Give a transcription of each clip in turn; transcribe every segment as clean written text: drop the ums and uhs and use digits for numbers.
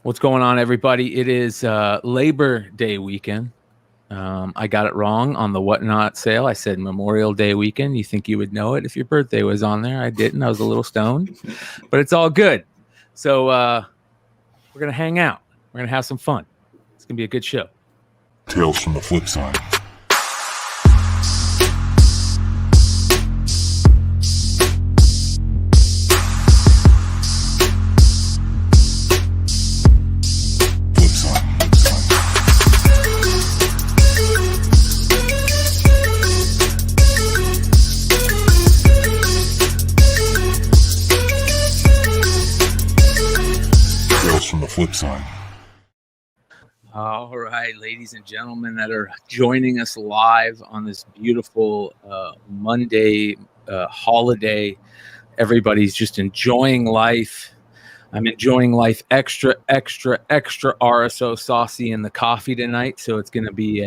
What's going on, everybody? It is Labor Day weekend. I got it wrong on the Whatnot sale. I said Memorial Day weekend. You think you would know it if your birthday was on there. I didn't. I was a little stoned, but it's all good. So we're going to hang out. We're going to have some fun. It's going to be a good show. Tales from the Flipside. From the Flipside. All right, ladies and gentlemen that are joining us live on this beautiful Monday holiday. Everybody's just enjoying life. I'm enjoying life extra RSO saucy in the coffee tonight. So it's gonna be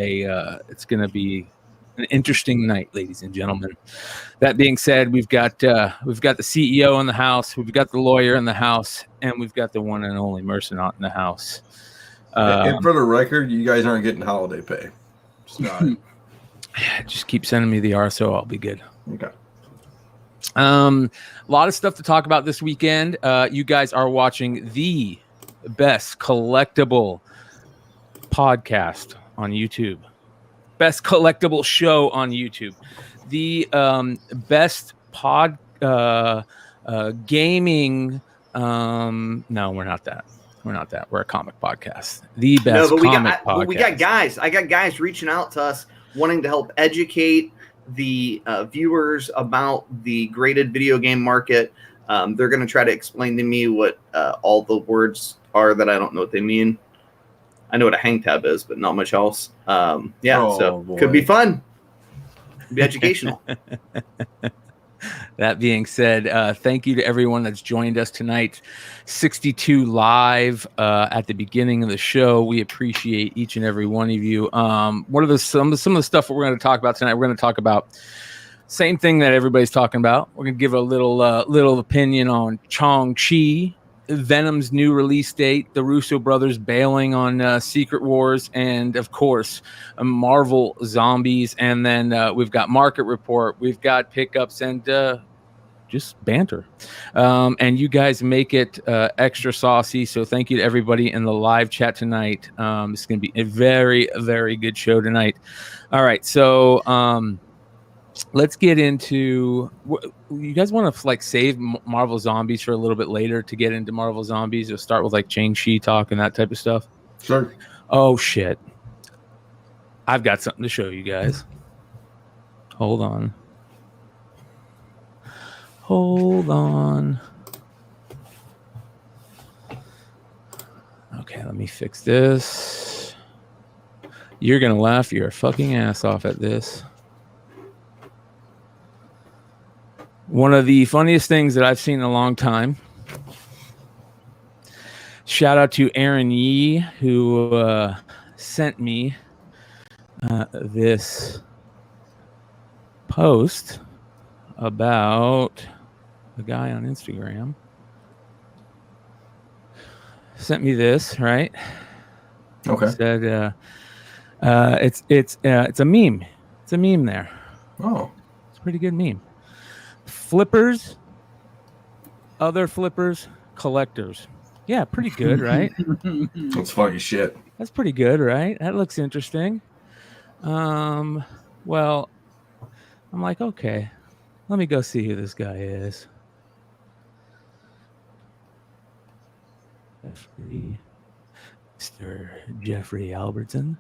an interesting night, ladies and gentlemen. That being said, we've got the CEO in the house, we've got the lawyer in the house, and we've got the one and only Mercenaut in the house. And for the record, you guys aren't getting holiday pay. Just keep sending me the RSO. I'll be good. Okay. A lot of stuff to talk about this weekend. You guys are watching the best collectible podcast on YouTube. Best collectible show on YouTube. The best gaming. No, we're not that. We're not that. We're a comic podcast. The best comic podcast. We got guys. I got guys reaching out to us wanting to help educate the viewers about the graded video game market. They're going to try to explain to me what all the words are that I don't know what they mean. I know what a hang tab is, but not much else. Could be fun. Could be educational. That being said, thank you to everyone that's joined us tonight. 62 live at the beginning of the show. We appreciate each and every one of you. What are some of the stuff we're going to talk about tonight? We're going to talk about same thing that everybody's talking about. We're going to give a little opinion on Shang-Chi, Venom's new release date, the Russo brothers bailing on Secret Wars, and of course Marvel Zombies. And then we've got market report, we've got pickups, and just banter. And you guys make it extra saucy. So thank you to everybody in the live chat tonight. It's going to be a very, very good show tonight. All right, so let's get into. You guys want to save Marvel Zombies for a little bit later to get into Marvel Zombies, or start with Shang-Chi talk and that type of stuff? Sure. Oh shit! I've got something to show you guys. Hold on. Okay, let me fix this. You're gonna laugh your fucking ass off at this. One of the funniest things that I've seen in a long time. Shout out to Aaron Yee, who sent me this post about a guy on Instagram. Sent me this, right? Okay. Said it's a meme. It's a meme there. Oh, it's a pretty good meme. Flippers, other flippers, collectors. Yeah, pretty good, right? That's funny shit. That's pretty good, right? That looks interesting. Well, I'm like, okay, let me go see who this guy is. Mr. Jeffrey Albertson.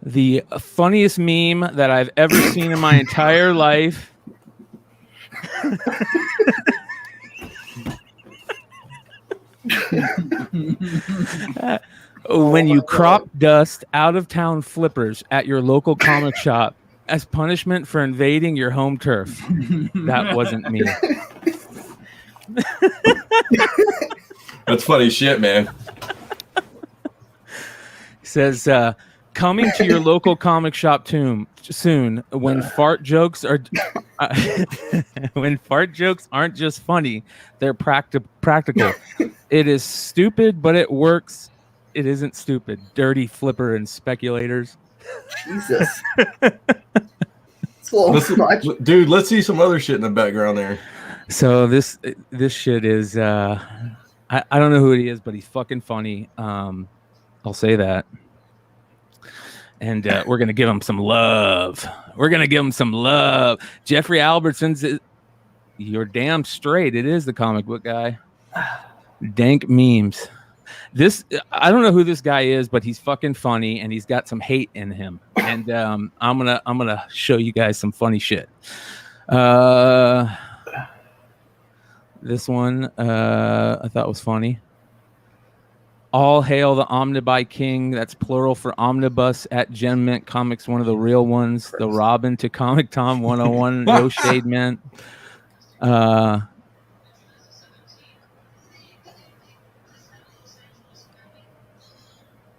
The funniest meme that I've ever seen in my entire life. When you crop dust out of town flippers at your local comic shop as punishment for invading your home turf. That wasn't me. That's funny shit, man. Says, coming to your local comic shop soon when fart jokes are When fart jokes aren't just funny, they're practical. It is stupid, but it works. It isn't stupid. Dirty flipper and speculators. Jesus. It's a little much. Dude, let's see some other shit in the background there. So this shit is I don't know who he is, but he's fucking funny. I'll say that. And we're gonna give him some love. Jeffrey Albertson's. You're damn straight. It is the comic book guy. Dank memes. I don't know who this guy is, but he's fucking funny and he's got some hate in him. And I'm gonna show you guys some funny shit. This one I thought was funny. All hail the Omnibuy King. That's plural for omnibus at Gem Mint Comics, one of the real ones. The Robin to Comic Tom 101. No shade, man.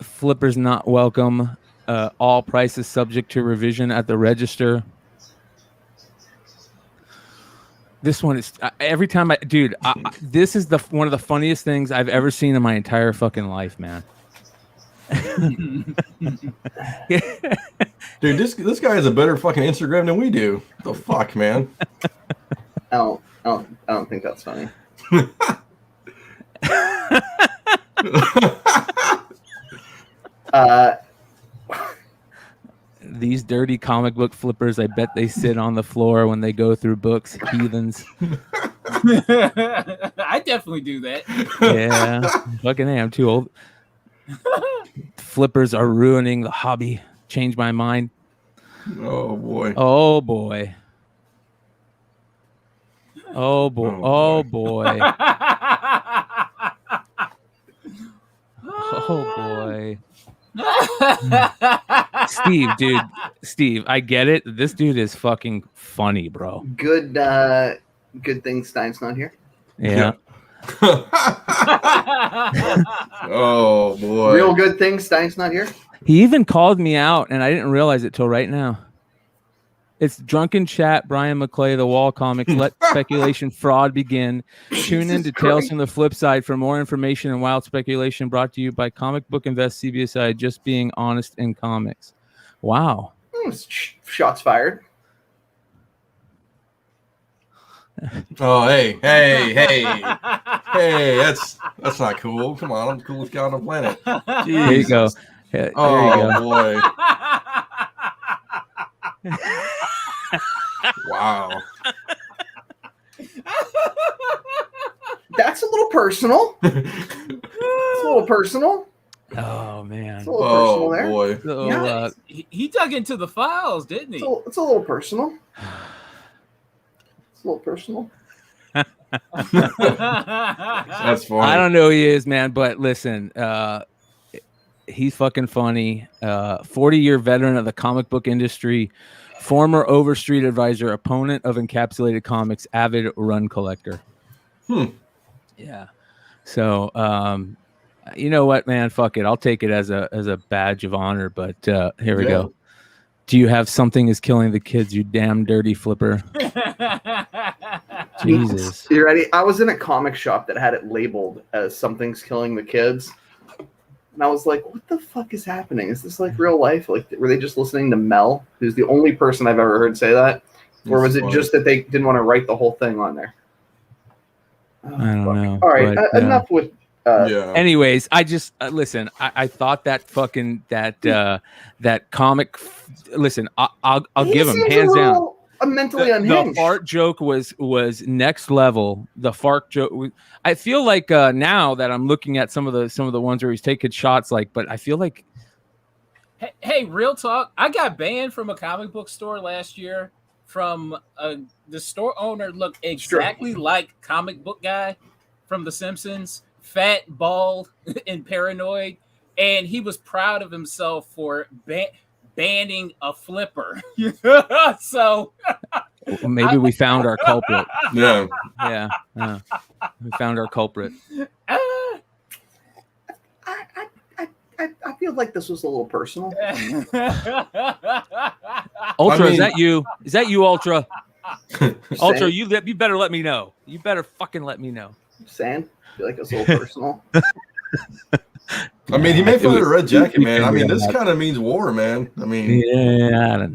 Flippers not welcome. All prices subject to revision at the register. This one is every time this is one of the funniest things I've ever seen in my entire fucking life, man. Dude, this guy has a better fucking Instagram than we do. What the fuck, man? I don't think that's funny. These dirty comic book flippers, I bet they sit on the floor when they go through books. Heathens. I definitely do that. Yeah. Fucking A, I'm too old. Flippers are ruining the hobby. Change my mind. Oh, boy. Oh, boy. Oh, boy. Oh, boy. Oh, boy. Steve, I get it. This dude is fucking funny, bro. Good thing Stein's not here. Yeah. Oh boy. Real good thing Stein's not here. He even called me out, and I didn't realize it till right now. It's Drunken Chat, Brian McClay, The Wall Comics. Let speculation fraud begin. Tune in to Tales from the Flip Side for more information and wild speculation brought to you by Comic Book Invest CBSI, just being honest in comics. Wow. Shots fired. Oh, hey, that's not cool. Come on, I'm the coolest guy on the planet. Jeez. There you go. Yeah, oh, boy. Wow. That's a little personal. It's a little personal. Oh, man. It's a little personal there. Boy. So, yeah, he dug into the files, didn't he? It's a little personal. It's a little personal. That's funny. I don't know who he is, man, but listen, he's fucking funny. 40-year veteran of the comic book industry, former Overstreet advisor, opponent of encapsulated comics, avid run collector. Yeah. So, you know what, man? Fuck it. I'll take it as a badge of honor. But here we go. Do you have Something Is Killing the Kids, you damn dirty flipper? Jesus. You ready? I was in a comic shop that had it labeled as Something's Killing the Kids. And I was like, what the fuck is happening? Is this like real life? Like, were they just listening to Mel, who's the only person I've ever heard say that? Or was it just that they didn't want to write the whole thing on there? I don't know. All right, but, enough with... Anyways, I just listen. I thought that fucking that comic. Listen, I'll give him hands down. Mentally unhinged. The fart joke was next level. The fart joke. I feel like now that I'm looking at some of the ones where he's taking shots, but I feel like. Hey, real talk. I got banned from a comic book store last year from the store owner looked exactly like comic book guy from The Simpsons. Fat, bald, and paranoid, and he was proud of himself for banning a flipper. So maybe we found our culprit. Yeah. We found our culprit. I feel like this was a little personal. Ultra, is that you? Is that you, Ultra? Ultra, you better let me know. You better fucking let me know. Saying, feel like it's a little personal. I mean, he made fun of the red jacket, man. I mean, this kind of means war, man. I mean, yeah, I don't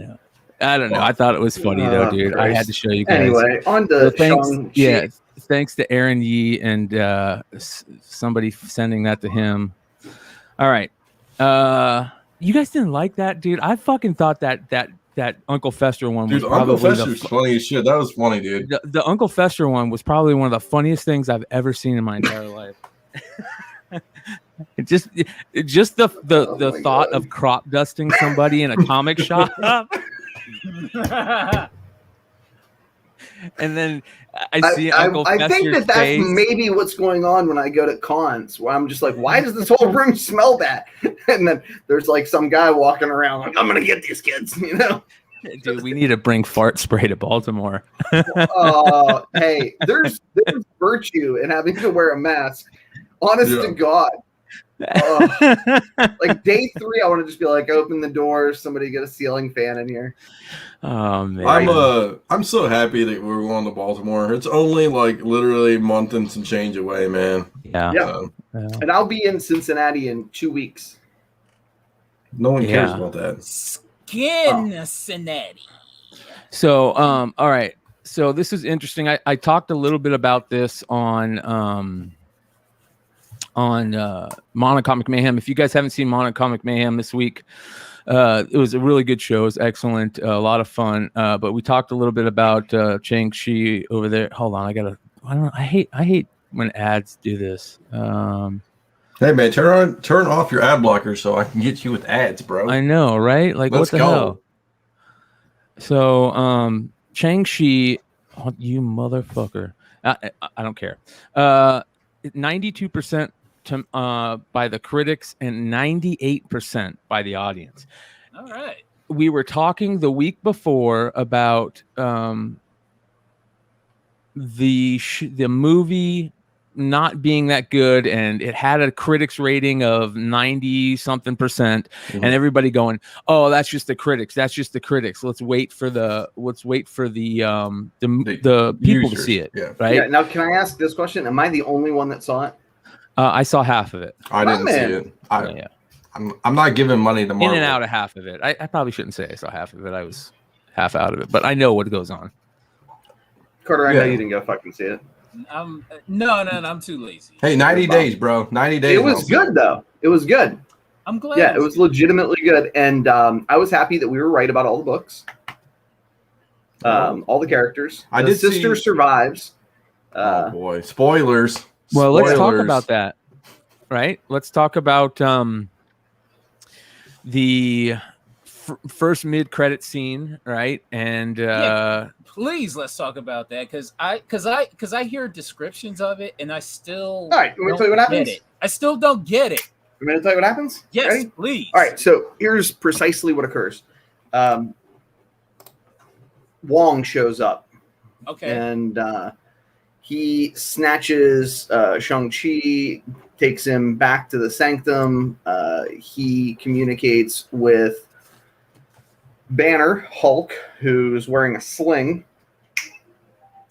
know. I thought it was funny though, dude. Christ. I had to show you guys. Anyway, on to Shang-Chi. Yeah, thanks to Aaron Yee and somebody sending that to him. All right, you guys didn't like that, dude. I fucking thought that Uncle Fester one was Uncle Fester's funny as shit. That was funny, dude. The Uncle Fester one was probably one of the funniest things I've ever seen in my entire life. Just the thought of crop dusting somebody in a comic shop. And then I see Uncle Fester's think that's face. Maybe what's going on when I go to cons, where I'm just like, why does this whole room smell bad? And then there's like some guy walking around like, I'm gonna get these kids, you know. Dude, we need to bring fart spray to Baltimore. Hey, there's virtue in having to wear a mask. Honest to God. Like day 3, I want to just be like, open the door, somebody get a ceiling fan in here. Oh man, I'm so happy that we're going to Baltimore. It's only like literally a month and some change away, man. Yeah. And I'll be in Cincinnati in 2 weeks. No one cares about that. Cincinnati. So all right. So this is interesting. I talked a little bit about this on Monocomic Mayhem. If you guys haven't seen Monocomic Mayhem this week, it was a really good show. It was excellent, a lot of fun. But we talked a little bit about Shang-Chi over there. Hold on, I hate when ads do this. Hey man, turn off your ad blocker so I can get you with ads, bro. I know, right? Like, Let's what the go. hell? So Shang-Chi, oh, you motherfucker. I don't care. 92% by the critics and 98% by the audience. All right. We were talking the week before about the movie not being that good, and it had a critics rating of 90-something%, and everybody going, "Oh, that's just the critics. That's just the critics. Let's wait for the people to see it." Yeah. Right. Yeah. Now, can I ask this question? Am I the only one that saw it? I saw half of it. I didn't see it. I'm not giving money to Marvel. In and out of half of it. I probably shouldn't say I saw half of it. I was half out of it, but I know what goes on. Carter, I know you didn't go fucking see it. No, I'm too lazy. Hey, 90 days, bro. 90 days. It was good though. It was good. I'm glad. Yeah, it was legitimately good, and I was happy that we were right about all the books, all the characters. The sister survives. Oh boy, spoilers. Well, let's talk about that. Right? Let's talk about the first mid-credit scene, right? And please, let's talk about that because I hear descriptions of it and I still all right. Let me tell you what happens. I still don't get it. You want me to tell you what happens? Yes, ready? Please. All right. So here's precisely what occurs. Wong shows up. Okay. And he snatches Shang-Chi, takes him back to the sanctum. He communicates with Banner, Hulk, who's wearing a sling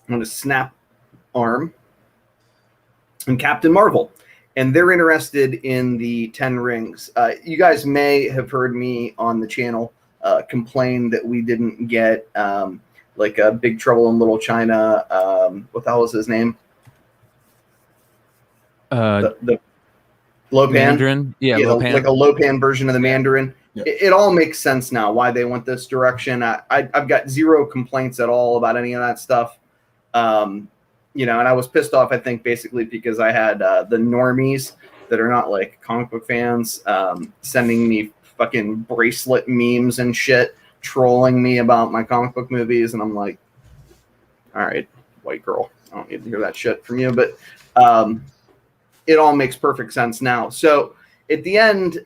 on his snap arm, and Captain Marvel. And they're interested in the 10 rings. You guys may have heard me on the channel complain that we didn't get like a Big Trouble in Little China. What the hell was his name? The Lopan. Mandarin. Yeah, Lopan. Like a Lopan version of the Mandarin. Yeah. It all makes sense now why they went this direction. I've got zero complaints at all about any of that stuff. And I was pissed off, I think, basically because I had the normies that are not like comic book fans sending me fucking bracelet memes and shit, trolling me about my comic book movies. And I'm like, all right, white girl, I don't need to hear that shit from you. But it all makes perfect sense now. So at the end,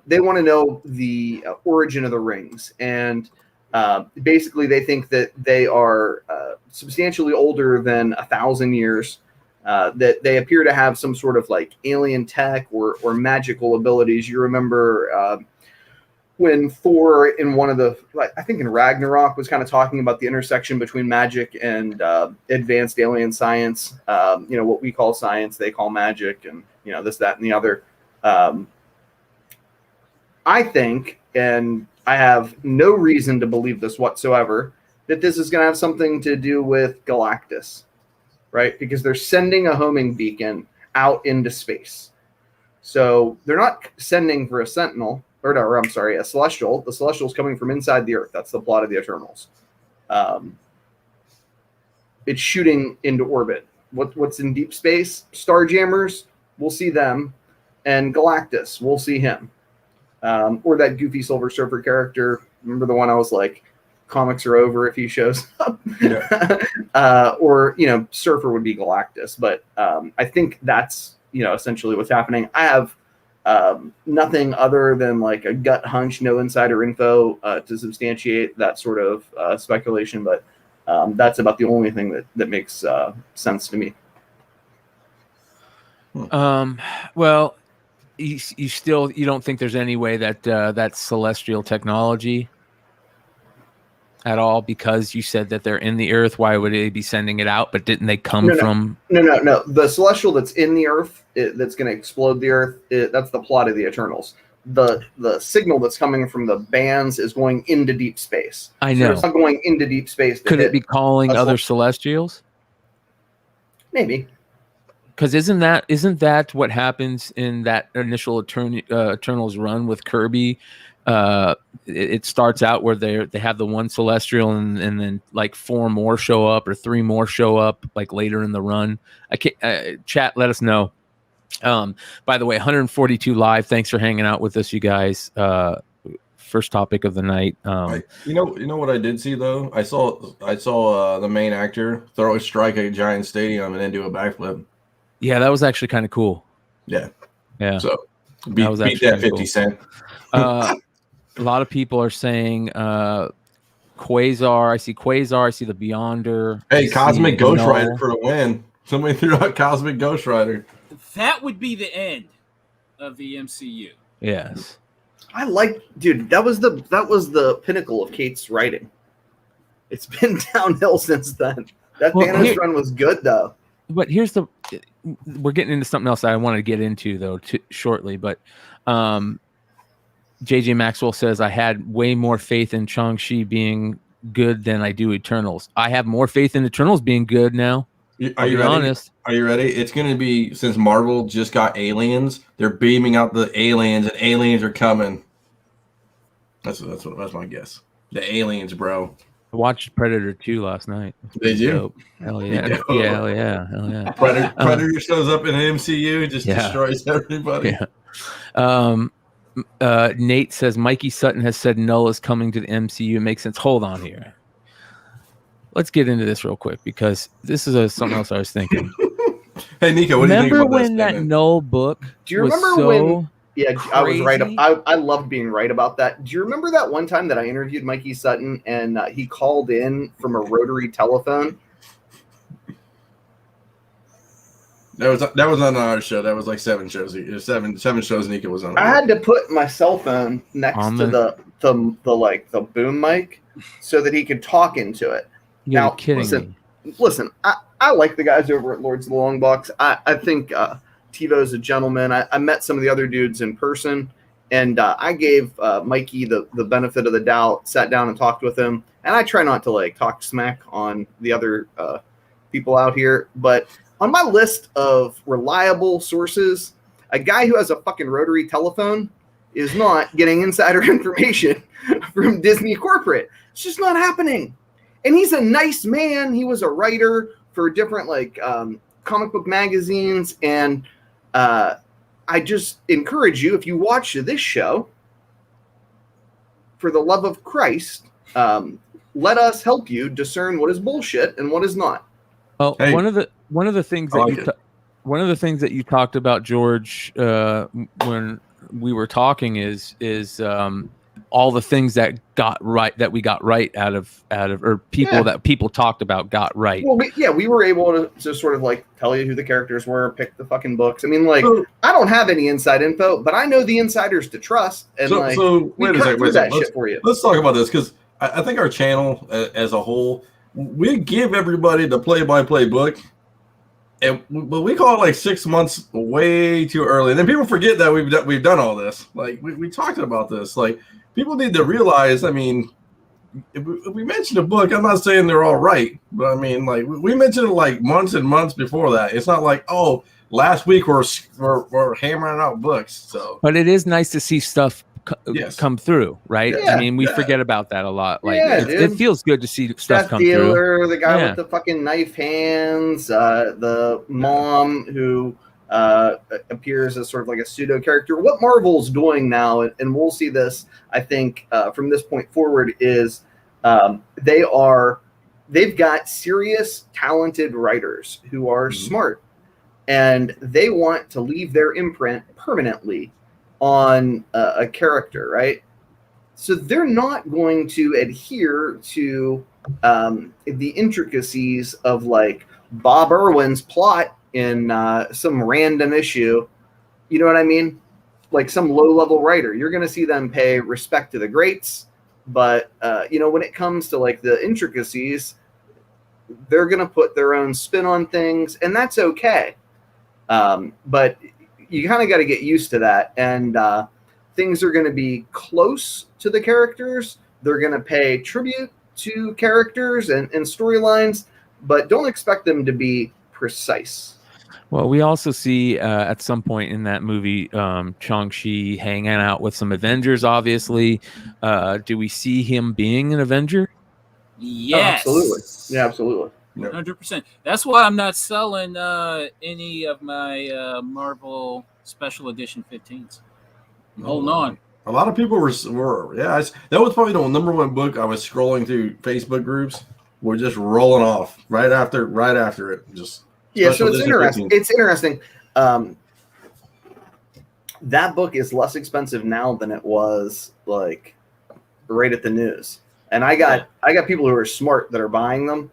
they want to know the origin of the rings. And basically, they think that they are substantially older than 1,000 years, that they appear to have some sort of like alien tech or magical abilities. You remember when Thor in one of the, I think in Ragnarok, was kind of talking about the intersection between magic and advanced alien science. What we call science, they call magic, and this, that, and the other. I think, and I have no reason to believe this whatsoever, that this is going to have something to do with Galactus, right? Because they're sending a homing beacon out into space. So they're not sending for a sentinel, or I'm sorry, a celestial. The celestial's coming from inside the Earth. That's the plot of the Eternals. It's shooting into orbit. What's in deep space? Starjammers, we'll see them. And Galactus, we'll see him. Or that goofy Silver Surfer character. Remember the one I was like, comics are over if he shows up. Yeah. Or Surfer would be Galactus. But I think that's essentially what's happening. I have nothing other than like a gut hunch, no insider info to substantiate that sort of speculation. But that's about the only thing that makes sense to me. Well, you don't think there's any way that that's celestial technology at all, because you said that they're in the Earth. Why would they be sending it out? But didn't they come from? No. The celestial that's in the Earth, that's going to explode the Earth. That's the plot of the Eternals. The signal that's coming from the bands is going into deep space. I know. So it's not going into deep space. Could it be calling other celestials? Maybe. Because isn't that what happens in that initial Eternals run with Kirby? It starts out where they have the one celestial, and then like 4 more show up or 3 more show up like later in the run. I can't chat. Let us know. By the way, 142 live. Thanks for hanging out with us, you guys. First topic of the night. You know what I did see though? I saw the main actor throw a strike at a giant stadium and then do a backflip. Yeah, that was actually kind of cool. Yeah. So beat that 50 cool. Cent. A lot of people are saying Quasar. I see Quasar. I see the Beyonder. Hey, Cosmic Ghost Rider for the win. Somebody threw out Cosmic Ghost Rider. That would be the end of the MCU. Yes. Dude, that was the pinnacle of Kate's writing. It's been downhill since then. That Thanos run was good though. But we're getting into something else that I want to get into though shortly. But JJ Maxwell says I had way more faith in Shang-Chi being good than I do Eternals. I have more faith in Eternals being good now. Are you ready? Honest. Are you ready? It's going to be, since Marvel just got aliens, they're beaming out the aliens, and aliens are coming. That's my guess. The aliens, bro. I watched Predator 2 last night. Did you? Dope. Hell yeah. Yeah, hell yeah. Predator shows up in the MCU, just destroys everybody. Yeah. Nate says Mikey Sutton has said Null is coming to the MCU. It makes sense. Hold on here. Let's get into this real quick, because this is something else I was thinking. Hey, Nico, what do you think about this? Remember when that Null book do you remember when... Yeah, crazy? I was right. I loved being right about that. Do you remember that one time that I interviewed Mikey Sutton and he called in from a rotary telephone? That was on our show. That was like 7 shows. Seven shows Nico was on. I had to put my cell phone next to the boom mic so that he could talk into it. You're kidding me. Listen, I like the guys over at Lords of the Long Box. I think TiVo's a gentleman. I met some of the other dudes in person, and I gave Mikey the benefit of the doubt, sat down and talked with him. And I try not to talk smack on the other people out here, but on my list of reliable sources, a guy who has a fucking rotary telephone is not getting insider information from Disney corporate. It's just not happening. And he's a nice man. He was a writer for different comic book magazines, and I just encourage you, if you watch this show, for the love of Christ, let us help you discern what is bullshit and what is not. Well, hey, one of the things that you talked about, George, when we were talking is all the things that we got right out of or people that people talked about got right. Well, we were able to sort of like tell you who the characters were, pick the fucking books. I mean, like, I don't have any inside info, but I know the insiders to trust, and wait a second, shit for you. Let's talk about this, because I think our channel as a whole, we give everybody the play-by-play book, but we call it like 6 months way too early, and then people forget that we've done all this. Like we talked about this. Like, people need to realize. I mean, if we mention a book, I'm not saying they're all right, but I mean, like, we mentioned it like months and months before that. It's not like, oh, last week we're hammering out books. So, but it is nice to see stuff come through, right? Yeah, I mean, we forget about that a lot. Like, Yeah, it feels good to see stuff Death come Dealer, through. the guy with the fucking knife hands, the mom who appears as sort of like a pseudo character. What Marvel's doing now, and we'll see this, I think, from this point forward, is they've got serious, talented writers who are smart, and they want to leave their imprint permanently on a character, right? So they're not going to adhere to the intricacies of like Bob Irwin's plot in some random issue. You know what I mean? Like some low-level writer. You're going to see them pay respect to the greats, but when it comes to like the intricacies, they're going to put their own spin on things, and that's okay. But you kind of got to get used to that, and things are going to be close to the characters. They're going to pay tribute to characters and storylines, but don't expect them to be precise. Well, we also see at some point in that movie Shang-Chi hanging out with some Avengers, obviously. Do we see him being an Avenger? Yes. Oh, absolutely. Yeah, absolutely. 100%. That's why I'm not selling any of my Marvel Special Edition 15s. Hold on. A lot of people were that was probably the number one book I was scrolling through Facebook groups. We're just rolling off right after it. Just so it's interesting. 15. It's interesting. That book is less expensive now than it was like right at the news, and I got people who are smart that are buying them.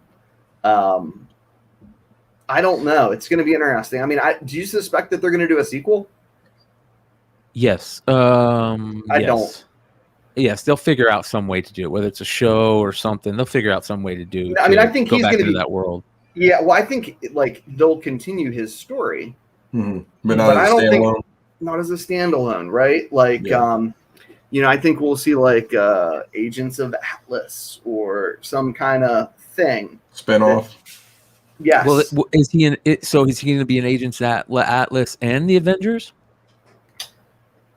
I don't know. It's going to be interesting. I mean, do you suspect that they're going to do a sequel? Yes. I don't. Yes, they'll figure out some way to do it, whether it's a show or something. They'll figure out some way to do. I mean, I think go he's back going to into be that world. Yeah, well, I think like they'll continue his story, but I don't think not as a standalone, right? Like, I think we'll see like Agents of Atlas or some kind of thing spinoff. Yes. Well, is he in it? So is he going to be an Agents Atlas and the Avengers?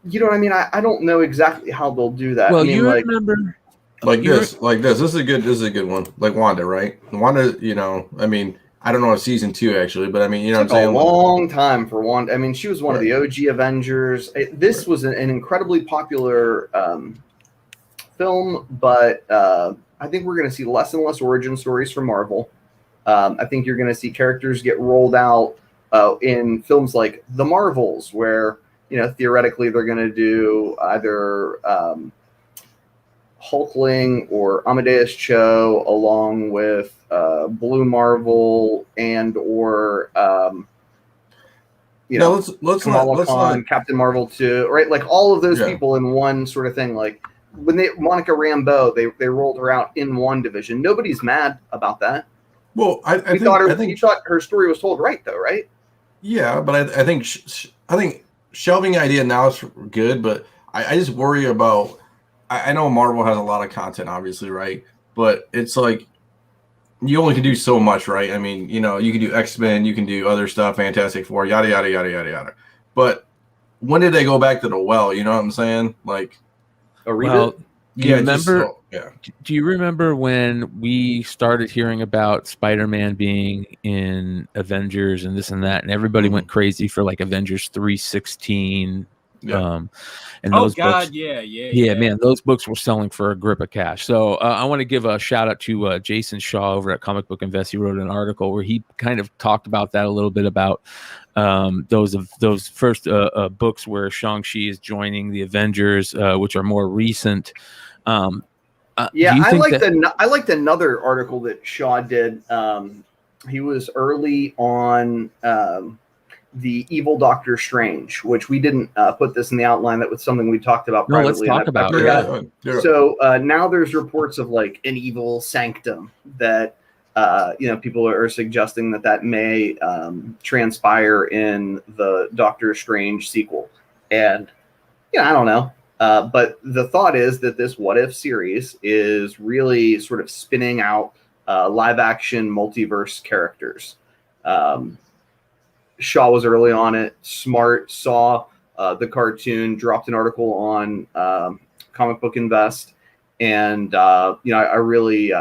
You know what I mean? I don't know exactly how they'll do that. Well, I mean, you remember this. This is a good one. Like Wanda, right? Wanda, I mean, I don't know if season 2 actually, but I mean, you know what I'm saying? A long time for Wanda. I mean, she was one of the OG Avengers. This was an incredibly popular film, but I think we're going to see less and less origin stories from Marvel. I think you're going to see characters get rolled out in films like The Marvels, where theoretically they're going to do either Hulkling or Amadeus Cho along with Blue Marvel and or let's Kamala Khan, not Captain Marvel 2, right? Like all of those people in one sort of thing. Like when Monica Rambeau, they rolled her out in one division. Nobody's mad about that. Well, I think you thought her story was told right, though, right? Yeah, but I think shelving the idea now is good, but I just worry about. I know Marvel has a lot of content, obviously, right? But it's like you only can do so much, right? I mean, you can do X-Men, you can do other stuff, Fantastic Four, yada yada yada yada yada. But when did they go back to the well? You know what I'm saying? Like a reboot. Do you remember when we started hearing about Spider-Man being in Avengers and this and that, and everybody went crazy for like Avengers 3:16, Yeah. And those books, yeah, man, those books were selling for a grip of cash. So I want to give a shout out to Jason Shaw over at Comic Book Invest. He wrote an article where he kind of talked about that a little bit, about those first books where Shang-Chi is joining the Avengers, which are more recent. I liked another article that Shaw did. He was early on the evil Doctor Strange, which we didn't put this in the outline. That was something we talked about privately. Let's talk about it. So now there's reports of like an evil sanctum that people are suggesting that may transpire in the Doctor Strange sequel. And I don't know. But the thought is that this What If series is really sort of spinning out live action multiverse characters. Shaw was early on it. Smart saw the cartoon, dropped an article on Comic Book Invest, and I really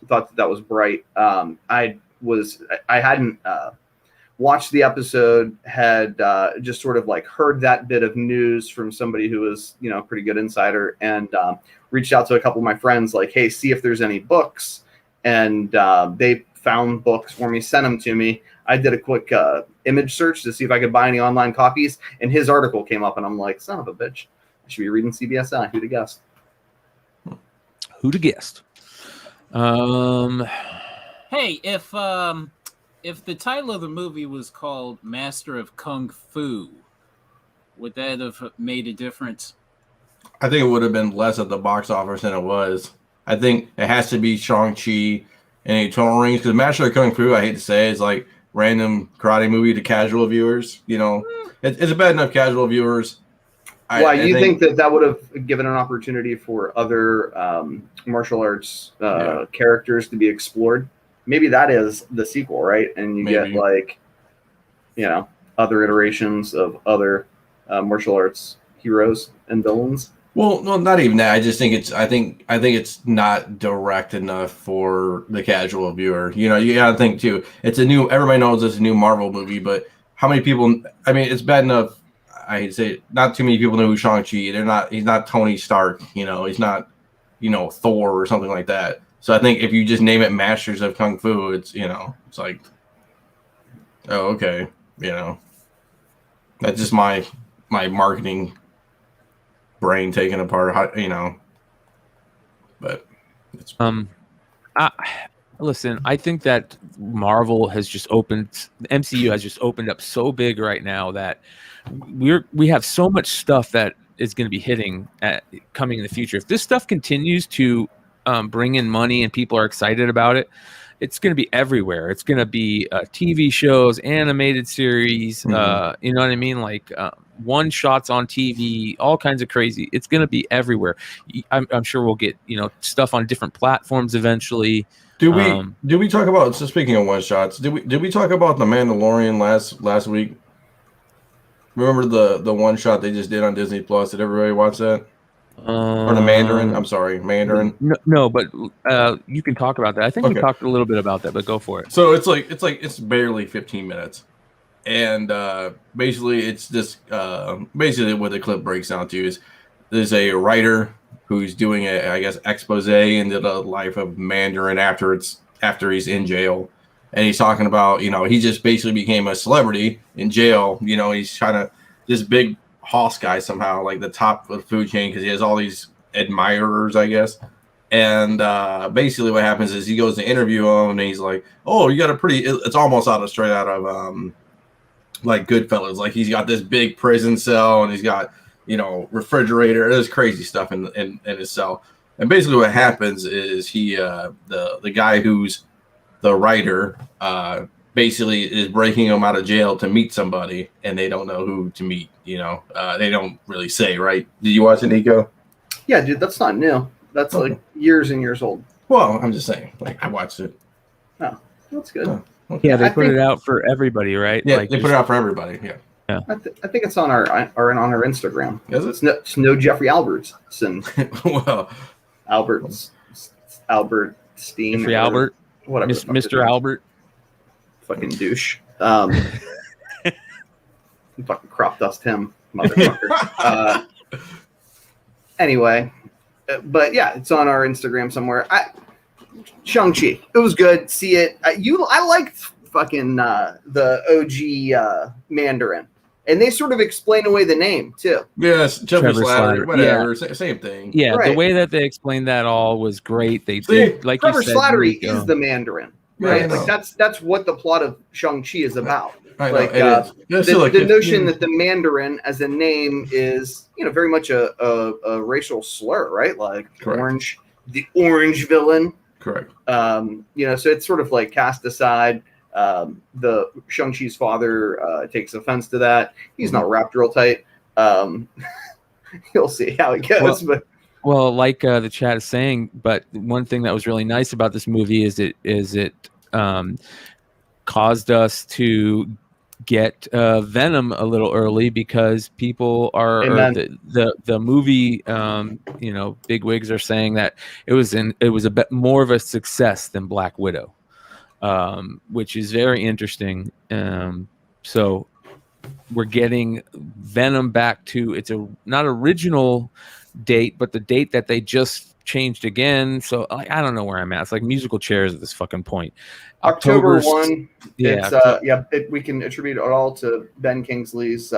thought that was bright. I hadn't watched the episode, had just sort of like heard that bit of news from somebody who was a pretty good insider, and reached out to a couple of my friends like, hey, see if there's any books, and they found books for me, sent them to me. I did a quick image search to see if I could buy any online copies, and his article came up, and I'm like, son of a bitch, I should be reading CBSI. Who'd have guessed? Who'd have guessed? Hey, if the title of the movie was called Master of Kung Fu, would that have made a difference? I think it would have been less at the box office than it was. I think it has to be Shang-Chi and Eternal Rings, because Master of Kung Fu, I hate to say, is like random karate movie to casual viewers. It's a bad enough casual viewers. Why you think that would have given an opportunity for other martial arts characters to be explored? Maybe that is the sequel, right? And you get like, other iterations of other martial arts heroes and villains. Well, not even that. I just think I think it's not direct enough for the casual viewer. You got to think too. Everybody knows it's a new Marvel movie, but how many people? I mean, it's bad enough. I hate to say it, not too many people know who Shang-Chi. He's not Tony Stark. He's not, Thor or something like that. So I think if you just name it Masters of Kung Fu, it's it's like, oh, okay, that's just my marketing brain taken apart, but it's listen, I think that Marvel has just opened, the MCU has just opened up so big right now that we have so much stuff that is going to be coming in the future. If this stuff continues to bring in money and people are excited about it, it's going to be everywhere. It's going to be TV shows, animated series, you know what I mean? Like one shots on TV, all kinds of crazy. It's going to be everywhere. I'm sure we'll get, stuff on different platforms eventually. Do we talk about, so speaking of one shots, did we talk about the Mandalorian last week? Remember the one shot they just did on Disney Plus? Did everybody watch that? Or the Mandarin? I'm sorry, Mandarin. No, but you can talk about that. I think we talked a little bit about that, but go for it. So it's barely 15 minutes, and basically it's just basically what the clip breaks down to is there's a writer who's doing expose into the life of Mandarin after he's in jail, and he's talking about he just basically became a celebrity in jail. He's trying to this big Hoss guy somehow, like the top of the food chain, because he has all these admirers, I guess. And basically what happens is he goes to interview him, and he's like, oh, you got it's almost straight out of like Goodfellas. Like he's got this big prison cell, and he's got refrigerator. There's crazy stuff in his cell. And basically what happens is he the guy who's the writer basically is breaking him out of jail to meet somebody, and they don't know who to meet. They don't really say, right? Did you watch it, Nico? Yeah, dude, that's not new. That's like years and years old. Well, I'm just saying, like, I watched it. Oh, that's good. Oh, okay. Yeah, they put it out for everybody, right? Yeah, they put it out for everybody. Yeah. I think it's on our Instagram. Is it? It's no Jeffrey Albertson. Well, Albert Steen. Jeffrey Albert. Whatever. Mr. Albert. Fucking douche. Fucking crop dust him. motherfucker. Anyway, but yeah, it's on our Instagram somewhere. Shang-Chi, it was good. See it. I liked fucking the OG Mandarin, and they sort of explain away the name too. Yes, Trevor Slattery, whatever, yeah. Same thing. Yeah, right. The way that they explained that all was great. They like Trevor you said, Slattery is the Mandarin, right? Yeah, like that's what the plot of Shang-Chi is about. I know, like the notion that the Mandarin as a name is, very much a racial slur, right? Like Correct. the orange villain. Correct. So it's sort of like cast aside. The Shang-Chi's father takes offense to that. He's not wrapped real tight. You'll see how it goes. Well, like the chat is saying, but one thing that was really nice about this movie is it caused us to get Venom a little early because people are the movie big wigs are saying that it was a bit more of a success than Black Widow, which is very interesting. So we're getting Venom back to its not original date, but the date that they just changed again. So I don't know where I'm at. It's like musical chairs at this fucking point. October 1. Yeah. We can attribute it all to Ben Kingsley's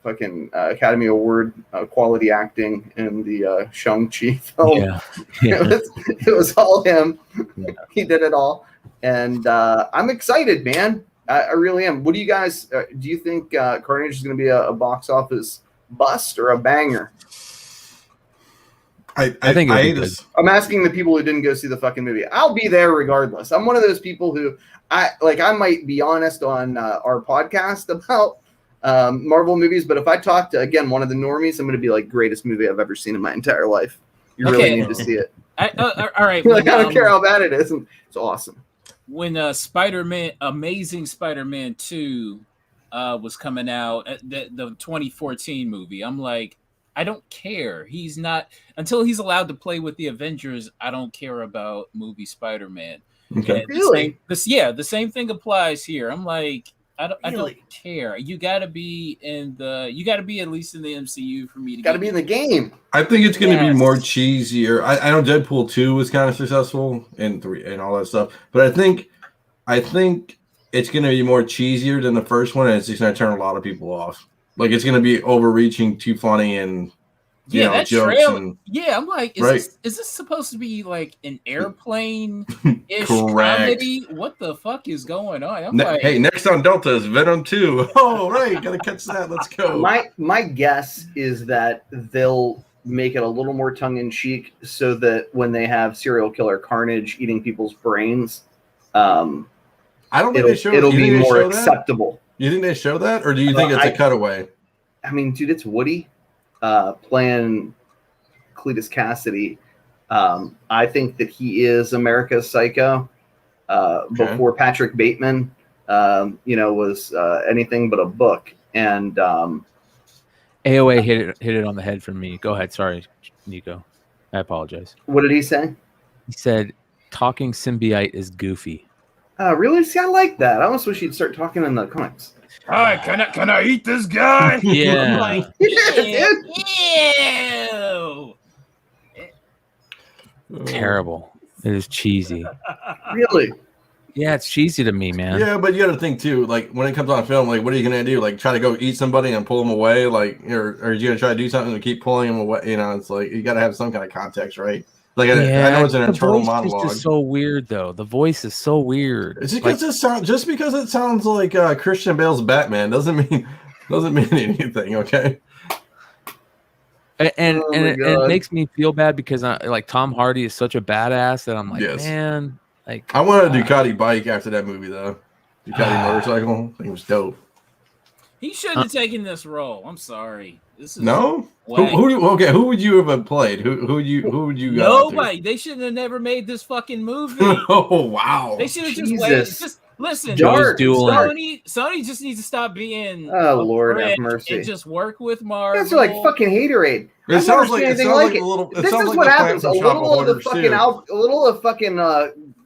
fucking Academy Award quality acting in the Shang-Chi film. Yeah. It was all him. Yeah. He did it all. And I'm excited, man. I really am. What do you guys do? You think Carnage is going to be a box office bust or a banger? I think I'm asking the people who didn't go see the fucking movie. I'll be there regardless. I'm one of those people who I might be honest on our podcast about Marvel movies, but if I talk to one of the normies, I'm going to be like, greatest movie I've ever seen in my entire life. You really need to see it. All right. I don't care how bad it is. It's awesome. When Amazing Spider-Man 2 was coming out, the 2014 movie, I'm like, I don't care. He's not, until he's allowed to play with the Avengers, I don't care about movie Spider-Man. Okay. Really? The same thing applies here. I'm like, I don't care. You got to be at least in the MCU for me to. Got to be in the game. I think it's going to be more cheesier. I know Deadpool 2 was kind of successful and 3 and all that stuff, but I think it's going to be more cheesier than the first one, and it's just going to turn a lot of people off. Like it's going to be overreaching, too funny, and that jokes. trailer. I'm like, is this supposed to be like an airplane-ish comedy? What the fuck is going on? Hey, next on Delta is Venom 2. Oh, right, gotta catch that. Let's go. My guess is that they'll make it a little more tongue-in-cheek, so that when they have serial killer Carnage eating people's brains, I don't think it'll be more acceptable. You think they show that, or do you think it's a cutaway? I mean, dude, it's Woody playing Cletus Cassidy. I think that he is America's Psycho before Patrick Bateman, was anything but a book. And AOA hit it on the head for me. Go ahead. Sorry, Nico. I apologize. What did he say? He said, talking symbiote is goofy. Really? See, I like that. I almost wish he'd start talking in the comics. Hi, can I eat this guy? Yeah. Like, ew. Terrible. It is cheesy. Really? Yeah, it's cheesy to me, man. Yeah, but you got to think too. Like when it comes on film, like what are you gonna do? Like try to go eat somebody and pull them away? Like, or are you gonna try to do something to keep pulling them away? It's like you got to have some kind of context, right? Like I know it's an internal monologue. It's just so weird, though. The voice is so weird. It's just because it sounds like Christian Bale's Batman doesn't mean anything. Okay. And it makes me feel bad because Tom Hardy is such a badass that I'm like, man, like I wanted a Ducati bike after that movie though. Ducati motorcycle, I think it was dope. He shouldn't have taken this role. I'm sorry. This is no. Who would you have played? Who would you? Nobody. They shouldn't have never made this fucking movie. Oh wow. They should have just waited. Just listen. Sony just needs to stop being. Oh Lord, have mercy. And just work with Marvel. You guys are like fucking haterade. It sounds like anything like it. This is what happens. A little of fucking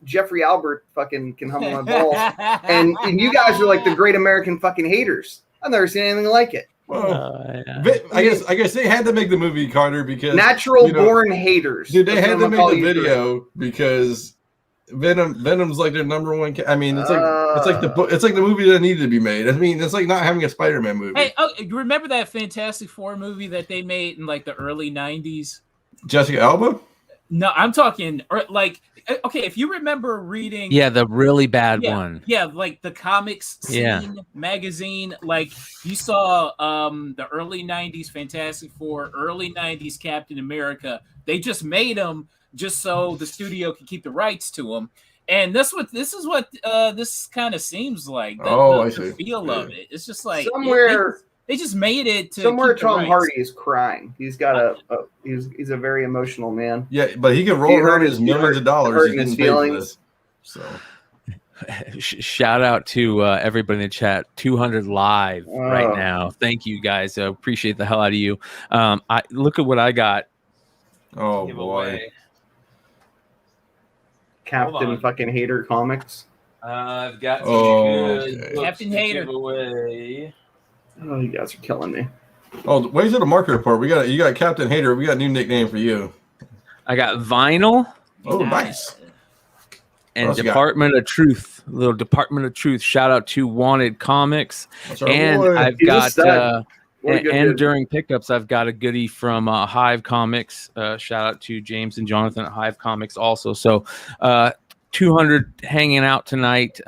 Jeffrey Albert fucking can humble my balls, and you guys are like the great American fucking haters. I've never seen anything like it. Well, I guess they had to make the movie, Carter, because natural born haters. Dude, they had to make the video because Venom's like their number one. I mean, it's like the movie that needed to be made. I mean, it's like not having a Spider-Man movie. Hey, you remember that Fantastic Four movie that they made in like the early '90s? Jessica Alba? No, I'm talking like, okay, if you remember reading, the really bad one, like the comics scene magazine, like you saw the early '90s Fantastic Four, early '90s Captain America. They just made them just so the studio could keep the rights to them, and this is what this kind of seems like. I see. The feel of it. It's just like somewhere. They just made it to somewhere. Tom Hardy is crying. He's got he's a very emotional man. Yeah, but he can roll around his millions of dollars. Hurting his feelings. So, shout out to everybody in the chat. 200 live right now. Thank you guys. I appreciate the hell out of you. I look at what I got. Oh boy, Captain fucking Hater comics. I've got Captain Hater giveaway. Oh, you guys are killing me. Oh, wait to the market report. You got Captain Hater. We got a new nickname for you. I got Vinyl. Oh, nice. And Department of Truth. Little Department of Truth. Shout out to Wanted Comics. And boy. I've got and during pickups, I've got a goodie from Hive Comics. Shout out to James and Jonathan at Hive Comics also. So 200 hanging out tonight.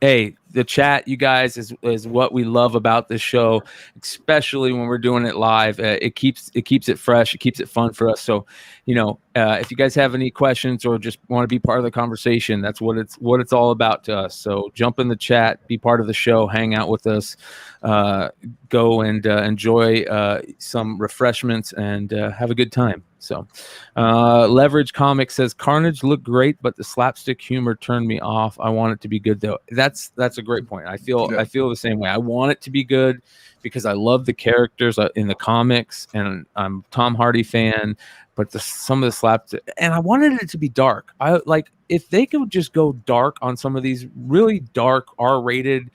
Hey, the chat, you guys, is what we love about this show, especially when we're doing it live. It keeps it fresh. It keeps it fun for us. So, if you guys have any questions or just want to be part of the conversation, that's what it's all about to us. So jump in the chat, be part of the show, hang out with us, go and enjoy some refreshments and have a good time. So, Leverage Comics says Carnage looked great, but the slapstick humor turned me off. I want it to be good though. That's a great point. I feel the same way. I want it to be good because I love the characters in the comics, and I'm a Tom Hardy fan. But some of the slapstick, and I wanted it to be dark. I like if they could just go dark on some of these really dark R-rated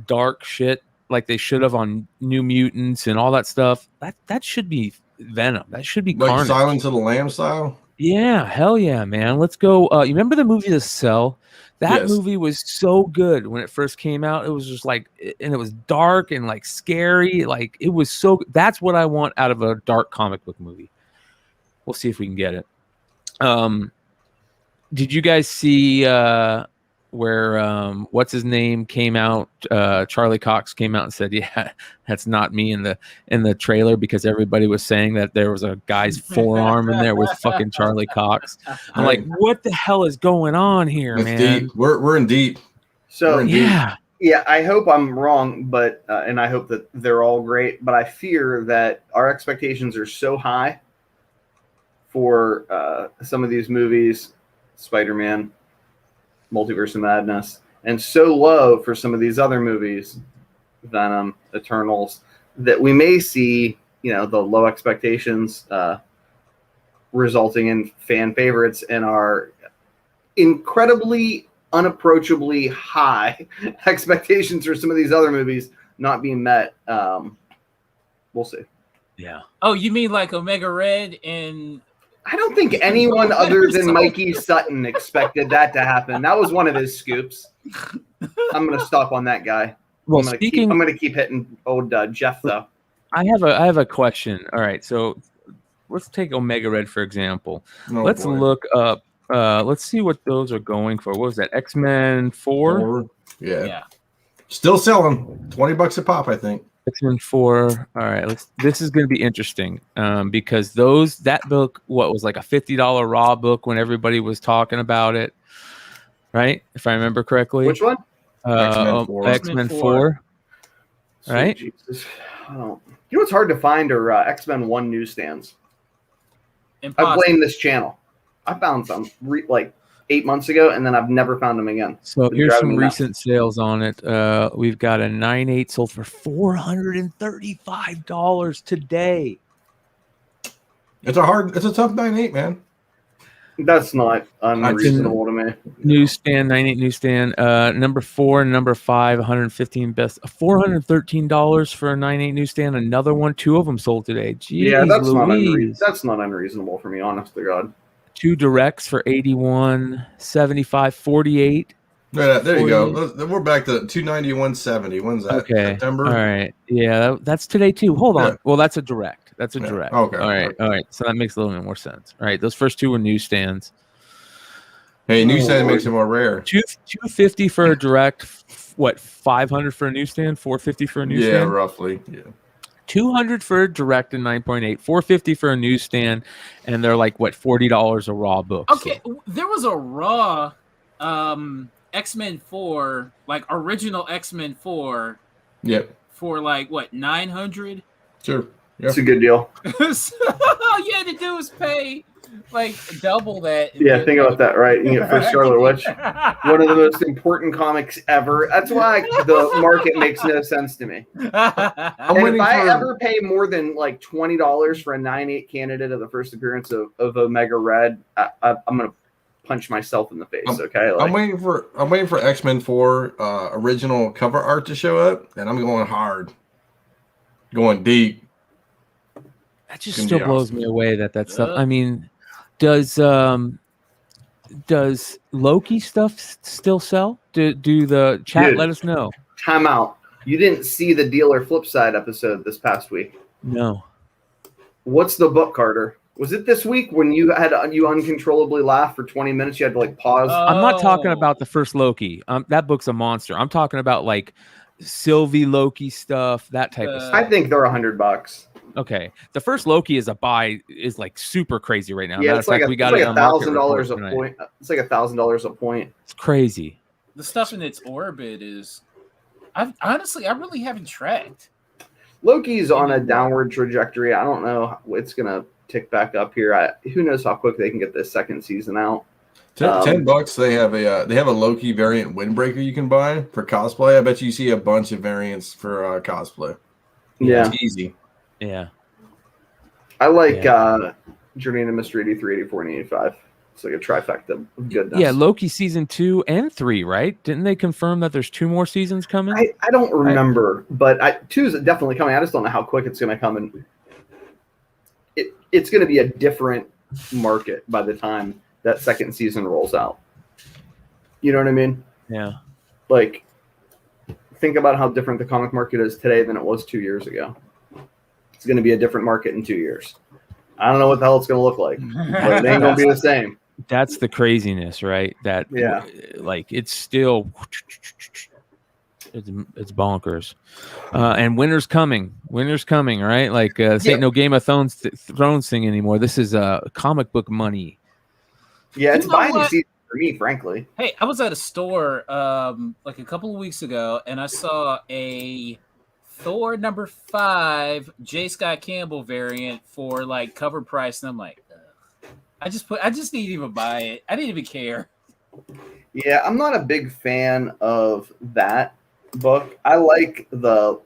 dark shit, like they should have on New Mutants and all that stuff. That should be Venom. That should be like Carnage. Silence of the Lamb style. Yeah, hell yeah, man. Let's go. You remember the movie The Cell? That movie was so good when it first came out. It was just like, and it was dark and like scary. Like it was so. That's what I want out of a dark comic book movie. We'll see if we can get it. Did you guys see where what's his name came out? Charlie Cox came out and said, "Yeah, that's not me" in the trailer because everybody was saying that there was a guy's forearm in there with fucking Charlie Cox. I'm like, what the hell is going on here, man? Deep. We're in deep. So yeah. Yeah, I hope I'm wrong, but and I hope that they're all great. But I fear that our expectations are so high for some of these movies, Spider-Man, Multiverse of Madness, and so low for some of these other movies, Venom, Eternals, that we may see, the low expectations resulting in fan favorites and our incredibly unapproachably high expectations for some of these other movies not being met. We'll see. Yeah. Oh, you mean like Omega Red and... I don't think anyone other than Mikey Sutton expected that to happen. That was one of his scoops. I'm going to stop on that guy. Well, I'm going to keep hitting old Jeff though. I have a question. All right, so let's take Omega Red for example. Let's look up. Let's see what those are going for. What was that? X-Men 4? Yeah. Still selling $20 a pop, I think. X-Men 4. All right, this is going to be interesting because that book, what was like a $50 raw book when everybody was talking about it, right? If I remember correctly. Which one? X-Men 4. Right? Jesus. What's hard to find are X-Men 1 newsstands. Impossible. I blame this channel. I found some like 8 months ago, and then I've never found them again. So here's some recent sales on it. We've got a 9/8 sold for $435 today. It's a tough 9/8, man. That's not unreasonable to me. Newsstand, 98 newsstand. Number 4 and number 5, 115 best. $413 for a 98 newsstand. Another one. 2 of them sold today. Jeez, Yeah, that's Louise. not unreasonable for me, honest to God. 2 directs for 81, 75, 48. Yeah, there you go. We're back to 291.70. When's that? Okay. September? All right. Yeah, that's today too. Hold on. Yeah. Well, that's a direct. That's a direct. Okay. All right. All right. So that makes a little bit more sense. All right. Those first 2 were newsstands. Hey, newsstand makes it more rare. 250 for a direct. What? 500 for a newsstand. 450 for a newsstand. Yeah, roughly. Yeah. 200 for a direct and 9.8. 450 for a newsstand, and they're like what? $40 a raw book. Okay, there was a raw X-Men 4, like original X-Men 4. Yep. For like what, 900? Sure. Yeah. It's a good deal. All you had to do was pay like double that. Yeah, think about that, right? You get for Scarlet Witch, one of the most important comics ever. That's why the market makes no sense to me. And if I ever pay more than like $20 for a 9.8 candidate of the first appearance of Omega Red, I'm gonna punch myself in the face. Okay, I'm waiting for X-Men 4 original cover art to show up, and I'm going hard, going deep. That just still blows me away that stuff. I mean, does Loki stuff still sell? Do the chat let us know? Time out. You didn't see the Dealer Flipside episode this past week? No. What's the book, Carter? Was it this week when you uncontrollably laughed for 20 minutes? You had to like pause. I'm not talking about the first Loki. That book's a monster. I'm talking about like Sylvie Loki stuff, that type of stuff. I think they're $100. Okay, the first Loki is like super crazy right now. Yeah, it's like $1,000 a point. It's like $1,000 a point. It's crazy. The stuff in its orbit is, I really haven't tracked. Loki's on a downward trajectory. I don't know it's gonna tick back up here. Who knows how quick they can get this second season out. $10. They have a Loki variant windbreaker you can buy for cosplay. I bet you see a bunch of variants for cosplay. Yeah, it's easy. Yeah, I like Journey into Mystery 83, 84, and 85. It's like a trifecta of goodness. Yeah, Loki season 2 and 3, right? Didn't they confirm that there's 2 more seasons coming? I don't remember, but 2 is definitely coming. I just don't know how quick it's going to come, and it's going to be a different market by the time that second season rolls out. You know what I mean? Yeah. Like, think about how different the comic market is today than it was 2 years ago. It's going to be a different market in 2 years. I don't know what the hell it's going to look like, but it ain't going to be the same. That's the craziness, right? That like it's still it's bonkers. And winter's coming, right? Like this ain't no Game of Thrones thing anymore. This is comic book money. Yeah, it's buying season for me, frankly. Hey, I was at a store like a couple of weeks ago, and I saw a Thor number 5 J. Scott Campbell variant for like cover price, and I'm like, I just didn't even buy it. I didn't even care. Yeah, I'm not a big fan of that book. I like the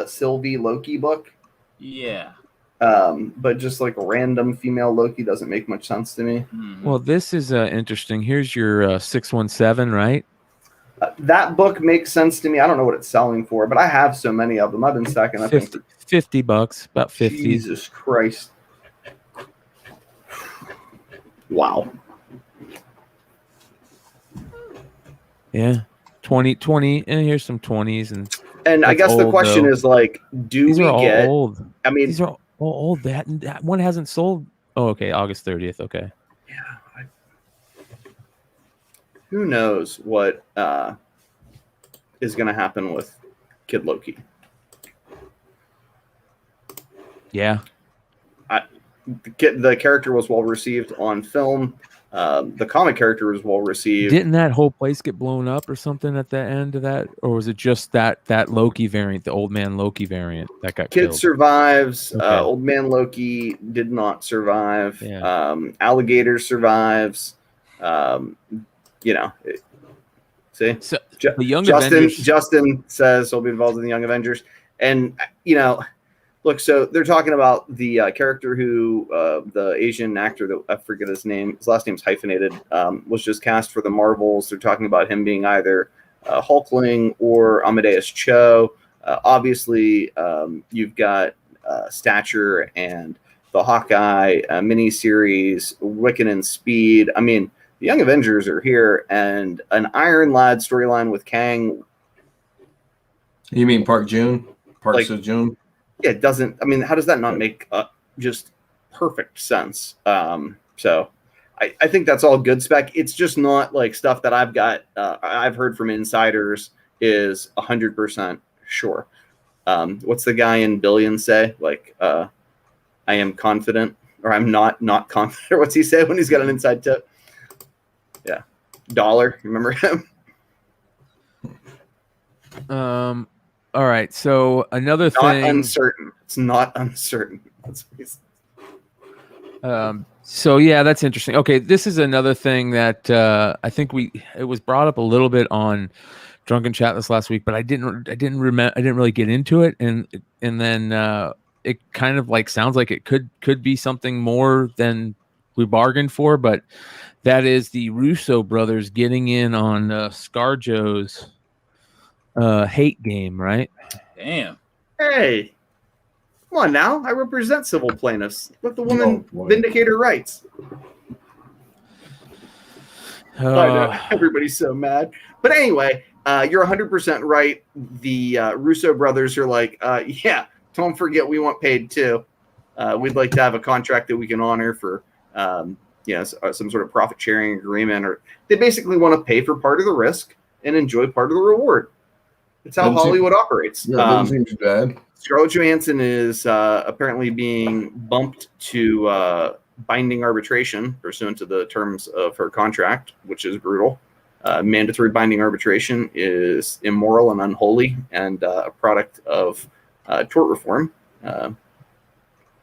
Sylvie Loki book. Yeah. But just like random female Loki doesn't make much sense to me. Mm-hmm. Well, this is interesting. Here's your 617, right? That book makes sense to me. I don't know what it's selling for, but I have so many of them. I've been stacking up. $50, about 50. Jesus Christ. Wow. Yeah. 20, and here's some 20s. And I guess the question is like, these we are all get old. I mean, these are all old. That one hasn't sold. Oh, okay, August 30th. Okay. Yeah. Who knows what is going to happen with Kid Loki? Yeah. The character was well received on film. The comic character was well received. Didn't that whole place get blown up or something at the end of that, or was it just that Loki variant, the old man Loki variant that got Kid killed? survives. Okay. Old man Loki did not survive. Yeah. Alligator survives. See, so the Young Avengers. Justin says he'll be involved in the Young Avengers, and look, so they're talking about the character who the Asian actor that I forget his name. His last name's hyphenated. Was just cast for the Marvels. They're talking about him being either Hulkling or Amadeus Cho. Obviously, you've got Stature and the Hawkeye miniseries, Wiccan and Speed. I mean, the Young Avengers are here, and an Iron Lad storyline with Kang. You mean Park June? Park Seo-joon? Yeah, it doesn't. I mean, how does that not make just perfect sense? So I think that's all good spec. It's just not like stuff that I've heard from insiders is 100% sure. What's the guy in Billions say? Like, I am confident, or I'm not confident. Or what's he say when he's got an inside tip? Yeah. Dollar. Remember him? All right. So another thing. Uncertain. It's not uncertain. That's what he's... So yeah, that's interesting. Okay, this is another thing that I think it was brought up a little bit on Drunken Chat this last week, but I didn't really get into it, and then it kind of like sounds like it could be something more than we bargained for, but that is the Russo brothers getting in on ScarJo's hate game, right? Damn. Hey, come on now. I represent civil plaintiffs. Let the woman vindicate her rights. I know, everybody's so mad. But anyway, you're 100% right. The Russo brothers are like, yeah, don't forget we want paid too. We'd like to have a contract that we can honor for, some sort of profit sharing agreement, or they basically want to pay for part of the risk and enjoy part of the reward. It's how Hollywood operates. Yeah, doesn't seem too bad. Scarlett Johansson is apparently being bumped to binding arbitration pursuant to the terms of her contract, which is brutal. Mandatory binding arbitration is immoral and unholy and a product of tort reform.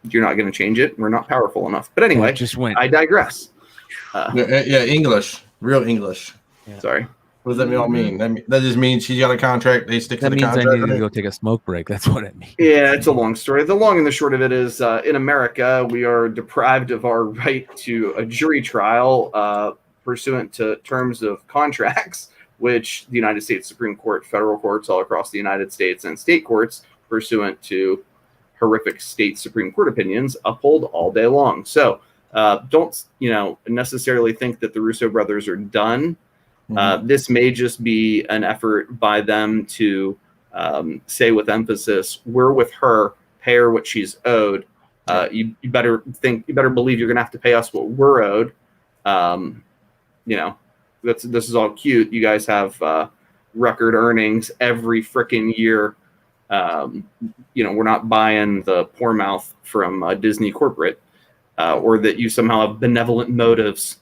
You're not going to change it. We're not powerful enough. But anyway, I digress. English. Real English. Yeah. Sorry. What does that all mean? That just means she's got a contract. They stick to the contract. That means I need to go take a smoke break. That's what it means. Yeah, it's a long story. The long and the short of it is, in America, we are deprived of our right to a jury trial pursuant to terms of contracts, which the United States Supreme Court, federal courts all across the United States, and state courts, pursuant to horrific state Supreme Court opinions, uphold all day long. So don't necessarily think that the Russo brothers are done. This may just be an effort by them to say with emphasis, we're with her, pay her what she's owed. You better believe you're going to have to pay us what we're owed. This is all cute. You guys have record earnings every freaking year. We're not buying the poor mouth from Disney corporate, or that you somehow have benevolent motives.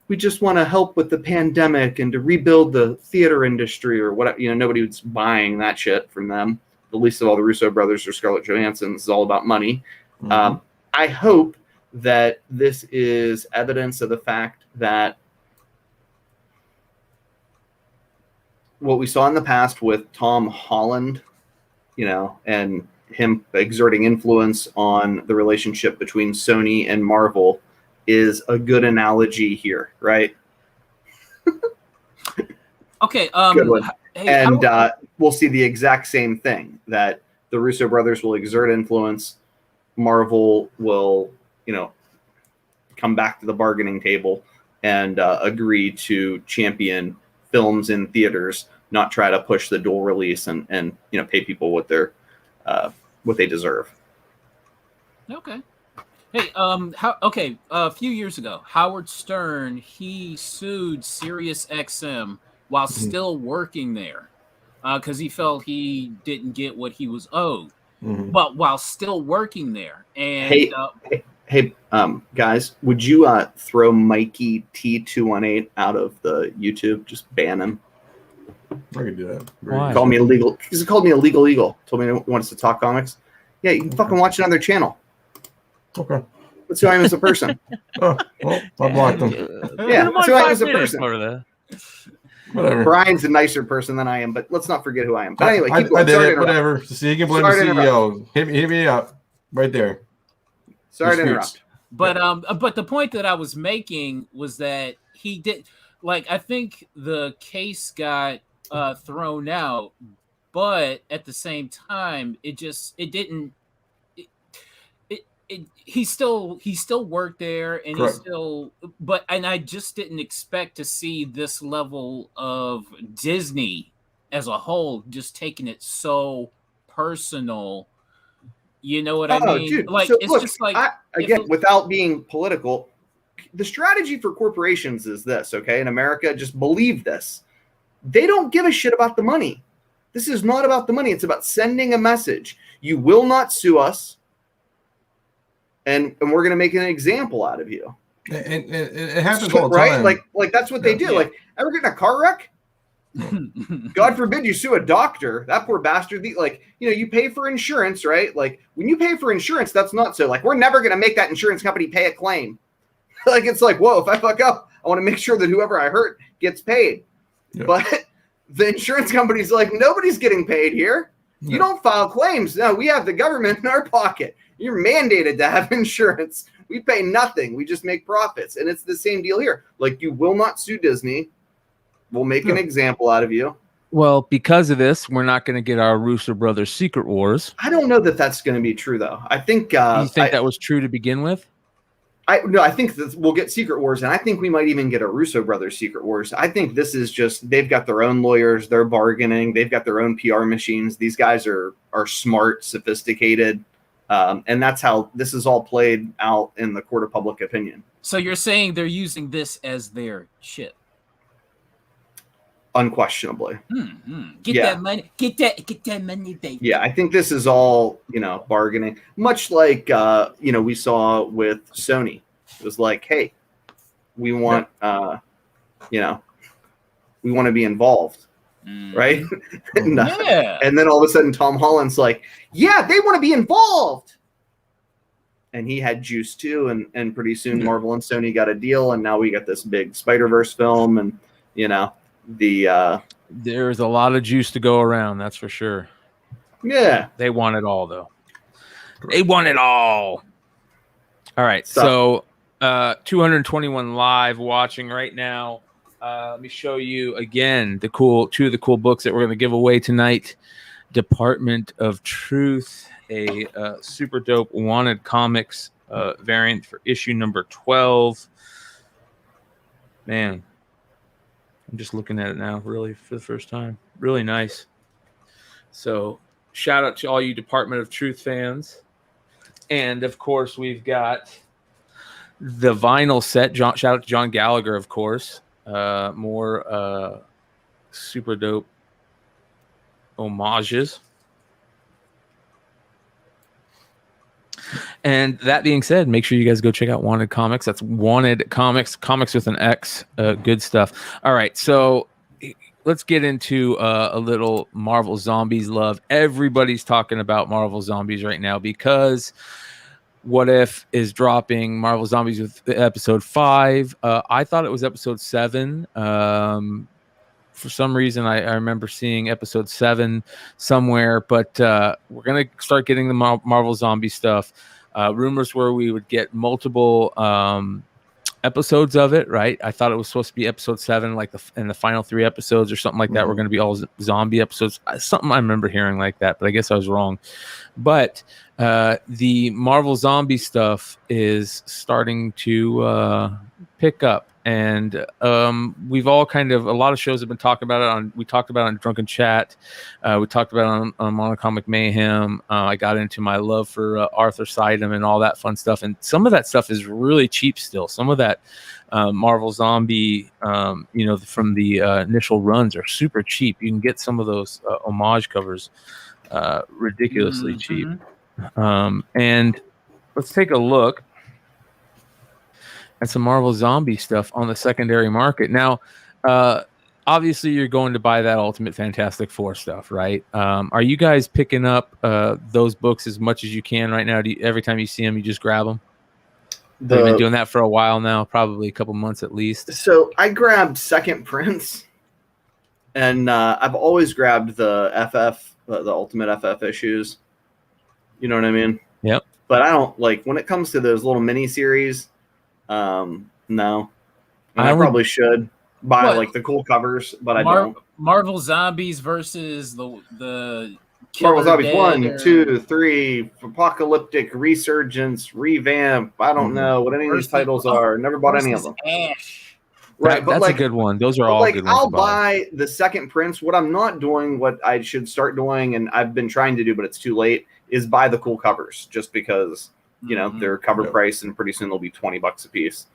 We just want to help with the pandemic and to rebuild the theater industry or whatever. Nobody's buying that shit from them. The least of all the Russo brothers or Scarlett Johansson. This is all about money. I hope that this is evidence of the fact that what we saw in the past with Tom Holland, and him exerting influence on the relationship between Sony and Marvel is a good analogy here, right? Okay. Good one. We'll see the exact same thing, that the Russo brothers will exert influence. Marvel will, come back to the bargaining table and agree to champion films in theaters, not try to push the dual release and pay people what they deserve. Okay. Hey, a few years ago, Howard Stern, he sued SiriusXM while still working there because he felt he didn't get what he was owed, but while still working there. And hey, guys, would you throw Mikey T218 out of the YouTube? Just ban him. I could do that. Why? Call me illegal. Because he called me a legal eagle. Told me he wants to talk comics. Yeah, you can fucking watch it on their channel. Okay. That's who I am as a person. Oh, well, I blocked him. Yeah, that's who I am as a person. Whatever. Brian's a nicer person than I am, but let's not forget who I am. But anyway, I did it. Whatever. So you can blame the CEO. Hit me up right there. Sorry to interrupt. But the point that I was making was that he did, like, I think the case got thrown out, but at the same time, he still worked there, and Correct. and I just didn't expect to see this level of Disney as a whole just taking it so personal. You know what I mean? Dude, like, so it's look, just like, without being political, the strategy for corporations is this, okay? In America, just believe this. They don't give a shit about the money. This is not about the money. It's about sending a message. You will not sue us, and we're going to make an example out of you. And it happens all the time. Right? Like that's what they do. Yeah. Like, ever get in a car wreck? God forbid you sue a doctor. That poor bastard. You pay for insurance, right? Like, when you pay for insurance, that's not so. Like, we're never going to make that insurance company pay a claim. Like, it's like, whoa, if I fuck up, I want to make sure that whoever I hurt gets paid. Yeah. But the insurance company's like, nobody's getting paid here. Yeah. You don't file claims. No, we have the government in our pocket. You're mandated to have insurance. We pay nothing. We just make profits. And it's the same deal here. Like, you will not sue Disney. We'll make an example out of you. Well, because of this, we're not going to get our Russo Brothers Secret Wars. I don't know that that's going to be true, though. I think... you think that was true to begin with? I think that we'll get Secret Wars, and I think we might even get a Russo Brothers Secret Wars. I think this is just... They've got their own lawyers. They're bargaining. They've got their own PR machines. These guys are smart, sophisticated. And that's how this is all played out in the court of public opinion. So you're saying they're using this as their chip? Unquestionably. Get that money. Get that money, baby. Yeah, I think this is all, bargaining. Much like, we saw with Sony. It was like, hey, we want, we want to be involved. Right? And then all of a sudden Tom Holland's like, yeah, they want to be involved. And he had juice too. And pretty soon Marvel and Sony got a deal. And now we got this big Spider-Verse film. And, there's a lot of juice to go around. That's for sure. Yeah. They want it all, though. They want it all. All right. So 221 live watching right now. Let me show you again two of the cool books that we're going to give away tonight. Department of Truth, a super dope Wanted Comics variant for issue number 12. Man, I'm just looking at it now, really, for the first time. Really nice. So shout out to all you Department of Truth fans. And, of course, we've got the vinyl set. Shout out to John Gallagher, of course. More super dope homages. And that being said, make sure you guys go check out Wanted Comics. That's Wanted Comics, comics with an X. Good stuff. All right, so let's get into a little Marvel Zombies love. Everybody's talking about Marvel Zombies right now because What If is dropping Marvel Zombies with episode 5. I thought it was episode 7. For some reason, I remember seeing episode 7 somewhere, but we're going to start getting the Marvel Zombie stuff. Rumors were we would get multiple episodes of it, right? I thought it was supposed to be episode 7, like in the final 3 episodes or something like that. We're going to be all zombie episodes. Something I remember hearing like that, but I guess I was wrong. But the Marvel Zombie stuff is starting to pick up. And we've all a lot of shows have been talking about it. We talked about it on Drunken Chat. We talked about it on Monocomic Mayhem. I got into my love for Arthur Sidem and all that fun stuff. And some of that stuff is really cheap still. Some of that Marvel Zombie, from the initial runs are super cheap. You can get some of those homage covers ridiculously cheap. And let's take a look and some Marvel Zombie stuff on the secondary market. Now, obviously, you're going to buy that Ultimate Fantastic Four stuff, right? Are you guys picking up those books as much as you can right now? Every time you see them, you just grab them? You've been doing that for a while now, probably a couple months at least. So I grabbed second prints And I've always grabbed the FF, the Ultimate FF issues. You know what I mean? Yep. But I don't like when it comes to those little mini series. No, and I probably should buy like the cool covers, but I don't. Marvel Zombies versus the Marvel Zombies Dead 1, 2, 3, Apocalyptic, Resurgence, Revamp. I don't know what any of these titles are. Never bought any of them. Ash. Right, but that's like, a good one. Those are all like, good ones. I'll buy the second prints. What I'm not doing, what I should start doing, and I've been trying to do, but it's too late, is buy the cool covers just because you know they're cover price, and pretty soon they'll be $20 a piece.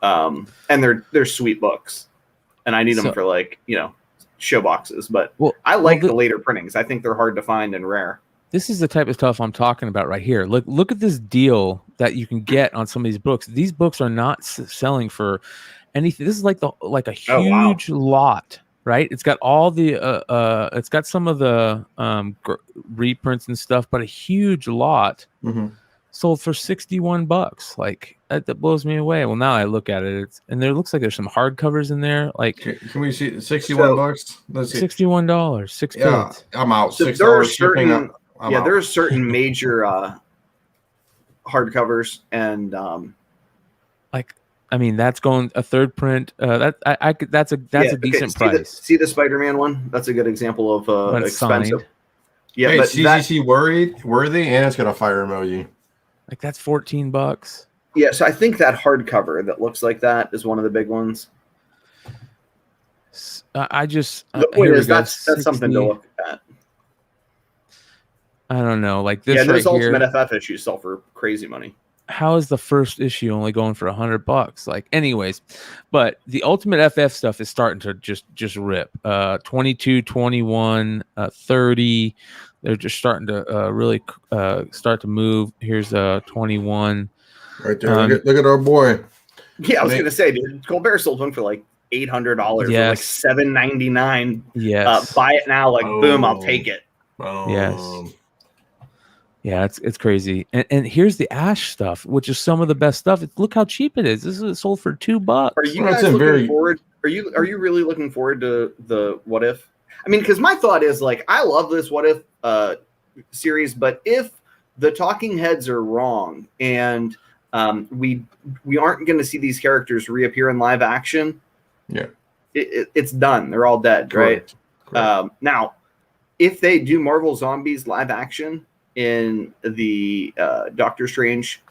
And they're sweet books, and I need them for like show boxes. But I like the later printings. I think they're hard to find and rare. This is the type of stuff I'm talking about right here. Look at this deal that you can get on some of these books. These books are not selling for anything. This is like a huge lot, right? It's got all the it's got some of the reprints and stuff, but a huge lot sold for $61. Like that blows me away. Well, now I look at it, and there looks like there's some hardcovers in there. Like, can we see $61? $61, 6 kids. I'm out. So there are certain, there are certain major hardcovers, and like, I mean, that's going a third print. That's a decent price. See the Spider-Man one? That's a good example of expensive. Signed. Yeah, hey, but CCC worthy, and it's got a fire emoji. Like that's $14. Yeah, so I think that hardcover that looks like that is one of the big ones. I just the point is that's something to look at. I don't know, like this. Yeah, those right Ultimate here, FF issues sell for crazy money. How is the first issue only going for $100? Like, anyways, but the Ultimate FF stuff is starting to just rip. 22, 21, 30. They're just starting to really start to move. Here's 21. Right there. Look at our boy. Yeah, I was gonna say, dude, Colbert sold one for like $800 for like $7.99. Yes. Buy it now, like boom, I'll take it. Yes. Yeah, it's crazy. And here's the Ash stuff, which is some of the best stuff. Look how cheap it is. This is sold for $2. Are you guys looking forward? Are you really looking forward to the What If? I mean, because my thought is like, I love this What If series, but if the talking heads are wrong and we aren't going to see these characters reappear in live action, it's done. They're all dead, right? Correct. Now, if they do Marvel Zombies live action in the Doctor Strange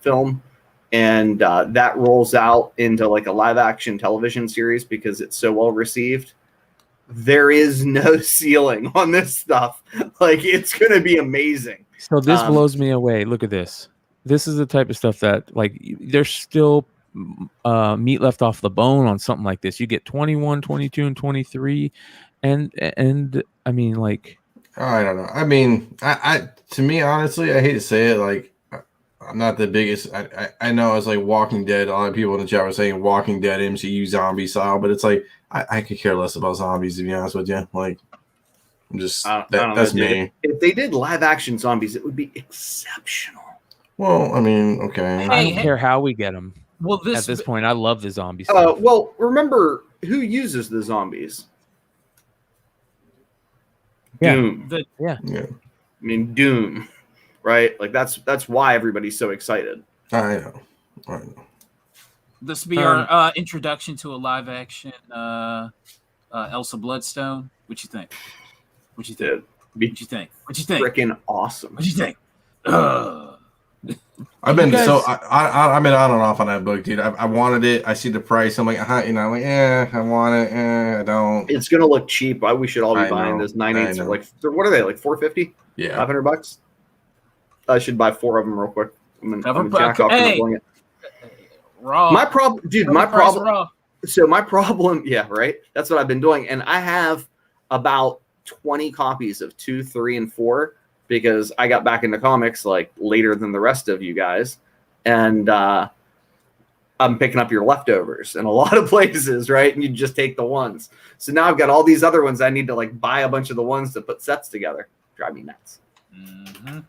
film, and that rolls out into like a live action television series because it's so well received, there is no ceiling on this stuff. Like, it's going to be amazing. So this blows me away. Look at this. This is the type of stuff that, like, there's still meat left off the bone on something like this. You get 21, 22, and 23. And I mean, like, I don't know. I mean, I to me, honestly, I hate to say it, like, I'm not the biggest. I know it's like Walking Dead. A lot of people in the chat were saying Walking Dead MCU zombie style, but it's like I could care less about zombies, to be honest with you. Like, I'm just that's me. If they did live action zombies, it would be exceptional. Well, I mean, okay. I don't care how we get them. Well, at this point, I love the zombie stuff. Well, remember who uses the zombies? Doom. Yeah. I mean, Doom, right? Like that's why everybody's so excited. I know. This will be our introduction to a live action Elsa Bloodstone. What you think? What you think? Freaking awesome. What you think? I've been I've been on and off on that book, dude. I wanted it. I see the price. I'm like, I'm like, I want it. I don't. It's gonna look cheap. We should all be buying this 9/8. Like, what are they? Like $450? Yeah, $500. I should buy 4 of them real quick. I'm gonna jack off and it. Raw. My problem, dude. My problem. So my problem. Yeah, right. That's what I've been doing, and I have about 20 copies of 2, 3, and 4. Because I got back into comics like later than the rest of you guys, and I'm picking up your leftovers in a lot of places, right? And you just take the ones. So now I've got all these other ones. I need to like buy a bunch of the ones to put sets together. Drive me nuts. Mm-hmm.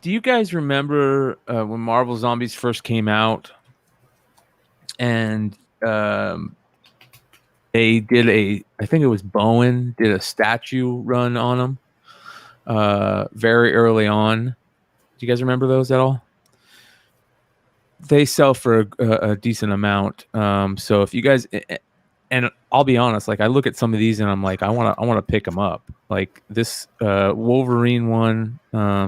Do you guys remember when Marvel Zombies first came out, and They did I think it was Bowen did a statue run on them very early on. Do you guys remember those at all? They sell for a decent amount. So if you guys, and I'll be honest, like I look at some of these and I'm like, I want to pick them up. Like this Wolverine one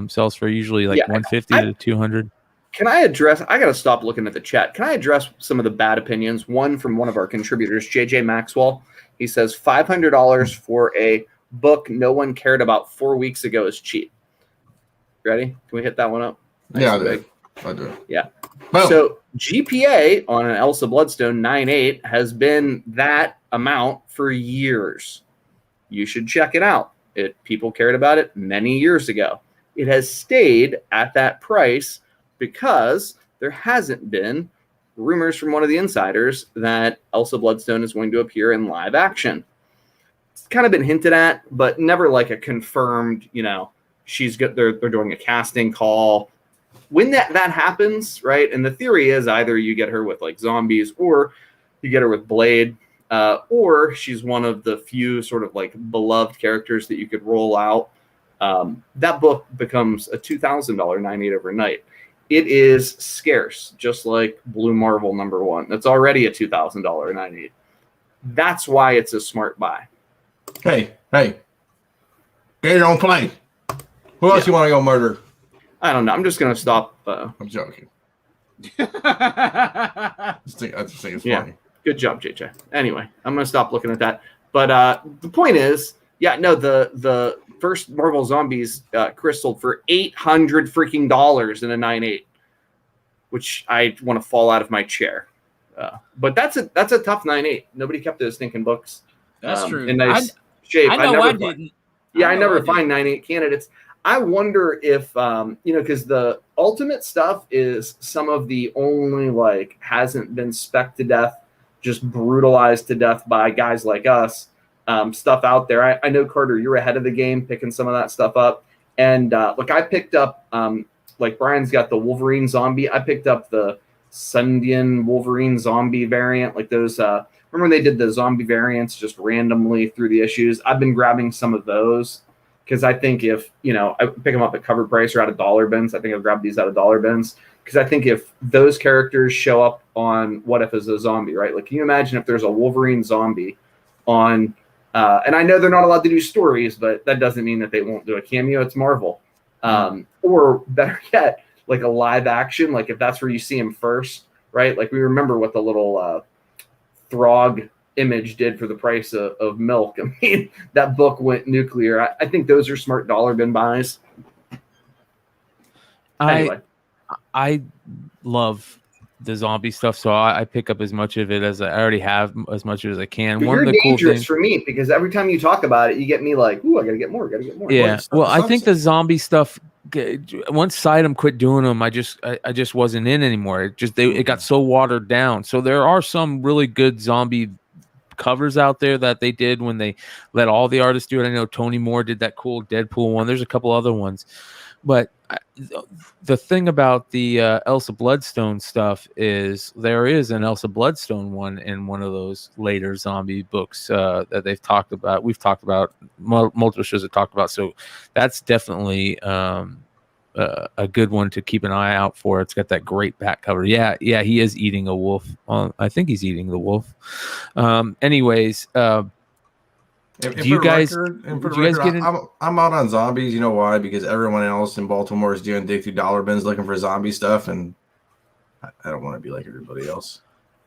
sells for usually like 150 to 200. Can I address? I got to stop looking at the chat. Can I address some of the bad opinions? One from one of our contributors, JJ Maxwell. He says $500 for a book no one cared about 4 weeks ago is cheap. Ready? Can we hit that one up? Nice. Yeah, I do. Yeah. Boom. So GPA on an Elsa Bloodstone 9.8 has been that amount for years. You should check it out. People cared about it many years ago. It has stayed at that price because there hasn't been rumors from one of the insiders that Elsa Bloodstone is going to appear in live action. It's kind of been hinted at, but never like a confirmed, she's good. They're doing a casting call. When that happens, right? And the theory is either you get her with like zombies or you get her with Blade, or she's one of the few sort of like beloved characters that you could roll out. That book becomes a $2,000 9.8 overnight. It is scarce, just like Blue Marvel #1. That's already a $2,000 9.8. That's why it's a smart buy. Hey, get your own plane. Who else you want to go murder? I don't know. I'm just gonna stop. I'm joking. I just think it's funny. Good job, JJ. Anyway, I'm gonna stop looking at that. But the point is, the first Marvel Zombies crystal for $800 freaking dollars in a 9.8, which I want to fall out of my chair. But that's a tough 9.8. Nobody kept those stinking books. That's true. In nice shape. I know I didn't. I never find 9.8 candidates. I wonder if because the Ultimate stuff is some of the only like hasn't been spec'd to death, just brutalized to death by guys like us. Stuff out there. I know, Carter, you're ahead of the game picking some of that stuff up. And I picked up, like Brian's got the Wolverine zombie. I picked up the Sundian Wolverine zombie variant. Like those, remember when they did the zombie variants just randomly through the issues? I've been grabbing some of those because I think if, I pick them up at cover price or out of dollar bins. I think I'll grab these out of dollar bins because I think if those characters show up on What If as a zombie, right? Like, can you imagine if there's a Wolverine zombie on... and I know they're not allowed to do stories, but that doesn't mean that they won't do a cameo. It's Marvel. Or better yet, like a live action, like if that's where you see him first, right? Like we remember what the little Throg image did for the price of milk. I mean, that book went nuclear. I think those are smart dollar bin buys. Anyway. I love the zombie stuff, so I pick up as much of it as I already have, as much as I can. But one you're of the dangerous cool things for me because every time you talk about it, you get me like, "Ooh, I gotta get more, Yeah, well, I think the zombie stuff. Once Sidem quit doing them, I just wasn't in anymore. It got so watered down. So there are some really good zombie covers out there that they did when they let all the artists do it. I know Tony Moore did that cool Deadpool one. There's a couple other ones, but the thing about the Elsa Bloodstone stuff is there is an Elsa Bloodstone one in one of those later zombie books that they've talked about. We've talked about, multiple shows have talked about. So that's definitely a good one to keep an eye out for. It's got that great back cover. Yeah, he is eating a wolf. I think he's eating the wolf. Anyways, do you guys get in? I'm out on zombies. You know why? Because everyone else in Baltimore is doing dig through dollar bins looking for zombie stuff, and I don't want to be like everybody else.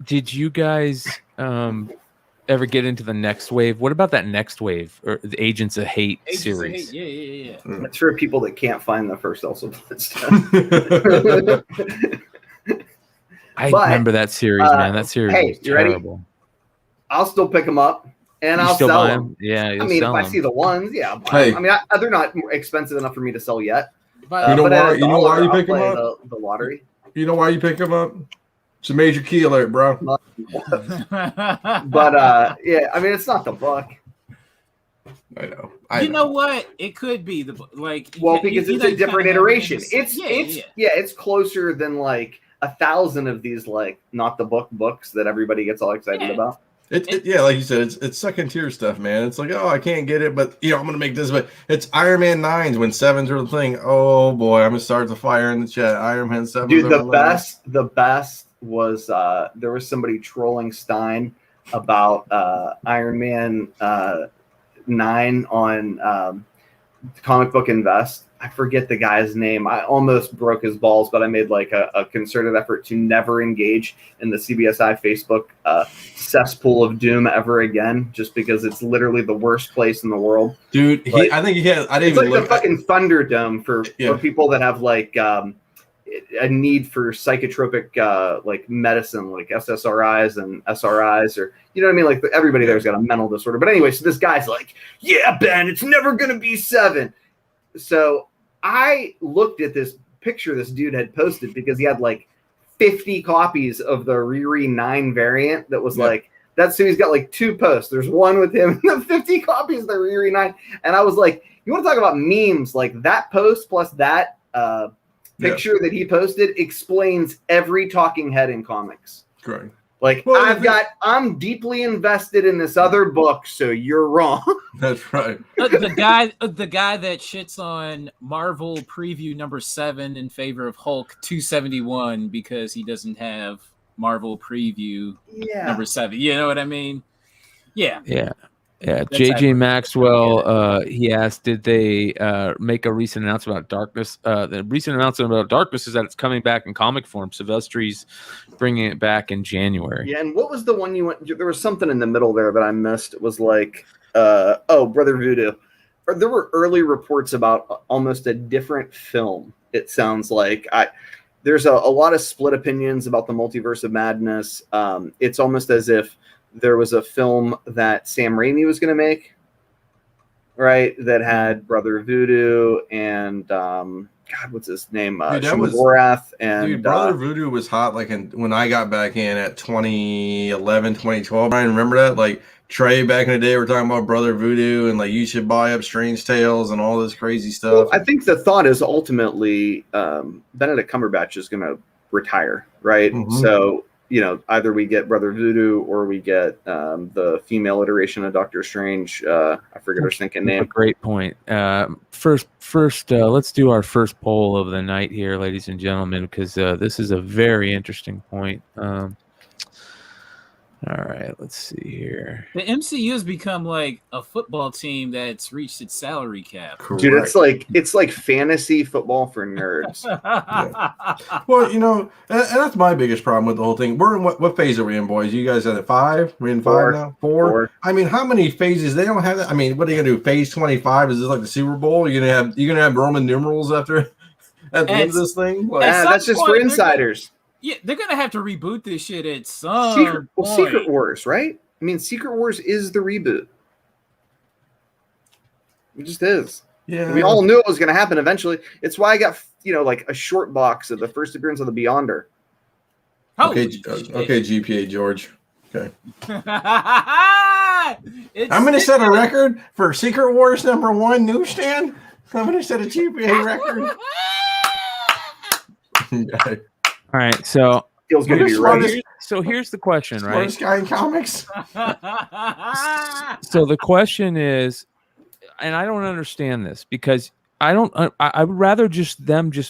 Did you guys ever get into the Next Wave? What about that Next Wave or the Agents of Hate series? Yeah. It's for people that can't find the first Elsa Bloodstone. I remember that series, man. That series was terrible. Ready? I'll still pick them up. And I'll sell them. Yeah, I mean, if I see the ones, yeah. Hey. I mean, they're not expensive enough for me to sell yet. You know why you pick them up? The lottery. You know why you pick them up? It's a major key alert, bro. But yeah, I mean, it's not the book. I know. You know what? It could be because it's a different iteration. It's closer than like 1,000 of these like not the book books that everybody gets all excited about. Yeah, like you said, it's second tier stuff, man. It's like, oh, I can't get it, but I'm gonna make this. But it's Iron Man 9s when 7s are the thing. Oh boy, I'm gonna start the fire in the chat. Iron Man 7s. Dude, the best was there was somebody trolling Stein about Iron Man 9 on Comic Book Invest. I forget the guy's name. I almost broke his balls, but I made like a concerted effort to never engage in the CBSI Facebook cesspool of doom ever again, just because it's literally the worst place in the world. Dude, I think he had. I didn't it's even like look. the fucking Thunderdome for people that have like a need for psychotropic like medicine, like SSRIs and SRIs, or you know what I mean? Like everybody there's got a mental disorder. But anyway, so this guy's like, yeah, Ben, it's never gonna be 7. So I looked at this picture this dude had posted because he had like 50 copies of the Riri 9 variant that was like that's so he's got like 2 posts. There's one with him and the 50 copies of the Riri 9. And I was like, you want to talk about memes? Like that post plus that picture that he posted explains every talking head in comics. Correct. Like I'm deeply invested in this other book, so you're wrong. That's right. The guy that shits on Marvel preview number 7 in favor of Hulk 271 because he doesn't have Marvel preview number 7. You know what I mean? Yeah. Yeah. Yeah, JJ Maxwell, he asked, did they make a recent announcement about Darkness? The recent announcement about Darkness is that it's coming back in comic form. Silvestri's bringing it back in January. Yeah, and what was the one you went? There was something in the middle there that I missed. It was like, Brother Voodoo. Or there were early reports about almost a different film, it sounds like. There's a lot of split opinions about the Multiverse of Madness. It's almost as if there was a film that Sam Raimi was going to make, right? That had Brother Voodoo and what's his name? Borath and Brother Voodoo was hot. Like when I got back in at 2011, 2012. I remember that. Like Trey back in the day, we're talking about Brother Voodoo and like you should buy up Strange Tales and all this crazy stuff. Well, I think the thought is ultimately Benedict Cumberbatch is going to retire, right? Mm-hmm. So. Either we get Brother Voodoo or we get the female iteration of Doctor Strange. I forget her stinking name. Great point. First, let's do our first poll of the night here, ladies and gentlemen, because this is a very interesting point. All right, let's see here. The MCU has become like a football team that's reached its salary cap. Correct. Dude, it's like fantasy football for nerds. Well, and that's my biggest problem with the whole thing. We're in what phase are we in, boys? You guys at 5? We're in 5 now? 4? I mean, how many phases? They don't have that. I mean, what are you gonna do? Phase 25? Is this like the Super Bowl? You're gonna have Roman numerals at the end of this thing? Like, that's just for insiders. Yeah, they're gonna have to reboot this shit at some point. Secret Wars, right? I mean, Secret Wars is the reboot. It just is. Yeah, we all knew it was gonna happen eventually. It's why I got like a short box of the first appearance of the Beyonder. Okay, GPA George. Okay. I'm gonna set a record for Secret Wars #1 newsstand. I'm gonna set a GPA record. Okay. All right, so feels good to be right. So here's the question, right? Smartest guy in comics. So the question is, and I don't understand this because I would rather just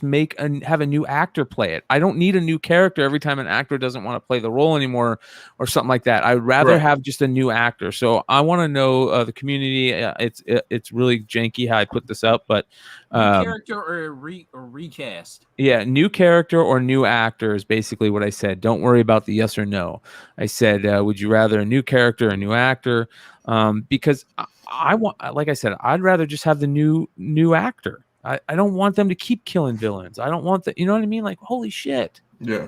make have a new actor play it. I don't need a new character every time an actor doesn't want to play the role anymore or something like that. I would rather have just a new actor. So I want to know the community. It's really janky how I put this up, but new character or recast. Yeah, new character or new actor is basically what I said. Don't worry about the yes or no. I said, would you rather a new character or a new actor? Because I want, like I said, I'd rather just have the new actor. I don't want them to keep killing villains. I don't want that. You know what I mean? Like, holy shit. Yeah.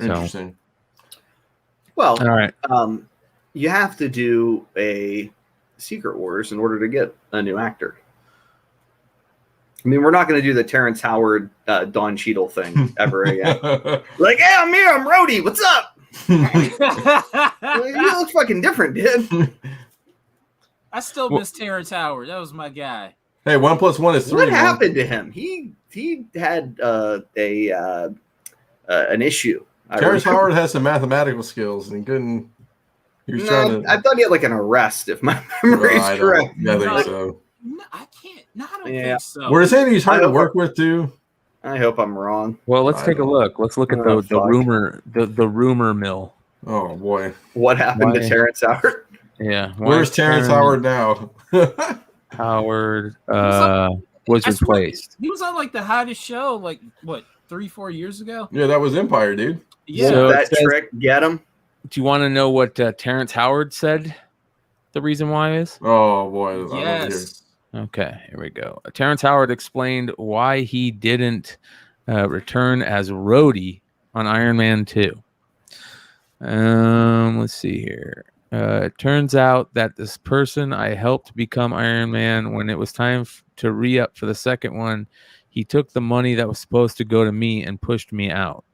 Interesting. Well, all right. You have to do a Secret Wars in order to get a new actor. I mean, we're not going to do the Terrence Howard, Don Cheadle thing ever again. Like, hey, I'm here. I'm Rhodey. What's up? You look fucking different, dude. I still miss Terrence Howard. That was my guy. Hey, 1 + 1 is 3. What happened to him? He had an issue. Terrence Howard has some mathematical skills and he couldn't. I thought he had like an arrest, if my memory is correct. I think so. No, I can't. No, I don't think so. We're saying he's hard to work with too. I hope I'm wrong. Well, let's take a look. Let's look at the rumor, the rumor mill. Oh boy, what happened to Terrence Howard? Yeah, where's Terrence Howard now? Howard was replaced. He was on like the hottest show, like what, 3-4 years ago? Yeah, that was Empire, dude. Yeah, So that trick get him. Do you want to know what Terrence Howard said? The reason why is? Oh boy, yes. Okay, here we go. Terrence Howard explained why he didn't return as Rhodey on Iron Man 2. Let's see here. It turns out that this person I helped become Iron Man, when it was time to re-up for the second one, he took the money that was supposed to go to me and pushed me out.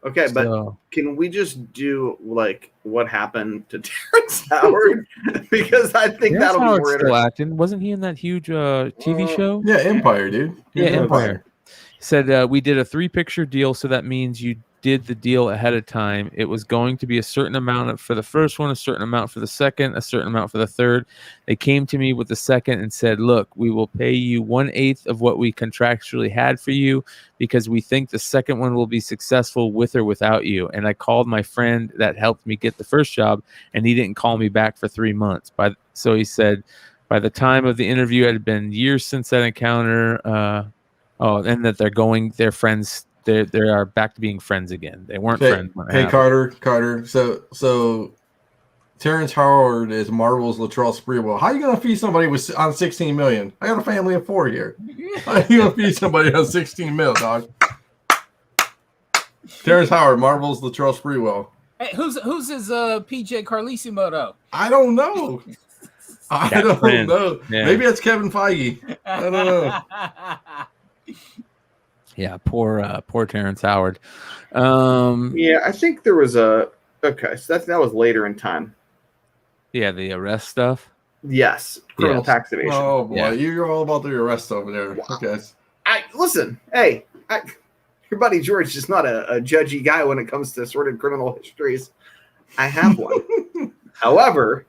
Okay, but can we just do like what happened to Terrence Howard? Because I think that'll be more interesting. Still acting. Wasn't he in that huge TV show? Yeah, Empire, dude. Yeah, Empire. He said we did a 3-picture deal, so that means you did the deal ahead of time. It was going to be a certain amount for the first one, a certain amount for the second, a certain amount for the third. They came to me with the second and said, look, we will pay you 1/8 of what we contractually had for you because we think the second one will be successful with or without you. And I called my friend that helped me get the first job, and he didn't call me back for 3 months. So he said, by the time of the interview, it had been years since that encounter. And that they're friends. They are back to being friends again. They weren't friends. Hey, Carter. So Terrence Howard is Marvel's Latrell Sprewell. How are you going to feed somebody on 16 million? I got a family of 4 here. How are you going to feed somebody on 16 mil, dog? Terrence Howard, Marvel's Latrell Sprewell. Hey, who's his PJ Carlissimo though? I don't know. I don't know. Yeah. Maybe it's Kevin Feige. I don't know. Yeah, poor Terrence Howard. Yeah, I think there was so that was later in time. Yeah, the arrest stuff. Yes, criminal tax evasion. Oh boy, you're all about the arrest over there. Wow. Okay. Listen, hey, your buddy George is not a judgy guy when it comes to sordid criminal histories. I have one. However,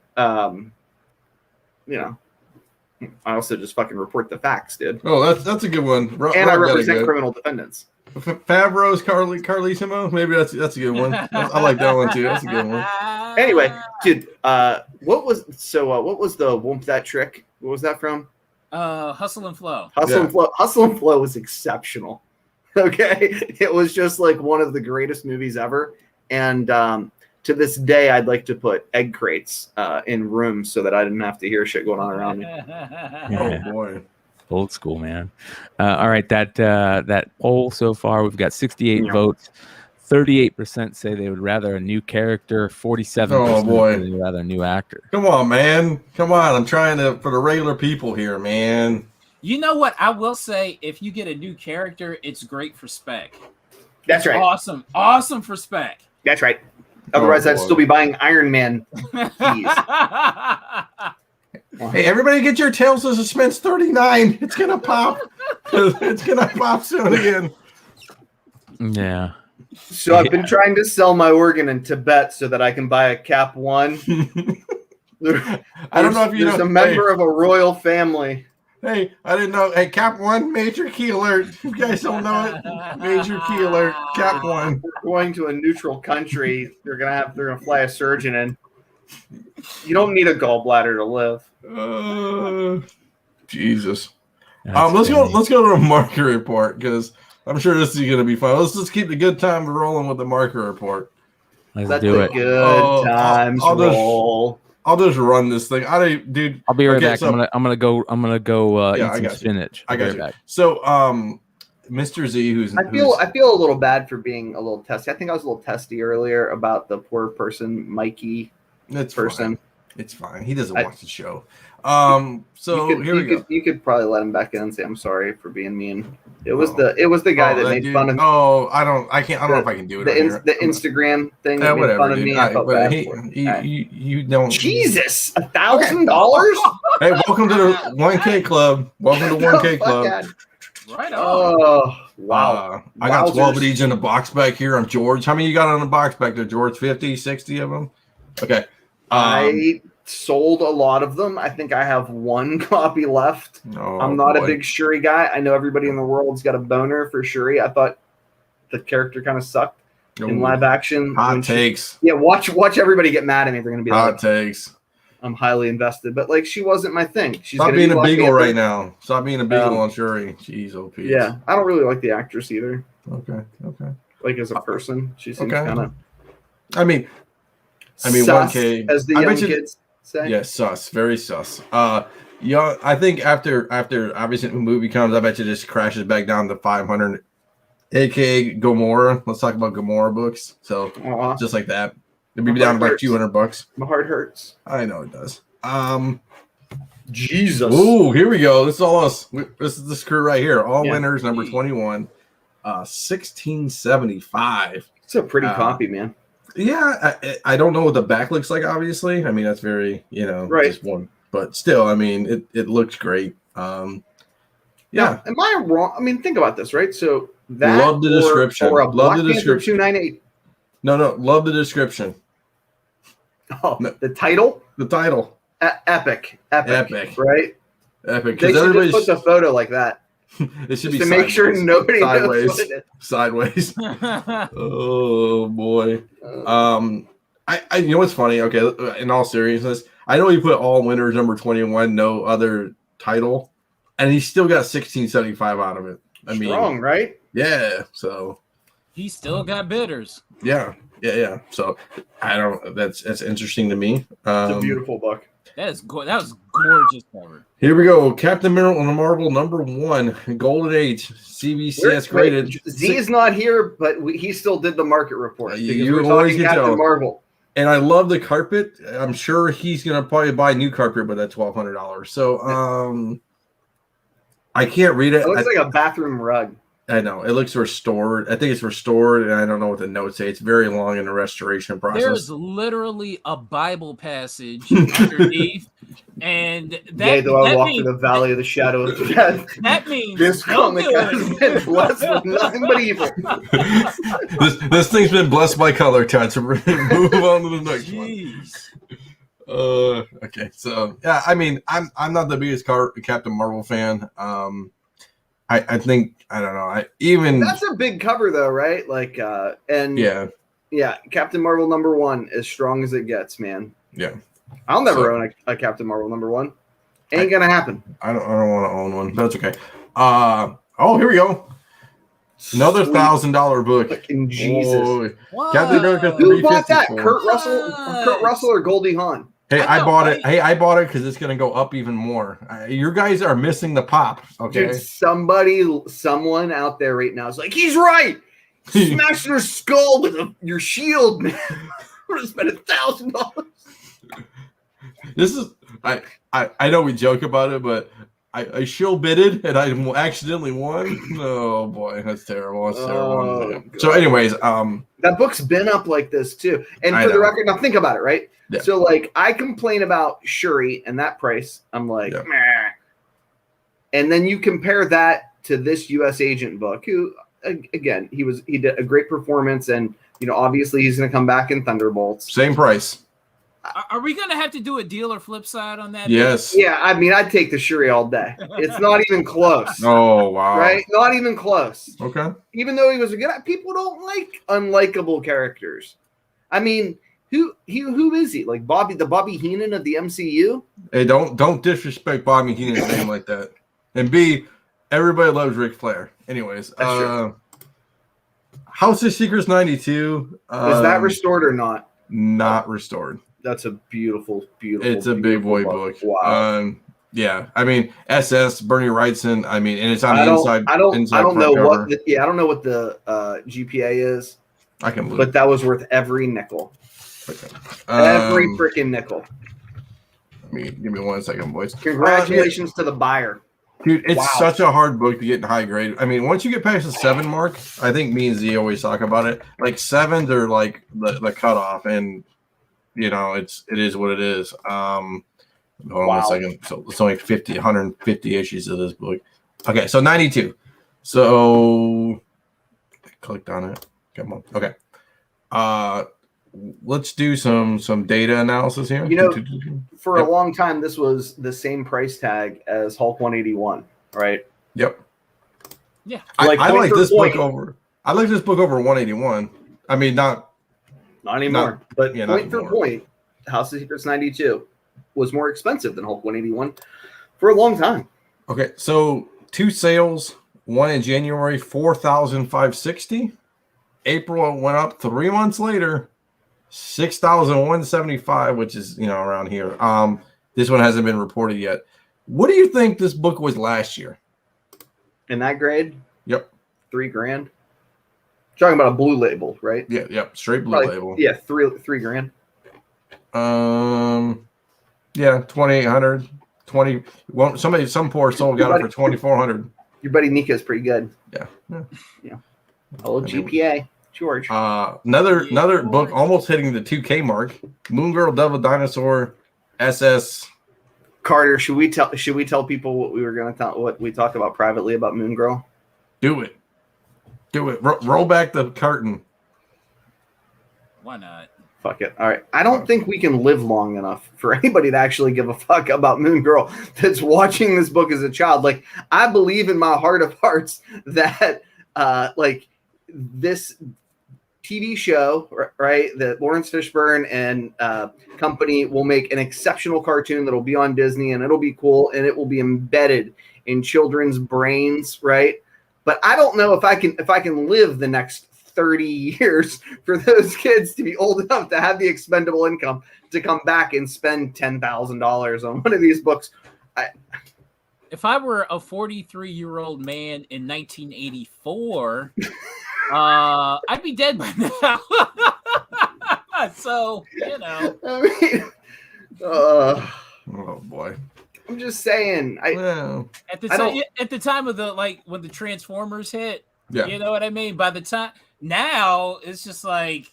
I also just fucking report the facts, dude. Oh, that's a good one. And I represent criminal defendants. Favreau's Carlissimo? Maybe that's a good one. I like that one too. That's a good one. Anyway, dude, what was the Whoomp That Trick? What was that from? Hustle and Flow. Hustle and Flow was exceptional. Okay. It was just like one of the greatest movies ever. And to this day, I'd like to put egg crates in rooms so that I didn't have to hear shit going on around me. Oh boy, old school, man. All right, that poll so far, we've got 68 votes. 38% say they would rather a new character. 47% say they'd rather a new actor. Come on, man. Come on. I'm trying for the regular people here, man. You know what? I will say, if you get a new character, it's great for spec. That's right. Awesome for spec. That's right. Otherwise, I'd still be buying Iron Man keys. Hey, everybody get your Tales of Suspense 39. It's going to pop. It's going to pop soon again. Yeah. So I've been trying to sell my organ in Tibet so that I can buy a Cap 1. I don't know if you know. There's a member of a royal family. Hey, I didn't know. Hey, Cap 1, major key alert. You guys don't know it. Major key alert. Cap 1. We're going to a neutral country. They're gonna fly a surgeon in. You don't need a gallbladder to live. Jesus. Let's go to a marker report because I'm sure this is gonna be fun. Let's just keep the good time rolling with the marker report. Let's do it. Good times roll. I'll just run this thing. I'll be right back. So, I'm gonna go eat some spinach. I got you. Back. So Mr. Z, I feel a little bad for being a little testy. I think I was a little testy earlier about the poor person, Mikey. That's person. Fine. It's fine. He doesn't watch the show. Here we go. You could probably let him back in and say, I'm sorry for being mean. It was the guy that made fun of me. Oh, I don't know if I can do it. The Instagram thing that made fun of me. I felt bad for you don't. Jesus, $1,000? Hey, welcome to the 1K club. Welcome to 1K club. Right on. Oh, wow. I got 12 of these in a box back here. I'm George. How many you got on the box back there, George? 50, 60 of them? Okay. I sold a lot of them. I think I have one copy left. Oh, I'm not boy. a big Shuri guy. I know everybody in the world's got a boner for Shuri. I thought the character kind of sucked in live action. Hot takes. Watch everybody get mad at me. They're going to be Hot like, takes. I'm highly invested. But like, she wasn't my thing. She's Stop gonna being be a Black beagle Panther. right now. Stop being a beagle on Shuri. Jeez, OP. Yeah, I don't really like the actress either. Okay. Like as a person, she seems Okay. kind of. I mean, sus, 1K, as the young kids say. Yeah, sus, very sus. Yeah, I think after obviously the movie comes, I bet you just crashes back down to 500, aka Gamora. Let's talk about Gamora books. So just like that, it'd be down to like $200. My heart hurts. I know it does. Jesus. Ooh, here we go. This is all us. This is this crew right here. All winners, number 21, 1675. It's a pretty copy, man. Yeah, I don't know what the back looks like. Obviously, I mean that's very just one, but still, I mean it looks great. Yeah. Now, am I wrong? I mean, think about this, right? So that love the description. Or a Love Black the Panther description. 298. No, love the description. Oh, the title. The title. Epic, Epic, right? Epic. They should just put the photo like that. It should just be to make sure nobody knows what it is. Sideways. Oh boy. I you know what's funny? Okay, in all seriousness, I know he put all winners number 21, no other title, and he still got 1675 out of it. I mean, strong, right? Yeah. So he still got bidders. Yeah. So I don't. That's interesting to me. It's a beautiful book. That was gorgeous cover. Here we go. Captain Marvel number 1, Golden Age, CBCS graded. Z is not here, but he still did the market report. You always get Captain Marvel. And I love the carpet. I'm sure he's gonna probably buy new carpet with that $1,200. So I can't read it. It looks like a bathroom rug. I know. It looks restored. I think it's restored, and I don't know what the notes say. It's very long in the restoration process. There's literally a Bible passage underneath, and that, though I walk means, through the valley of the shadow of death. That means this comic has been blessed with nothing but evil. this thing's been blessed by color cuts. Move on to the next one. Okay, so yeah, I mean, I'm not the biggest Captain Marvel fan. I think I don't know. That's a big cover though, right? Like and yeah, Captain Marvel number 1, as strong as it gets, man. Yeah, I'll never own a Captain Marvel number 1. Ain't gonna happen. I don't want to own one. That's okay. Here we go. Another $1,000 book. Fucking Jesus. Captain America 354. Who bought that? Kurt Russell or Goldie Hawn? Hey, I bought it. Hey, I bought it because it's gonna go up even more. You guys are missing the pop. Okay, dude, someone out there right now is like, he's right. Smash your skull with your shield, man. We're gonna spend $1,000. This is I know we joke about it, but I shill bidded and I accidentally won. Oh boy, that's terrible. That's terrible. So, anyways, that book's been up like this too. And for the record, now think about it, right? Yeah. So, like, I complain about Shuri and that price. I'm like, meh. And then you compare that to this U.S. Agent book, who, again, he did a great performance, and obviously he's going to come back in Thunderbolts. Same price. Are we going to have to do a deal or flip side on that? Yes. Yeah, I mean, I'd take the Shuri all day. It's not even close. Oh, wow. Right? Not even close. Okay. Even though he was a good, people don't like unlikable characters. I mean, who is he? Like the Bobby Heenan of the MCU? Hey, don't disrespect Bobby Heenan's name like that. And B, everybody loves Ric Flair. Anyways, House of Secrets 92. Is that restored or not? Not restored. That's a beautiful. It's a big boy book. Wow. Yeah, I mean SS Bernie Wrightson. I mean, and it's on the inside. I don't know what. I don't know what the GPA is. I can believe. But that was worth every nickel. Okay. Every freaking nickel. Give me 1 second, boys. Congratulations to the buyer. Dude, it's such a hard book to get in high grade. I mean, once you get past the 7 mark, I think me and Z always talk about it. Like 7s are like the cutoff, and it is what it is. Hold on 1 second. So it's only 150 issues of this book. Okay, so 92. So I clicked on it. Come on. Okay. let's do some data analysis here. You know, for a long time, this was the same price tag as Hulk 181, right? Yep. Yeah. I like this book over. I like this book over 181. I mean, not anymore. But point for point, House of Secrets 92 was more expensive than Hulk 181 for a long time. Okay, so 2 sales, one in January, 4,560. April it went up 3 months later, 6,175, which is around here. This one hasn't been reported yet. What do you think this book was last year? In that grade? Yep. $3,000. Talking about a blue label, right? Yeah, yep. Straight blue label. Yeah, $3,000. Yeah, 2,800. 20. Well, some poor soul got it for 2,400. Your buddy Nico's pretty good. Yeah. Oh, GPA, George. Another book almost hitting the 2K mark. Moon Girl, Devil Dinosaur, SS. Carter, should we tell people what we were going to tell? What we talked about privately about Moon Girl? Do it. Roll back the curtain. Why not? Fuck it. All right. I don't think we can live long enough for anybody to actually give a fuck about Moon Girl that's watching this book as a child. Like, I believe in my heart of hearts that this TV show, right, that Lawrence Fishburne and company will make an exceptional cartoon that'll be on Disney, and it'll be cool, and it will be embedded in children's brains, right? But I don't know if I can live the next 30 years for those kids to be old enough to have the expendable income to come back and spend $10,000 on one of these books. If I were a 43-year-old man in 1984, I'd be dead by now. So, I mean, oh boy. I'm just saying. At the time of when the Transformers hit, you know what I mean? By the time now, it's just like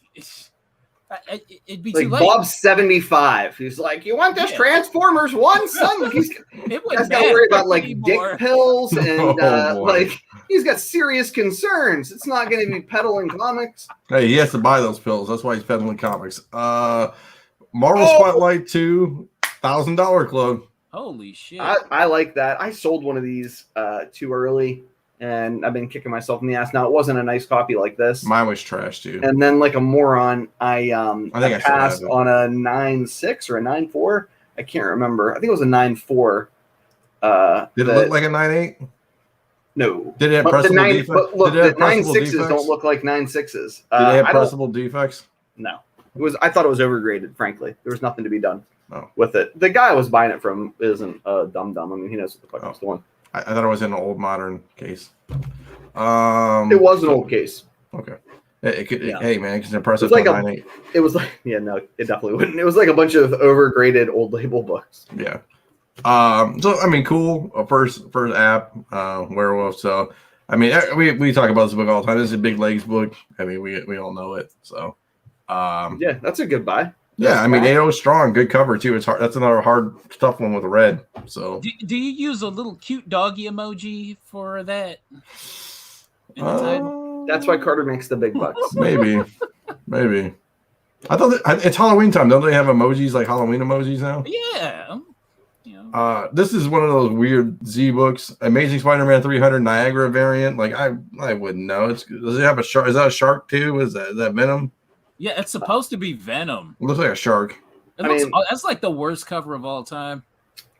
it'd be too late. Bob's 75. He's like, you want this Transformers 1, son? He's got to worry about dick pills and he's got serious concerns. It's not going to be peddling comics. Hey, he has to buy those pills. That's why he's peddling comics. Marvel Spotlight 2, $1,000 club. Holy shit! I like that. I sold one of these too early, and I've been kicking myself in the ass. Now, it wasn't a nice copy like this. Mine was trash too. And then, like a moron, I passed on a 9.6 or a 9.4. I can't remember. I think it was a 9.4. Did it look like a 9.8? No. Did it have pressable defects? But look, the 9.6s don't look like 9.6s. Did they have pressable defects? No. I thought it was overgraded, frankly. There was nothing to be done with it. The guy I was buying it from isn't a dumb. I mean, he knows what the fuck he's doing. I thought it was in an old modern case. It was an old case. Okay. It could. Yeah. Hey man, it's impressive. It was like no, it definitely wouldn't. It was like a bunch of overgraded old label books. Yeah. So I mean, cool. First app, Werewolf. So I mean, we talk about this book all the time. This is a big legs book. I mean, we all know it. So yeah, that's a good buy. Yeah, I mean, AO strong, good cover too. It's hard. That's another hard, tough one with the red. So, do you use a little cute doggy emoji for that? In the title? That's why Carter makes the big bucks. Maybe. I thought it's Halloween time. Don't they have emojis like Halloween emojis now? Yeah. This is one of those weird Z books. Amazing Spider-Man 300 Niagara variant. Like I wouldn't know. Does it have a shark? Is that a shark too? Is that Venom? Yeah, it's supposed to be Venom. It looks like a shark. That's like the worst cover of all time.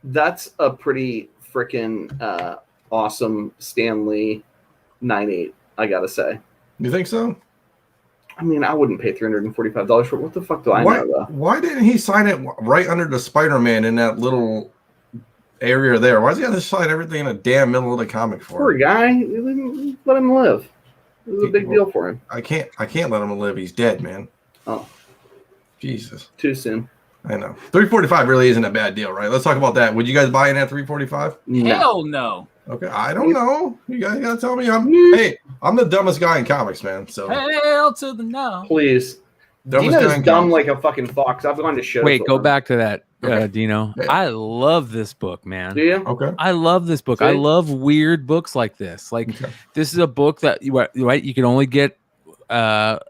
That's a pretty freaking awesome Stan Lee 9.8, I gotta say. You think so? I mean, I wouldn't pay $345 for it. What the fuck do I know, though? Why didn't he sign it right under the Spider-Man in that little area there? Why does he have to sign everything in the damn middle of the comic for? Poor guy. Let him live. It was a big deal for him. I can't let him live. He's dead, man. Oh. Jesus. Too soon. I know. $345 really isn't a bad deal, right? Let's talk about that. Would you guys buy it at $345? Hell no. Okay, I don't know. You guys gotta tell me. I'm the dumbest guy in comics, man. So hell to the no. Please. Dino's dumb like a fucking fox. I've gone to shows. Wait, go back to that, Dino. Yeah. I love this book, man. Do you? Okay. I love this book. See? I love weird books like this. This is a book that you can only get. Where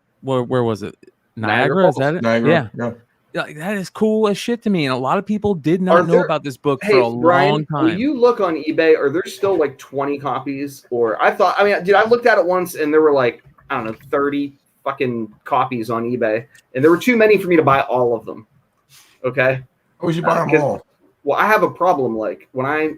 was it? Niagara, is that it? Niagara, yeah. Like, that is cool as shit to me, and a lot of people did not know about this book for a long time. When you look on eBay, are there still like 20 copies? Or I looked at it once and there were like, I don't know, 30 fucking copies on eBay, and there were too many for me to buy all of them. Okay. Oh, you should buy them all. Well, I have a problem. Like when I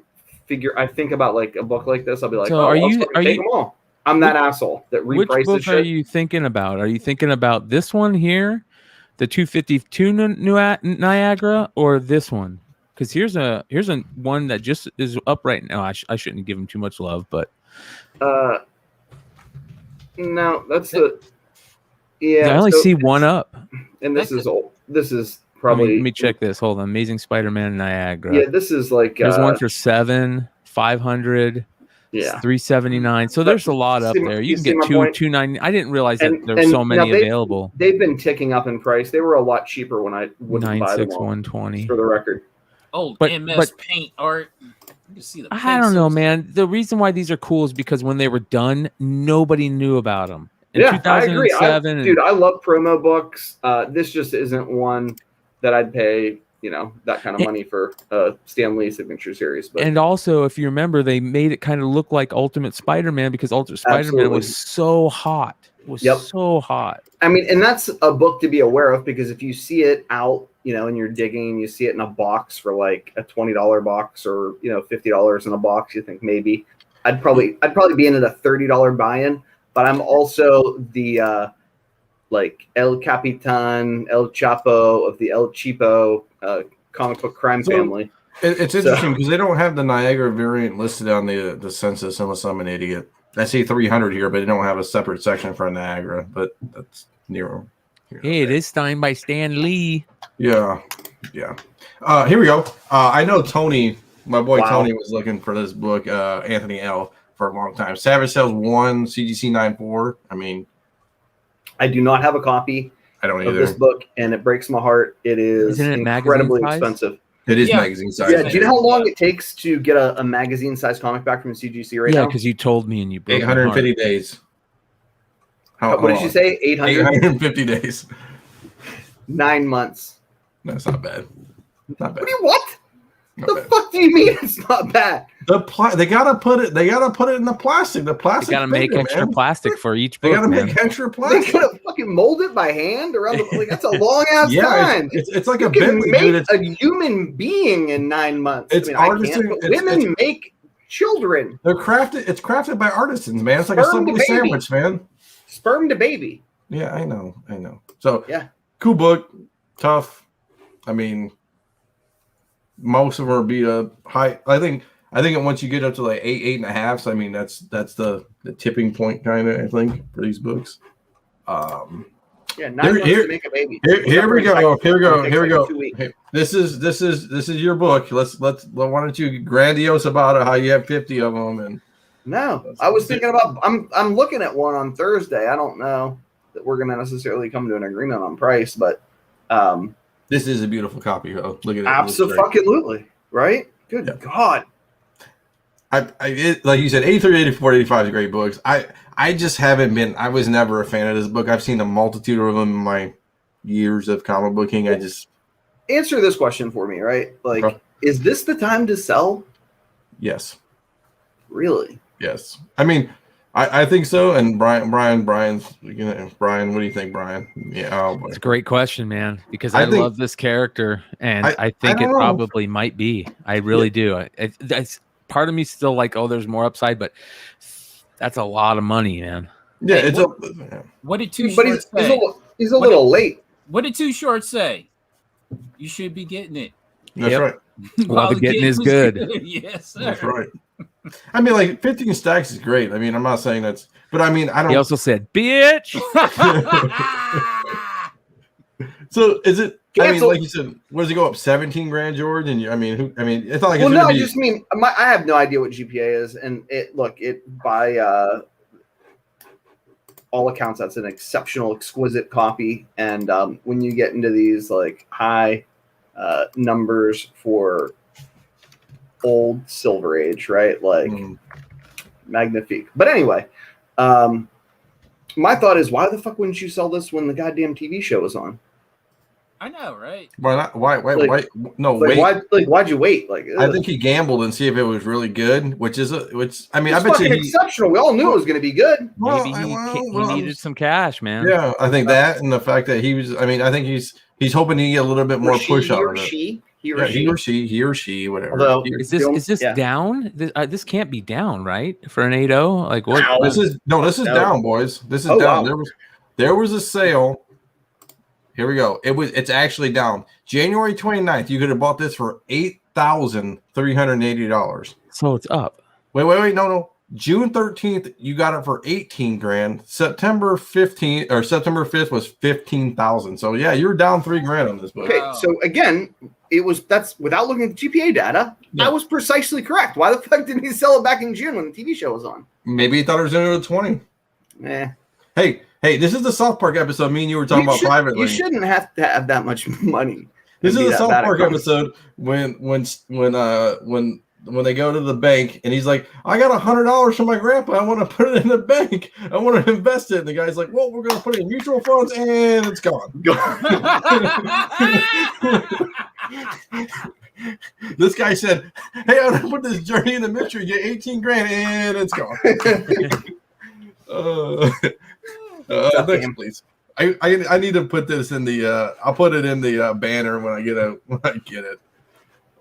think about like a book like this, I'll be like, so take them all. I'm that asshole that reprices Which book shit. are you thinking about? Are you thinking about this one here, the 252 Niagara, or this one? Because here's a one that just is up right now. I shouldn't give him too much love, but no, that's the yeah. I only see one up, and this is old. This is probably. Let me check this. Hold on, Amazing Spider-Man Niagara. Yeah, this is like there's one for 500. Yeah, 379. So there's a lot up there. You can get 290. I didn't realize that there were so many available. They've been ticking up in price. They were a lot cheaper when I wouldn't buy them all. 120 for the record. Oh, MS Paint art. You see the I don't know, man. The reason why these are cool is because when they were done, nobody knew about them. In 2007, I agree. I love promo books. This just isn't one that I'd pay, that kind of money for Stan Lee signature series. But. And also, if you remember, they made it kind of look like Ultimate Spider-Man because Ultimate Spider-Man was so hot. So hot. I mean, and that's a book to be aware of because if you see it out, and you're digging, you see it in a box for like a $20 box or $50 in a box, you think maybe I'd probably be in at a $30 buy-in. But I'm also the like El Capitan, El Chapo of the El Cheapo comic book crime family. It's interesting because they don't have the Niagara variant listed on the census unless I'm an idiot. I see 300 here, but they don't have a separate section for Niagara, but that's near. Hey, it is signed by Stan Lee. Yeah. Here we go. I know Tony, my boy Tony, was looking for this book, Anthony L., for a long time. Savage Sales 1, CGC 9.4. I mean, I do not have a copy of this book, and it breaks my heart. It is incredibly expensive. It is magazine size. Yeah, do you know how long it takes to get a magazine-sized comic back from CGC now? Yeah, because you told me and you broke 850 days. What did you say? 850 days. 9 months. That's not bad. Not bad. What? The fuck do you mean it's not bad? They gotta put it in the plastic. The plastic. They gotta make extra plastic for each book. They gotta make extra plastic. They gotta fucking mold it by hand around the that's a long ass time. It's like you can make a human being in 9 months. It's artisan. Women make children. They're crafted. It's crafted by artisans, man. It's like a Subway sandwich, man. Sperm to baby. Yeah, I know. So yeah, cool book, tough. I mean, most of them are beat up high. I think once you get up to like 8.5. So I mean, that's the tipping point kind of. I think for these books. Yeah, 9 months to make a baby. Here we go. Hey, this is your book. Why don't you grandiose about it? How you have 50 of them and. No, I was thinking about. I'm looking at one on Thursday. I don't know that we're going to necessarily come to an agreement on price, but this is a beautiful copy. Look at it. Absolutely, right? Good God. Like you said, 83, 84, 85 is great books. I just haven't been. I was never a fan of this book. I've seen a multitude of them in my years of comic booking. I just answer this question for me, right? Like, is this the time to sell? Yes. Really? Yes. I mean, I think so. And Brian, what do you think, Brian? Yeah, it's a great question, man. Because I love this character, and I think it probably might be. I really do. It's part of me still like, oh, there's more upside, but that's a lot of money, man. Yeah, hey, what did Too Short say? He's a little late. What did Too Short say? You should be getting it. That's right. While the getting is good. Yes, sir. That's right. I mean, like 15 stacks is great. I mean, I'm not saying that's, but I mean, I don't. He also said, "Bitch." So is it? I mean, like you said, where does it go up? 17 grand, George? And I mean, it's not like. Well, no, I just mean I have no idea what GPA is, and it by all accounts that's an exceptional, exquisite copy. And when you get into these like high numbers for old Silver Age, right? Like magnifique. But anyway, My thought is, why the fuck wouldn't you sell this when the goddamn TV show was on? I know, right? Why not? Why? No, like, wait. Why? Like, why'd you wait? Like, I think he gambled and see if it was really good, which I mean, I bet fucking exceptional. We all knew it was going to be good. Maybe he needed some cash, man. Yeah, I think that, and the fact that he was. I mean, I think he's hoping to get a little bit more push out of it. He or she, whatever. Although, is this down? This can't be down, right? For an 8.0, like what? This is down, boys. This is down. Wow. There was a sale. Here we go. It's actually down. January 29th, you could have bought this for $8,380. So it's up. Wait, no. June 13th, you got it for 18 grand. September 15th or September 5th was 15,000. So yeah, you're down $3,000 on this book. Okay, so again, that's without looking at the GPA data. Yeah. I was precisely correct. Why the fuck didn't he sell it back in June when the TV show was on? Maybe he thought it was going to go to 20. Hey, this is the South Park episode. Me and you were talking about privately. You shouldn't have to have that much money. This is the South Park episode when they go to the bank and he's like, I got $100 from my grandpa. I want to put it in the bank. I want to invest it. And the guy's like, well, we're going to put it in mutual funds and it's gone. This guy said, hey, I'm going to put this journey in the mystery, get 18 grand and it's gone. Next, please. I need to put this in the I'll put it in the banner when I get it.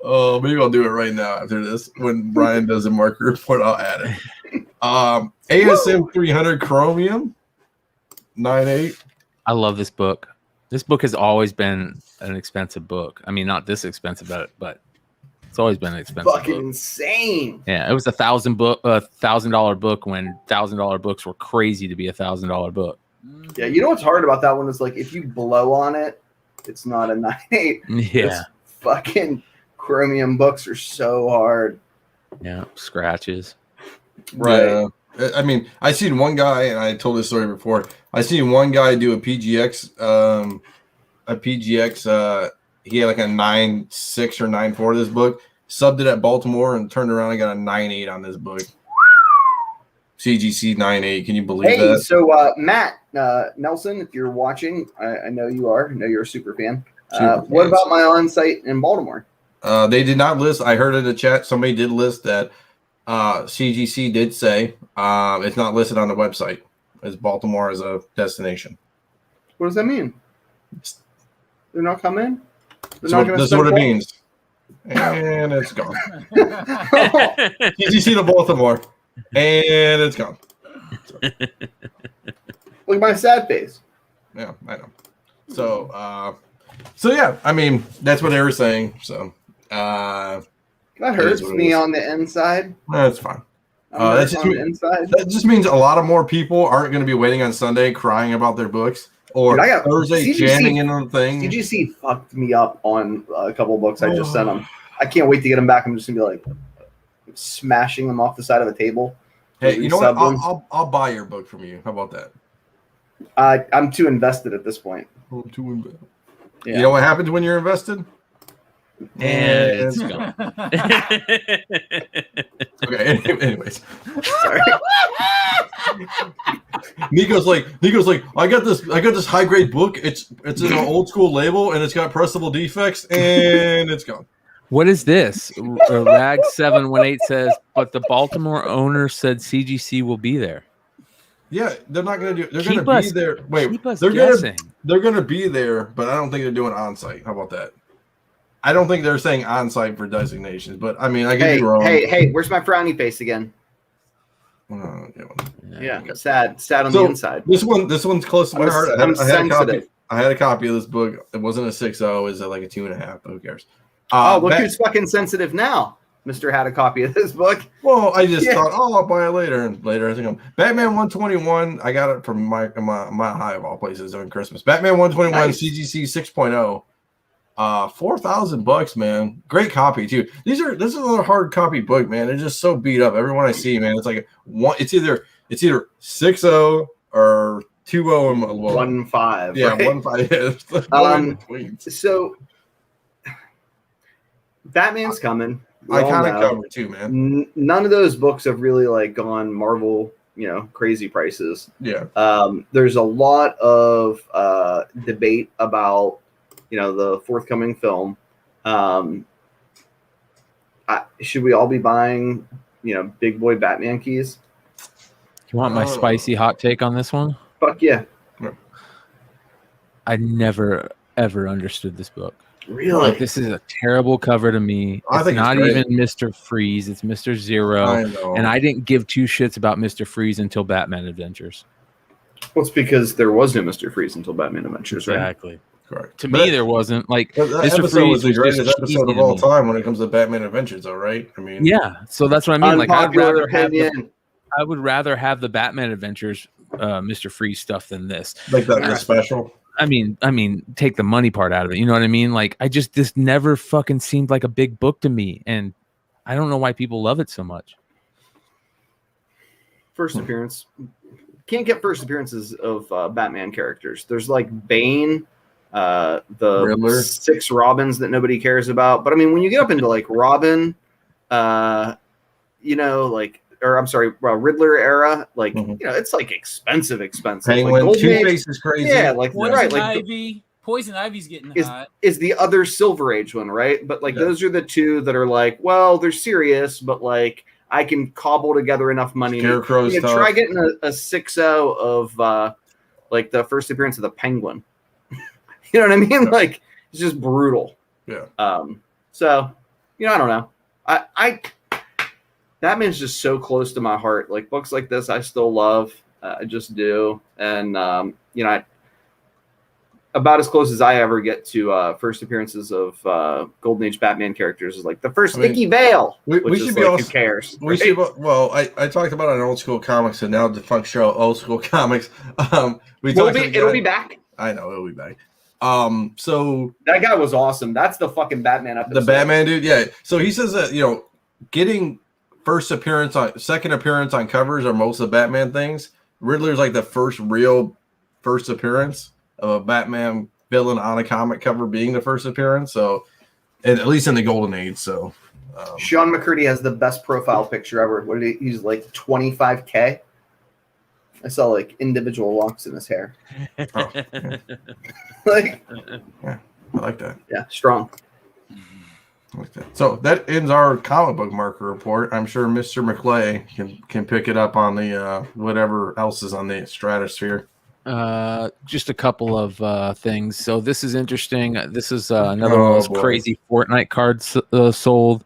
Oh, maybe I'll do it right now after this. When Brian does a market report, I'll add it. ASM 300 Chromium 9.8. I love this book. This book has always been an expensive book. I mean, not this expensive, but it's always been an expensive fucking book. Insane. Yeah, it was $1,000 book when $1,000 books were crazy to be $1,000 book. Yeah, you know what's hard about that one is like if you blow on it, it's not a 9.8. Yeah, this fucking Chromium books are so hard. Yeah, scratches. Right. Yeah. I mean, I seen one guy, and I told this story before. I seen one guy do a PGX. He had like a 9.6 or 9.4 this book. Subbed it at Baltimore and turned around and got a 9.8 on this book. CGC 9.8. Can you believe that? Hey, so Matt Nelson, if you're watching, I know you are. I know you're a super fan. What about my on-site in Baltimore? They did not list. I heard in the chat somebody did list that CGC did say it's not listed on the website as Baltimore as a destination. What does that mean? They're not coming? That's what it means. And it's gone. CGC to Baltimore. And it's gone. Look at my sad face. Yeah, I know. So yeah, I mean, that's what they were saying. So that hurts me on the inside. That's fine. That just means a lot of more people aren't going to be waiting on Sunday crying about their books or Thursday jamming into the thing. CGC fucked me up on a couple of books I just sent them. I can't wait to get them back. I'm just going to be like smashing them off the side of a table. Hey, you know what? I'll buy your book from you. How about that? I'm too invested at this point. Yeah. You know what happens when you're invested? And it's gone. Okay. Anyways, sorry. Nico's like, I got this high grade book. It's in an old school label and it's got pressable defects and it's gone. What is this? Rag 718 says, but the Baltimore owner said CGC will be there. Yeah, they're not going to do. They're going to be there. Wait, they're going to be there, but I don't think they're doing on site. How about that? I don't think they're saying on site for designations, but I mean, I could be wrong. Hey, where's my frowny face again? Yeah, sad on the inside. This one's close to my heart. I had a copy of this book. It wasn't a 6.0. It was like a 2.5. Who cares? Look who's fucking sensitive now. Mr. had a copy of this book. Well, I just thought, I'll buy it later. And later, I think Batman 121. I got it from my high of all places during Christmas. Batman 121 nice. CGC 6.0. $4,000, man. Great copy too. This is another hard copy book, man. It's just so beat up. Everyone I see, man, it's like it's either 6.0 or 2.0 and 1.5. Yeah, 1.5. Yeah, so Batman's coming. I kind of covered too, man. None of those books have really like gone Marvel, crazy prices. Yeah. There's a lot of debate about the forthcoming film. Should we all be buying big boy Batman keys? You want my spicy hot take on this one? Fuck yeah. I never ever understood this book. Really? Like, this is a terrible cover to me. I think not it's great. even Mr. Freeze. It's Mr. Zero. I know. And I didn't give two shits about Mr. Freeze until Batman Adventures. Well, it's because there was no Mr. Freeze until Batman Adventures, right? Exactly. Correct. To me, there wasn't. Like, that Mr. episode Freeze was the greatest just episode of cheesy all to me. time when it comes to Batman Adventures, though, right? I mean, Yeah. So that's what I mean. Like, Unpopular opinion. I would rather have the Batman Adventures Mr. Freeze stuff than this. like the special. I mean, take the money part out of it. You know what I mean? Like, this never fucking seemed like a big book to me, and I don't know why people love it so much. First appearance. Can't get first appearances of Batman characters. There's like Bane, the Riddler. 6 Robins that nobody cares about. But I mean, when you get up into like Robin, Riddler era, like it's like expensive. Penguin, like Two-Face is crazy. Yeah, like Poison Ivy's getting hot. Is the other Silver Age one, right? But like those are the two that are like, well, they're serious, but like I can cobble together enough money. Scarecrow's tough. Try getting a 6-0 of like the first appearance of the Penguin. You know what I mean? Like, it's just brutal. Yeah. So I don't know. I Batman's just so close to my heart. Like, books like this, I still love. I just do. And about as close as I ever get to first appearances of Golden Age Batman characters is like the first Nicky Vale. We should be like, also, who cares? We should. Well, I talked about it in old school comics and now defunct show old school comics. It'll be back. I know it'll be back. So that guy was awesome. That's the fucking Batman episode. The Batman dude, yeah. So he says that getting second appearance on covers are most of the Batman things. Riddler's like the first appearance of a Batman villain on a comic cover being the first appearance. So, at least in the Golden Age. So, Sean McCurdy has the best profile picture ever. What did he use? Like 25K. I saw like individual locks in his hair. Oh, yeah. Like, yeah, I like that. Yeah, strong. I like that. So that ends our comic book marker report. I'm sure Mr. McClay can pick it up on the whatever else is on the stratosphere. Just a couple of things. So this is interesting. This is another one of those crazy Fortnite cards sold.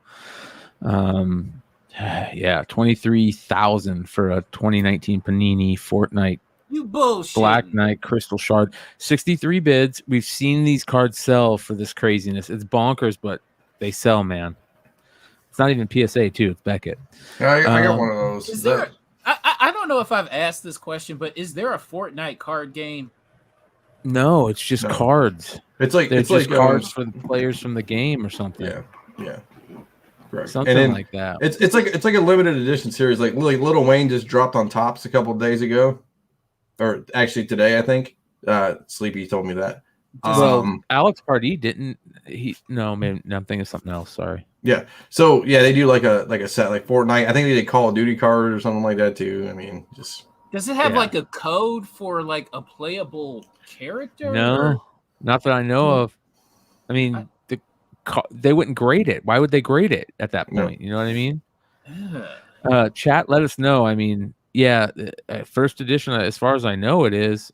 Yeah, 23,000 for a 2019 Panini Fortnite. You bullshit. Black Knight Crystal Shard. 63 bids. We've seen these cards sell for this craziness. It's bonkers, but they sell, man. It's not even PSA too. It's Beckett. Yeah, I got one of those. I don't know if I've asked this question, but is there a Fortnite card game? No, it's just cards. It's like they're just cards for the players from the game or something. Yeah. Correct. Something like that. It's like a limited edition series. Like Little Wayne just dropped on Topps a couple of days ago, or actually today, I think. Sleepy told me that. Well, Alex Pardee didn't. No, maybe I'm thinking of something else. Sorry. Yeah. So yeah, they do like a set like Fortnite. I think they did Call of Duty card or something like that too. I mean, just does it have like a code for like a playable character? No, not that I know of. I mean, they wouldn't grade it. Why would they grade it at that point? You know what I mean? Chat, let us know. I mean, yeah, first edition, as far as I know, it is.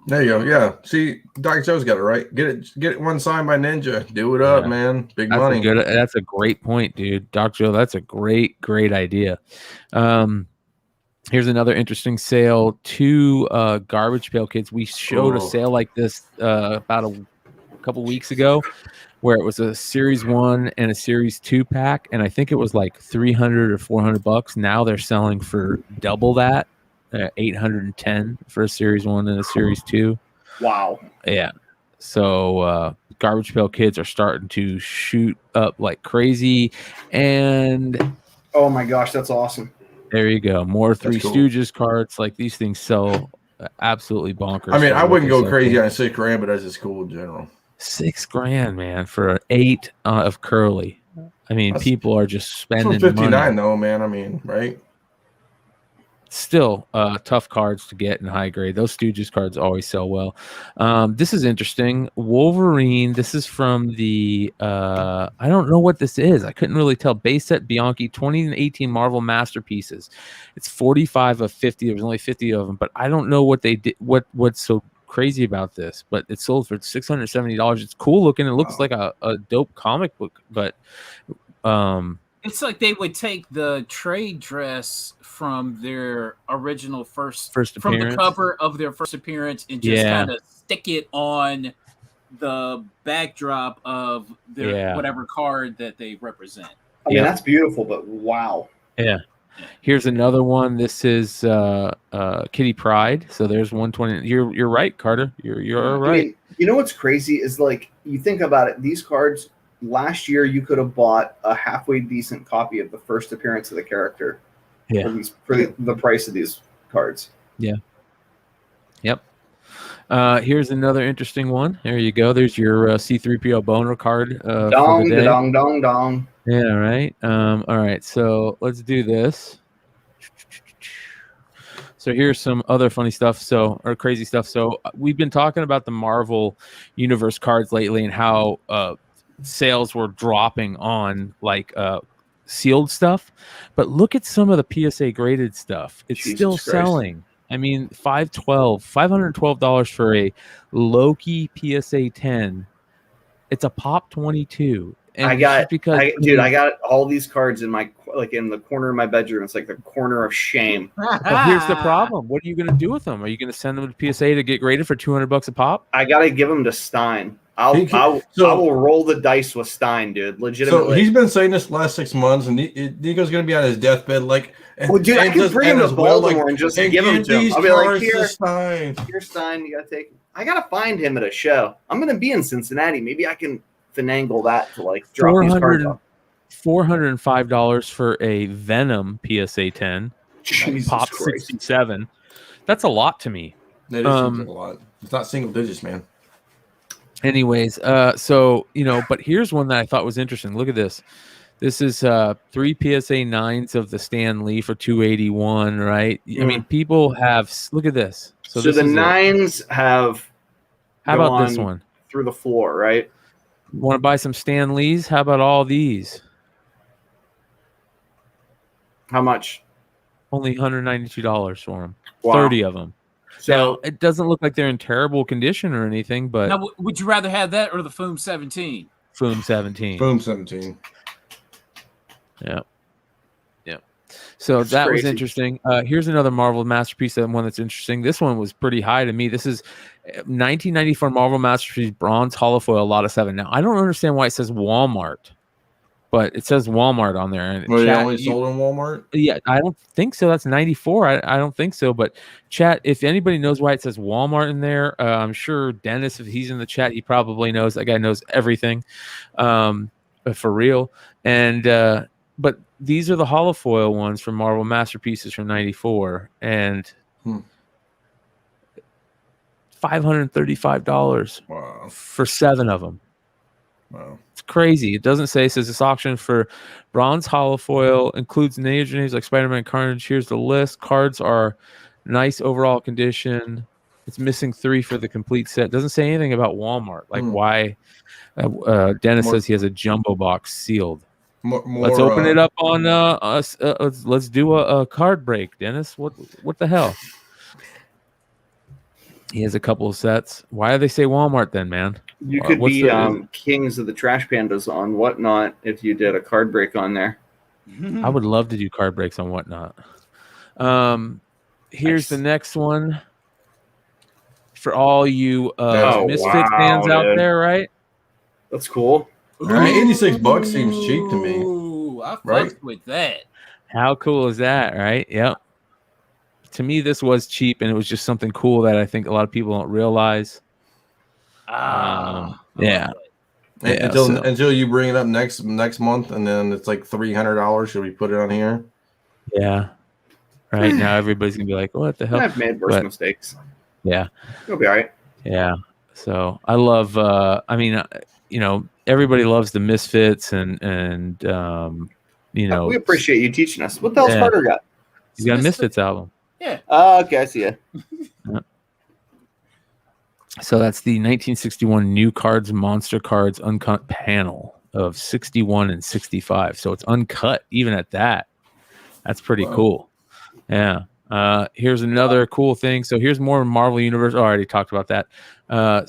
There you go. Yeah. See, Dr. Joe's got it right. Get it one signed by Ninja. Do it up, man. Big money. That's a great point, dude. Dr. Joe, that's a great idea. Here's another interesting sale. 2 Garbage Pail Kids. We showed a sale like this about a couple weeks ago, where it was a Series 1 and a Series 2 pack, and I think it was like $300 or $400. Now they're selling for double that. 810 for a Series 1 and a Series 2. Wow. Yeah. So Garbage Pail Kids are starting to shoot up like crazy. And oh my gosh, that's awesome. There you go. More Three Stooges cards. Like, these things sell absolutely bonkers. I mean, I wouldn't go crazy on $6,000, but that's just cool in general. $6,000, man, for an 8 of Curly. I mean, people are just spending $59 money. though, man. I mean, right? still tough cards to get in high grade. Those Stooges cards always sell well. This is interesting. Wolverine. This is from the I don't know what this is. I couldn't really tell. Base set Bianchi 2018 Marvel Masterpieces. It's 45 of 50. There was only 50 of them, but I don't know what they did. What's so crazy about this? But it sold for $670. It's cool looking. It looks like a dope comic book, but it's like they would take the trade dress from their original first from the cover of their first appearance and just kind of stick it on the backdrop of their whatever card that they represent. I mean, that's beautiful, but wow. Yeah. Here's another one. This is Kitty Pryde. So there's 120. You're right, Carter. You're right. I mean, you know what's crazy is, like, you think about it, these cards last year you could have bought a halfway decent copy of the first appearance of the character for the price of these cards. Yeah. Yep. Here's another interesting one. There you go. There's your C-3PO boner card. Dong, dong, dong, dong. Yeah, right. All right. So let's do this. So here's some other funny stuff. Or crazy stuff. So we've been talking about the Marvel Universe cards lately and how sales were dropping on like sealed stuff, but look at some of the PSA graded stuff. It's still selling. I mean, $512 for a Loki PSA 10. It's a pop 22. And I got all these cards in my in the corner of my bedroom. It's like the corner of shame. But here's the problem. What are you going to do with them? Are you going to send them to PSA to get graded for $200 a pop? I got to give them to Stein. I will roll the dice with Stein, dude. Legitimately. So he's been saying this last 6 months, and Nico's going to be on his deathbed. Like, well, dude, I can bring him to Baltimore and just give him to him. I'll be like, here, Stein. Here's Stein. You got to take him. I got to find him at a show. I'm going to be in Cincinnati. Maybe I can finagle that to like drop these cards off. $405 for a Venom PSA 10. Jesus pop Christ. 67. That's a lot to me. That is a lot. It's not single digits, man. Anyways, so but here's one that I thought was interesting. Look at this. This is 3 PSA 9s of the Stan Lee for $281, right? I mean, people have look at this. So the 9s have how about this one? Through the floor, right? Want to buy some Stan Lees? How about all these? How much? Only $192 for them. Wow. 30 of them. So it doesn't look like they're in terrible condition or anything, but now, would you rather have that or the Foom 17? Foom 17. Foom 17. Yeah. Yeah. So that's that crazy. Was interesting. Here's another Marvel Masterpiece, one that's interesting. This one was pretty high to me. This is 1994 Marvel Masterpiece Bronze Holofoil Lot of 7. Now, I don't understand why it says Walmart, but it says Walmart on there. And well, they only sold in Walmart? Yeah, I don't think so. That's 94. I don't think so. But chat, if anybody knows why it says Walmart in there, I'm sure Dennis, if he's in the chat, he probably knows. That guy knows everything for real. And but these are the holofoil ones from Marvel Masterpieces from 94. And $535 for 7 of them. Wow. It's crazy. It doesn't say. It says this auction for bronze holofoil includes names like Spider-Man, Carnage. Here's the list. Cards are nice overall condition. It's missing 3 for the complete set. Doesn't say anything about Walmart. Like why Dennis says he has a jumbo box sealed. Let's open it up on us. Let's do a card break, Dennis. What the hell? He has a couple of sets. Why do they say Walmart then, man? You could be Kings of the Trash Pandas on Whatnot if you did a card break on there. I would love to do card breaks on Whatnot. Here's the next one for all you Misfits fans out there, right? That's cool. I mean, $86 seems cheap to me. Ooh, I fucked with that. How cool is that, right? Yep. To me, this was cheap, and it was just something cool that I think a lot of people don't realize. Yeah. Until you bring it up next month, and then it's like $300. Should we put it on here? Yeah. Right now, everybody's gonna be like, "What the hell?" I've made worse mistakes. Yeah. You'll be all right. Yeah. So I love. I mean, everybody loves the Misfits, and we appreciate you teaching us. What the hell's Carter got? He's got a Misfits album. Yeah. Okay, I see it. So that's the 1961 New Cards Monster Cards uncut panel of 61 and 65. So it's uncut even at that. That's pretty cool. Yeah. Here's another cool thing. So here's more Marvel Universe. Oh, I already talked about that.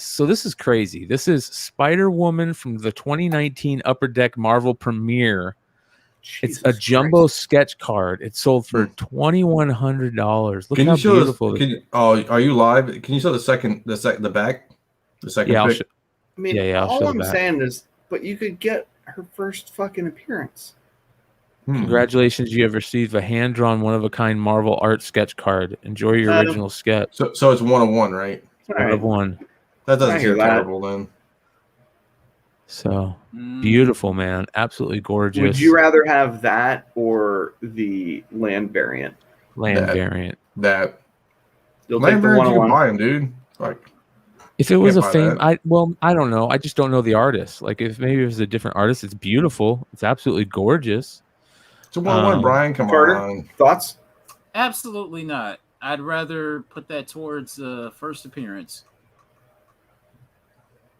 So this is crazy. This is Spider-Woman from the 2019 Upper Deck Marvel premiere. It's a jumbo sketch card. It sold for $2,100. Look how beautiful. Are you live? Can you show the back? The second pic? I mean, all I'm saying is, but you could get her first fucking appearance. Congratulations, you have received a hand-drawn, one-of-a-kind Marvel art sketch card. Enjoy your original sketch. So it's 1 of 1, right? One of one. That doesn't seem terrible then. So beautiful, man. Absolutely gorgeous. Would you rather have that or the land variant? Variant. That. You'll land take the variant, you can 101. buy them, dude. Like, if it was a I don't know. I just don't know the artist. Like, if maybe it was a different artist, it's beautiful. It's absolutely gorgeous. It's a 1-1, Brian. Come on. Thoughts? Absolutely not. I'd rather put that towards first appearance.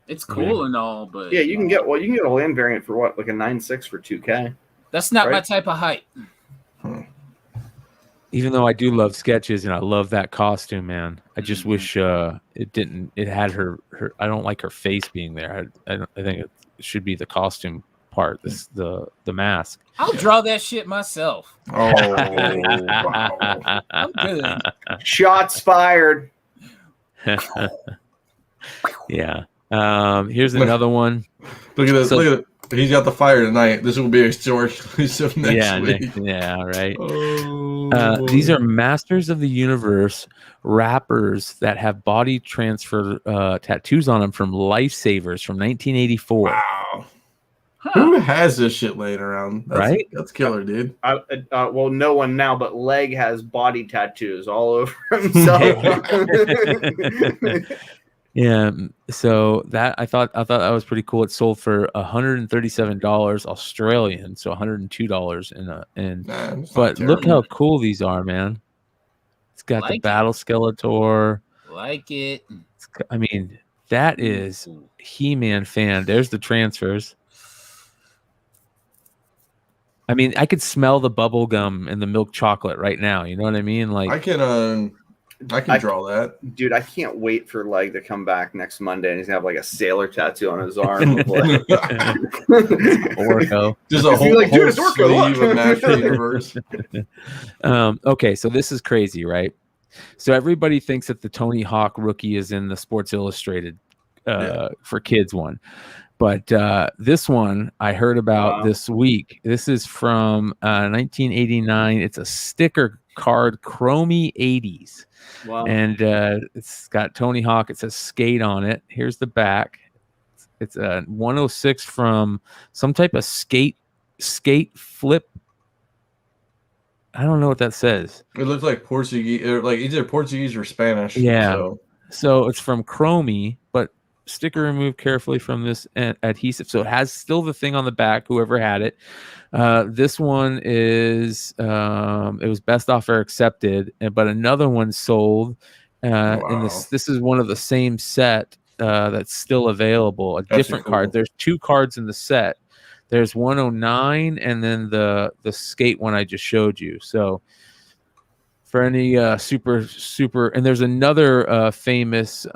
It's cool and all, but yeah, you can get a land variant for what, like a 9.6 for $2K. That's not my type of height. Even though I do love sketches and I love that costume, man, I just wish it didn't. It had her. I don't like her face being there. I think it should be the costume part. The mask. I'll draw that shit myself. Oh, wow. I'm good. Shots fired. Yeah. Here's another one. Look at this. Look at it. He's got the fire tonight. This will be a story of next week. Yeah, right. These are Masters of the Universe wrappers that have body transfer tattoos on them from Lifesavers from 1984. Wow. Who has this shit laying around? That's killer, dude. Well, no one now, but Leg has body tattoos all over himself. Yeah, so that I thought that was pretty cool. It sold for $137 Australian, so $102 but look how cool these are, man. It's got the Battle Skeletor. Like it. I mean, that is He-Man fan. There's the transfers. I mean, I could smell the bubble gum and the milk chocolate right now. You know what I mean? Like I can draw that. Dude, I can't wait for Leg to come back next Monday and he's gonna have like a sailor tattoo on his arm. Orko. Just a whole sleeve of Master Universe. Okay, so this is crazy, right? So everybody thinks that the Tony Hawk rookie is in the Sports Illustrated for kids one. But this one I heard about this week. This is from 1989. It's a sticker card, Chromie 80s. Wow. And it's got Tony Hawk. It says skate on it. Here's the back. It's a 106 from some type of skate flip. I don't know what that says. It looks like Portuguese, or like either Portuguese or Spanish. Yeah. So it's from Chromie, but sticker removed carefully from this adhesive. So it has still the thing on the back, whoever had it. This one is it was best offer accepted, but another one sold. And this is one of the same set that's still available. That's different card. There's two cards in the set. There's 109 and then the skate one I just showed you. So for any super, and there's another famous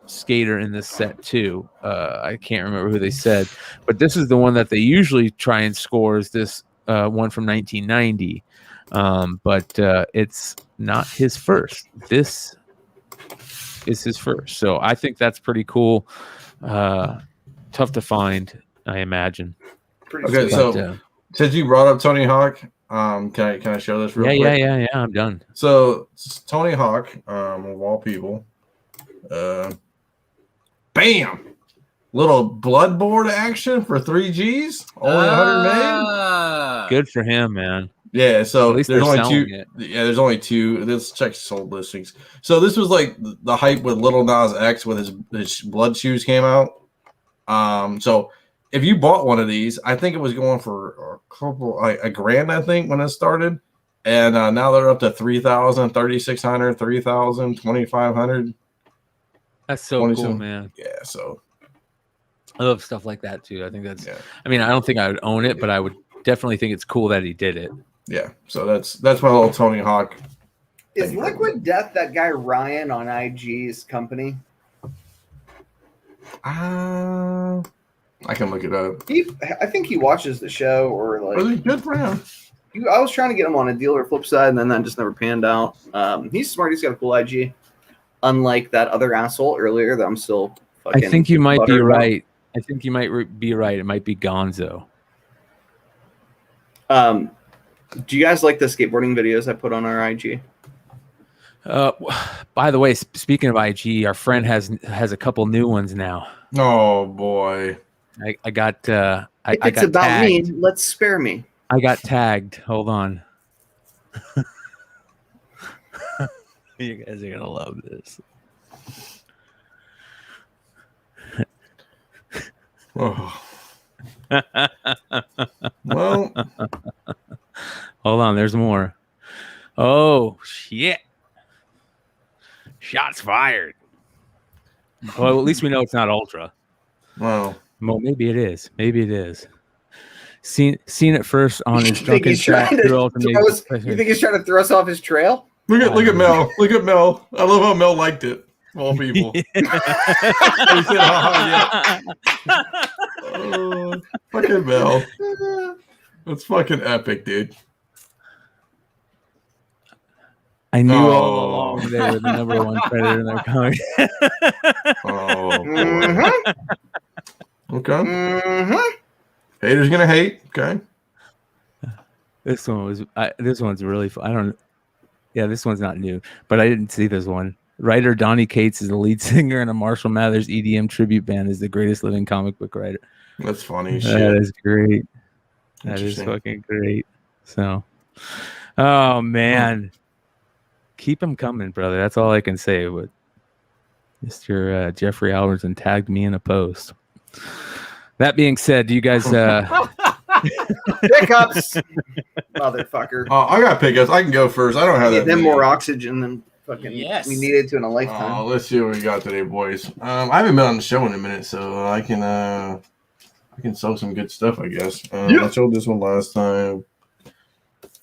skater in this set too. I can't remember who they said, but this is the one that they usually try and score is this one from 1990. But it's not his first. This is his first. So I think that's pretty cool. Tough to find, I imagine. Okay, so since you brought up Tony Hawk, can I show this real quick? Yeah, I'm done. So Tony Hawk, of all people, bam, little blood board action for 3Gs, only 100 million. Good for him, man. Yeah, so there's only two. Yeah, there's only two. Let's check sold listings. So this was like the hype with Little Nas X with his blood shoes came out. So if you bought one of these, I think it was going for a grand, I think, when it started. And now they're up to 3,000, 3,600, 3,000, 2,500. That's so cool, man. Yeah, so I love stuff like that too. I think that's. Yeah. I mean, I don't think I would own it, but I would definitely think it's cool that he did it. Yeah, so that's my little Tony Hawk. Is Liquid Death that guy Ryan on IG's company? I can look it up. I think he watches the show, or like. Really good for him. I was trying to get him on a deal or flip side, and then that just never panned out. He's smart. He's got a cool IG. Unlike that other asshole earlier that I'm still fucking. I think you might be right. I think you might be right. It might be Gonzo. Do you guys like the skateboarding videos I put on our IG? By the way, speaking of IG, our friend has a couple new ones now. Oh boy. I got if I it's got about tagged. me, let's spare me. I got tagged. Hold on. You guys are gonna love this. Oh. Well, hold on. There's more. Oh shit! Shots fired. Well, at least we know it's not Ultra. Wow. Well, maybe it is. Maybe it is. Seen it first on his drunken track. You think he's trying to throw us off his trail? Look at Mel. Look at Mel. I love how Mel liked it. Of all people. He said, yeah. Oh, fucking Mel. That's fucking epic, dude. I knew all along they were the number one predator in their comic. Okay. Mm-hmm. Haters gonna hate. Okay. This one's really fun. I don't. Yeah, this one's not new, but I didn't see this one. Writer Donnie Cates is the lead singer in a Marshall Mathers EDM tribute band. Is the greatest living comic book writer. That's funny. That is great. That is fucking great. So, oh man, keep them coming, brother. That's all I can say. But Mr. Jeffrey Albertson tagged me in a post. That being said, do you guys pickups, motherfucker? Oh, I got pickups. I can go first. I don't have that. Them more oxygen than fucking we needed to in a lifetime. Oh, let's see what we got today, boys. I haven't been on the show in a minute, so I can sell some good stuff, I guess. I sold this one last time. I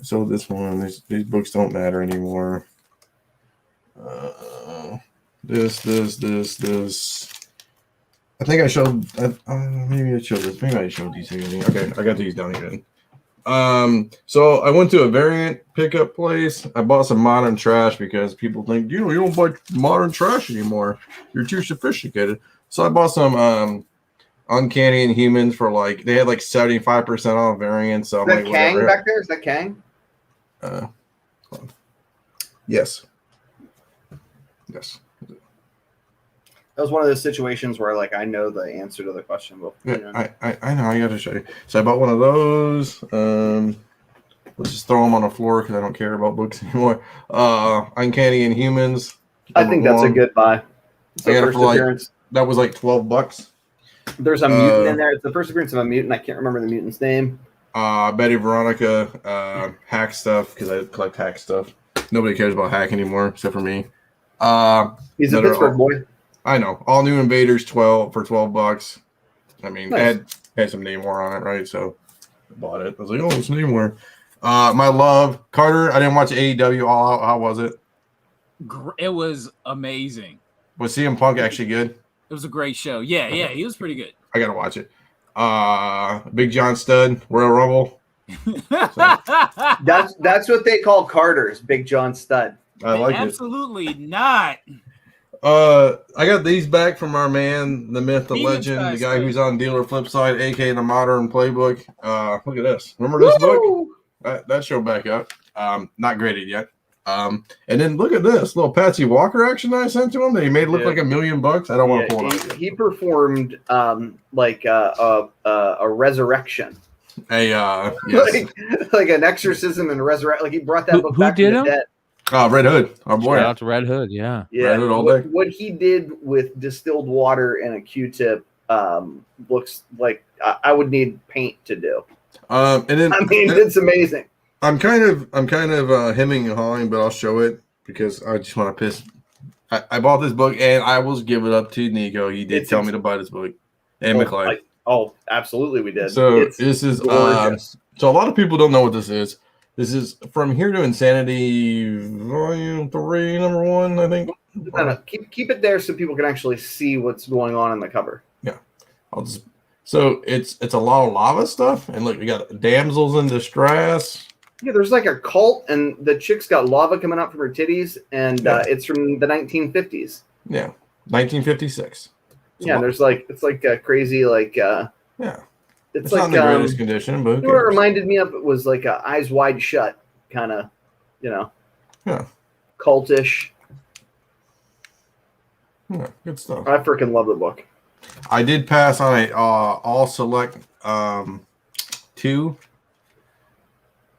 sold this one. These books don't matter anymore. This. I think I showed. Maybe I showed this. Maybe I showed these things. Okay, I got these down here. So I went to a variant pickup place. I bought some modern trash because people think you don't buy modern trash anymore. You're too sophisticated. So I bought some Uncanny Inhumans for they had 75% off variants. So is that Kang whatever. Back there? Is that Kang? Yes. That was one of those situations where I know the answer to the question, but I know. I got to show you. So I bought one of those. Let's just throw them on the floor because I don't care about books anymore. Uncanny Inhumans. I think that's a good buy. I got it for that was $12. There's a mutant in there. It's the first appearance of a mutant. I can't remember the mutant's name. Betty Veronica, hack stuff because I collect hack stuff. Nobody cares about hack anymore except for me. He's a Pittsburgh boy. I know. All New Invaders for $12. I mean, nice. had some Namor on it, right? So I bought it. I was like, oh, it's Namor. My love, Carter. I didn't watch AEW All Out. How was it? It was amazing. Was CM Punk actually good? It was a great show. Yeah, he was pretty good. I gotta watch it. Big John Studd, Royal Rumble. That's what they call Carter's, Big John Studd. I like Absolutely not. I got these back from our man, the myth, the legend, the guy who's on Dealer Flipside, aka the Modern Playbook. Look at this. Remember this book? That showed back up. Not graded yet. And then look at this little Patsy Walker action I sent to him that he made look like $1 million. I don't want to pull it up. He performed a resurrection. Yes. like an exorcism and resurrection. Like he brought that book back from the dead. Red Hood, our boy. Shout out to Red Hood, yeah. Red Hood all day. What he did with distilled water and a Q-tip looks like I would need paint to do. And then it's amazing. I'm kind of hemming and hawing, but I'll show it because I just want to piss. I bought this book and I will give it up to Nico. He did tell me to buy this book, and McLean. Absolutely, we did. So this is gorgeous. So a lot of people don't know what this is. This is From Here to Insanity, Volume 3, number 1, I think. No, keep it there so people can actually see what's going on in the cover. Yeah, So it's a lot of lava stuff, and look, we got damsels in distress. Yeah, there's like a cult, and the chick's got lava coming out from her titties, and it's from the 1950s. Yeah, 1956. There's like it's like a crazy like it's like not in the greatest condition, but what it reminded me of, it was like a Eyes Wide Shut kind of, cultish. Yeah, good stuff. I freaking love the book. I did pass on a all select 2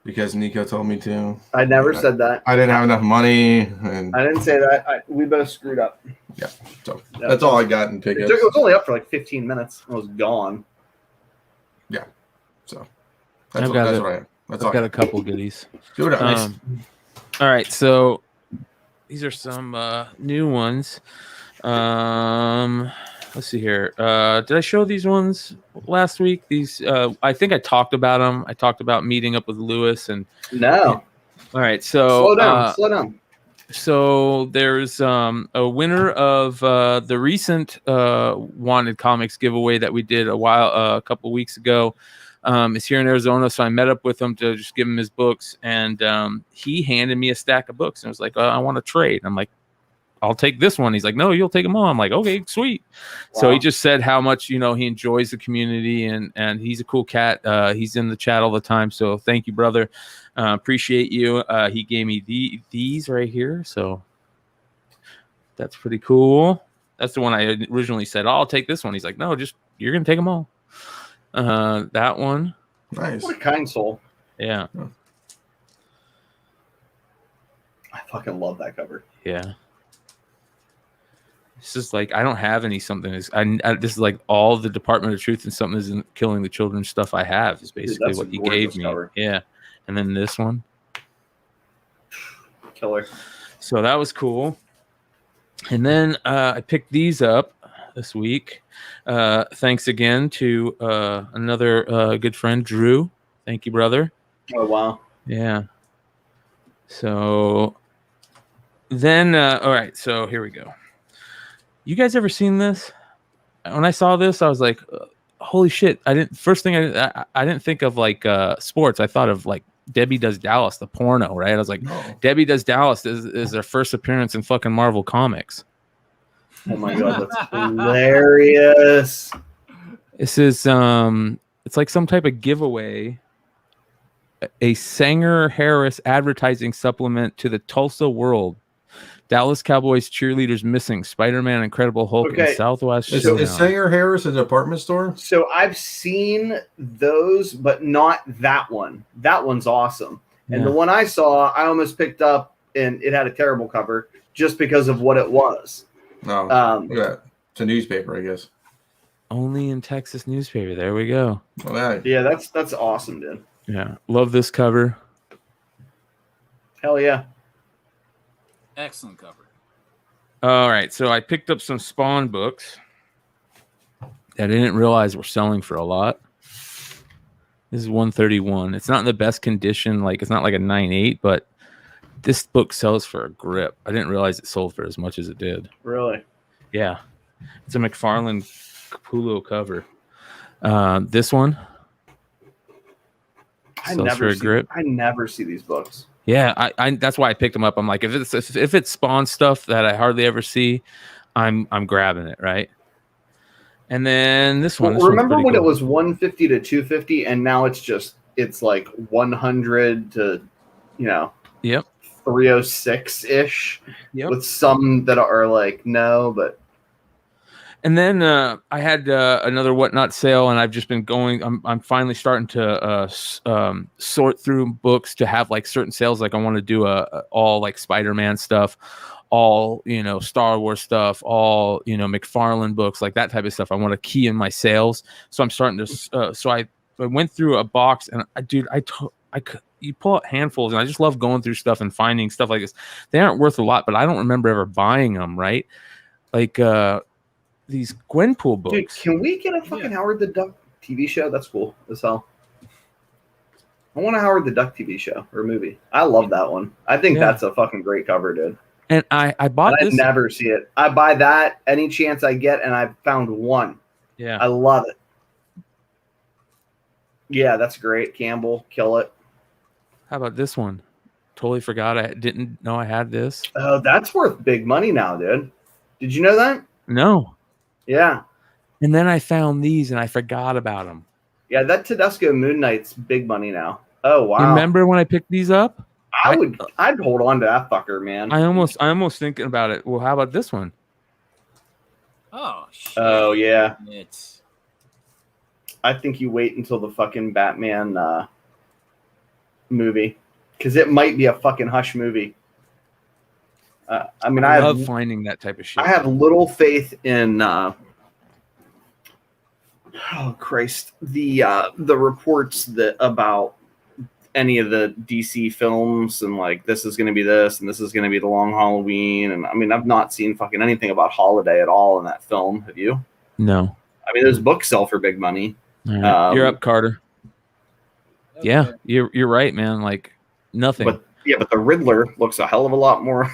because Nico told me to. I never said that. I didn't have enough money, and I didn't say that. We both screwed up. Yeah, so that's all I got in pickups. It was only up for like 15 minutes. It was gone. Yeah, so that's what I have. I've got a couple goodies. Do it. Nice. All right, so these are some new ones. Let's see here. Did I show these ones last week? These, I think I talked about them. I talked about meeting up with Lewis and. No. All right, so slow down. So there's a winner of the recent Wanted Comics giveaway that we did a couple weeks ago. Is here in Arizona, so I met up with him to just give him his books, and he handed me a stack of books and was like, I want to trade. I'm like, I'll take this one. He's like, no, you'll take them all. I'm like, okay, sweet. Wow. So he just said how much, he enjoys the community, and he's a cool cat. He's in the chat all the time. So thank you, brother. Appreciate you. He gave me these right here. So that's pretty cool. That's the one I originally said, I'll take this one. He's like, no, you're going to take them all. That one. Nice. What a kind soul. Yeah. I fucking love that cover. Yeah. It's just like, I don't have any something. This is like all the Department of Truth and Something Isn't Killing the Children stuff I have is basically what he gave me. Cover. Yeah. And then this one. Killer. So that was cool. And then I picked these up this week. Thanks again to another good friend, Drew. Thank you, brother. Oh, wow. Yeah. So then, all right. So here we go. You guys ever seen this? When I saw this, I was like, holy shit. I didn't think of like sports. I thought of like Debbie Does Dallas, the porno, right? I was like, Debbie Does Dallas is their first appearance in fucking Marvel Comics. Oh my god, that's hilarious. This is it's like some type of giveaway. A Sanger Harris advertising supplement to the Tulsa World. Dallas Cowboys cheerleaders missing. Spider-Man, Incredible Hulk, and Southwest. Is Sanger Harris a department store? So I've seen those, but not that one. That one's awesome. And the one I saw, I almost picked up, and it had a terrible cover just because of what it was. No, yeah, it's a newspaper, I guess. Only in Texas newspaper. There we go. Right. Yeah, that's awesome, dude. Yeah, love this cover. Hell yeah. Excellent cover. All right, so I picked up some Spawn books that I didn't realize were selling for a lot. This is 131. It's not in the best condition. Like, it's not like a 9.8, but this book sells for a grip. I didn't realize it sold for as much as it did. Really? Yeah. It's a McFarlane Capullo cover. This one. I never see these books. Yeah, I that's why I picked them up. I'm like, if it's Spawn stuff that I hardly ever see, I'm grabbing it, right? And then this one. Remember when it was 150 to 250, and now it's like 100 to, Yep. 306 ish. Yep. With some that are like no, but. And then I had another Whatnot sale, and I've just been going. I'm finally starting to sort through books to have like certain sales. Like I want to do all like Spider-Man stuff, all Star Wars stuff, all McFarlane books, like that type of stuff. I want to key in my sales, so I'm starting to. So I went through a box, and you pull out handfuls, and I just love going through stuff and finding stuff like this. They aren't worth a lot, but I don't remember ever buying them, right? Like these Gwenpool books. Dude, can we get a fucking Howard the Duck TV show? That's cool as hell. I want a Howard the Duck TV show or movie. I love that one. I think that's a fucking great cover, dude. And I bought this. I never see it. I buy that any chance I get, and I've found one. Yeah. I love it. Yeah, that's great. Campbell, kill it. How about this one? Totally forgot. I didn't know I had this. Oh, that's worth big money now, dude. Did you know that? No. Yeah. And then I found these, and I forgot about them. Yeah, that Tedesco Moon Knight's big money now. Oh wow! You remember when I picked these up? I'd hold on to that fucker, man. I almost thinking about it. Well, how about this one? Oh shit. Oh yeah. It's... I think you wait until the fucking Batman movie, because it might be a fucking Hush movie. I mean, I love finding that type of shit. I have little faith in. Oh Christ! The reports that about any of the DC films and like this is going to be this and this is going to be the Long Halloween, and I mean I've not seen fucking anything about holiday at all in that film. Have you? No. I mean those books sell for big money. Right. You're up, Carter. Okay. Yeah, you're right, man. Like nothing. But the Riddler looks a hell of a lot more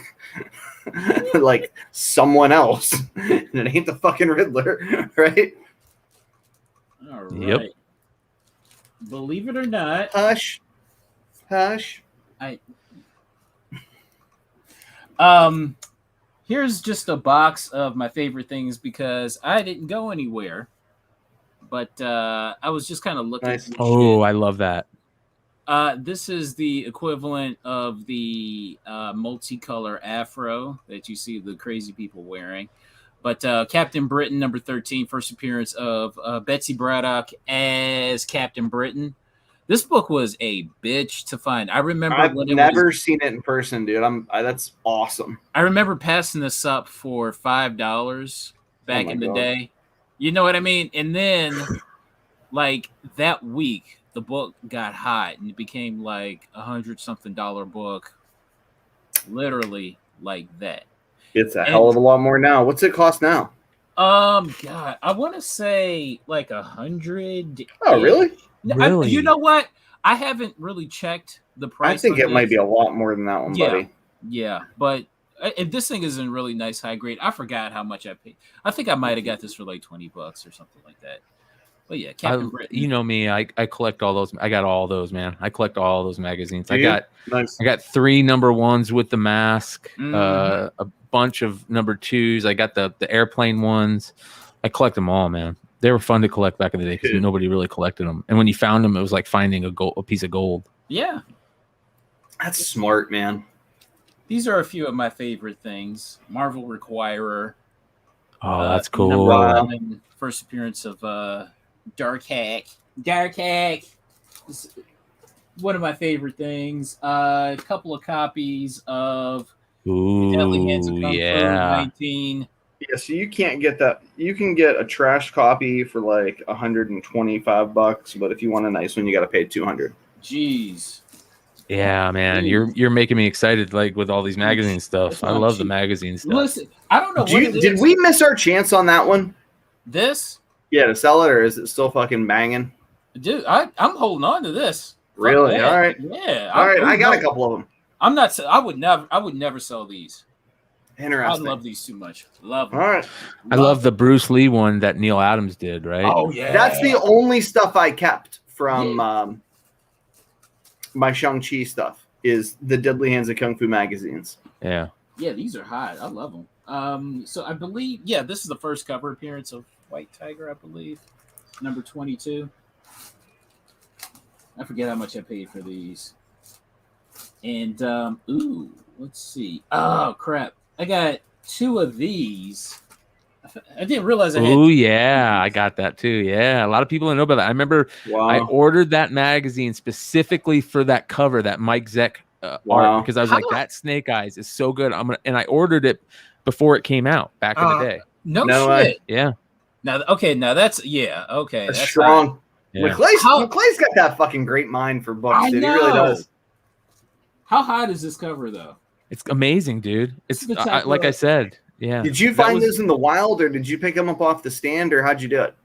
like someone else, and it ain't the fucking Riddler, right? All right. Yep. Believe it or not, Hush. Here's just a box of my favorite things because I didn't go anywhere, but I was just kind of looking. Nice. Oh, I love that. This is the equivalent of the multicolor afro that you see the crazy people wearing. But Captain Britain, number 13, first appearance of Betsy Braddock as Captain Britain. This book was a bitch to find. I remember I've never seen it in person, dude. That's awesome. I remember passing this up for $5 back in the day. You know what I mean? And then, like that week, the book got hot and it became like $100-something book, literally like that. It's a hell of a lot more now. What's it cost now? God, I want to say like 100. Oh, really? Really? You know what? I haven't really checked the price. I think it might be a lot more than that one, buddy. Yeah, but if this thing is in really nice high grade, I forgot how much I paid. I think I might have got this for like $20 or something like that. But yeah, Captain Britain. You know me, I collect all those. I got all those, man. I collect all those magazines. I got 3 number 1s with the mask, a bunch of number 2s. I got the airplane ones. I collect them all, man. They were fun to collect back in the day because nobody really collected them. And when you found them, it was like finding a piece of gold. Yeah. That's smart, man. These are a few of my favorite things. Marvel Requirer. Oh, that's cool. Number 11, first appearance of Dark Hack. Dark Hack is one of my favorite things. A couple of copies of Deadly Hands of Kung Fu 19. Yeah, so you can't get that. You can get a trash copy for like $125, but if you want a nice one, you got to pay $200. Jeez. Yeah, man, you're making me excited, like with all these magazine stuff. I love the magazine stuff. Listen, I don't know. Did we miss our chance on that one? This? Yeah, to sell it, or is it still fucking banging? Dude, I'm holding on to this. Really? All right. Yeah. All right. I got a couple of them. I'm not. I would never sell these. Interesting. I love these too much. Love them. All right. I love the Bruce Lee one that Neil Adams did, right? Oh yeah. That's the only stuff I kept from my Shang-Chi stuff is the Deadly Hands of Kung Fu magazines. Yeah. Yeah, these are hot. I love them. So I believe, this is the first cover appearance of White Tiger, I believe. Number 22. I forget how much I paid for these. And, let's see. Oh, crap. I got 2 of these. I didn't realize I had. Oh, yeah. I got that too. Yeah. A lot of people don't know about that. I remember I ordered that magazine specifically for that cover, that Mike Zeck art, because I was like, that Snake Eyes is so good. And I ordered it before it came out back in the day. No shit. Yeah. Now, that's strong. Yeah. McClay's got that fucking great mind for books, dude. He really does. How hot is this cover though? It's amazing, dude. It's The top like I row. said. Yeah. Did you find those in the wild, or did you pick them up off the stand, or how'd you do it?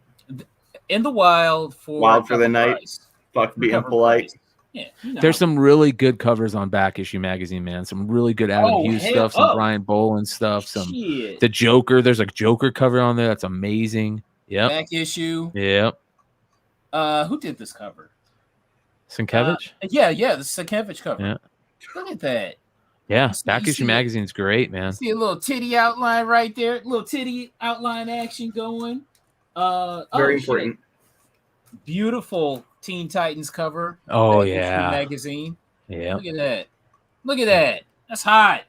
In the wild for Wild for the night. price. Fuck being Cover polite. price. Yeah, you know. There's some really good covers on Back Issue Magazine, man. Some really good Adam Hughes hell- stuff, some oh. Brian Boland stuff, some Shit. the Joker. There's a Joker cover on there that's amazing. Yep. Back issue. Yep. Who did this cover? Sienkiewicz? Yeah, the Sienkiewicz cover. Yeah. Look at that. Yeah. see- Back you Issue see- Magazine's great, man. See a little titty outline right there. Little titty outline action going. Very important. Shit. Beautiful Teen Titans cover. Oh, Back Issue yeah. Magazine. Yeah. Look at that. Look at that. That's hot.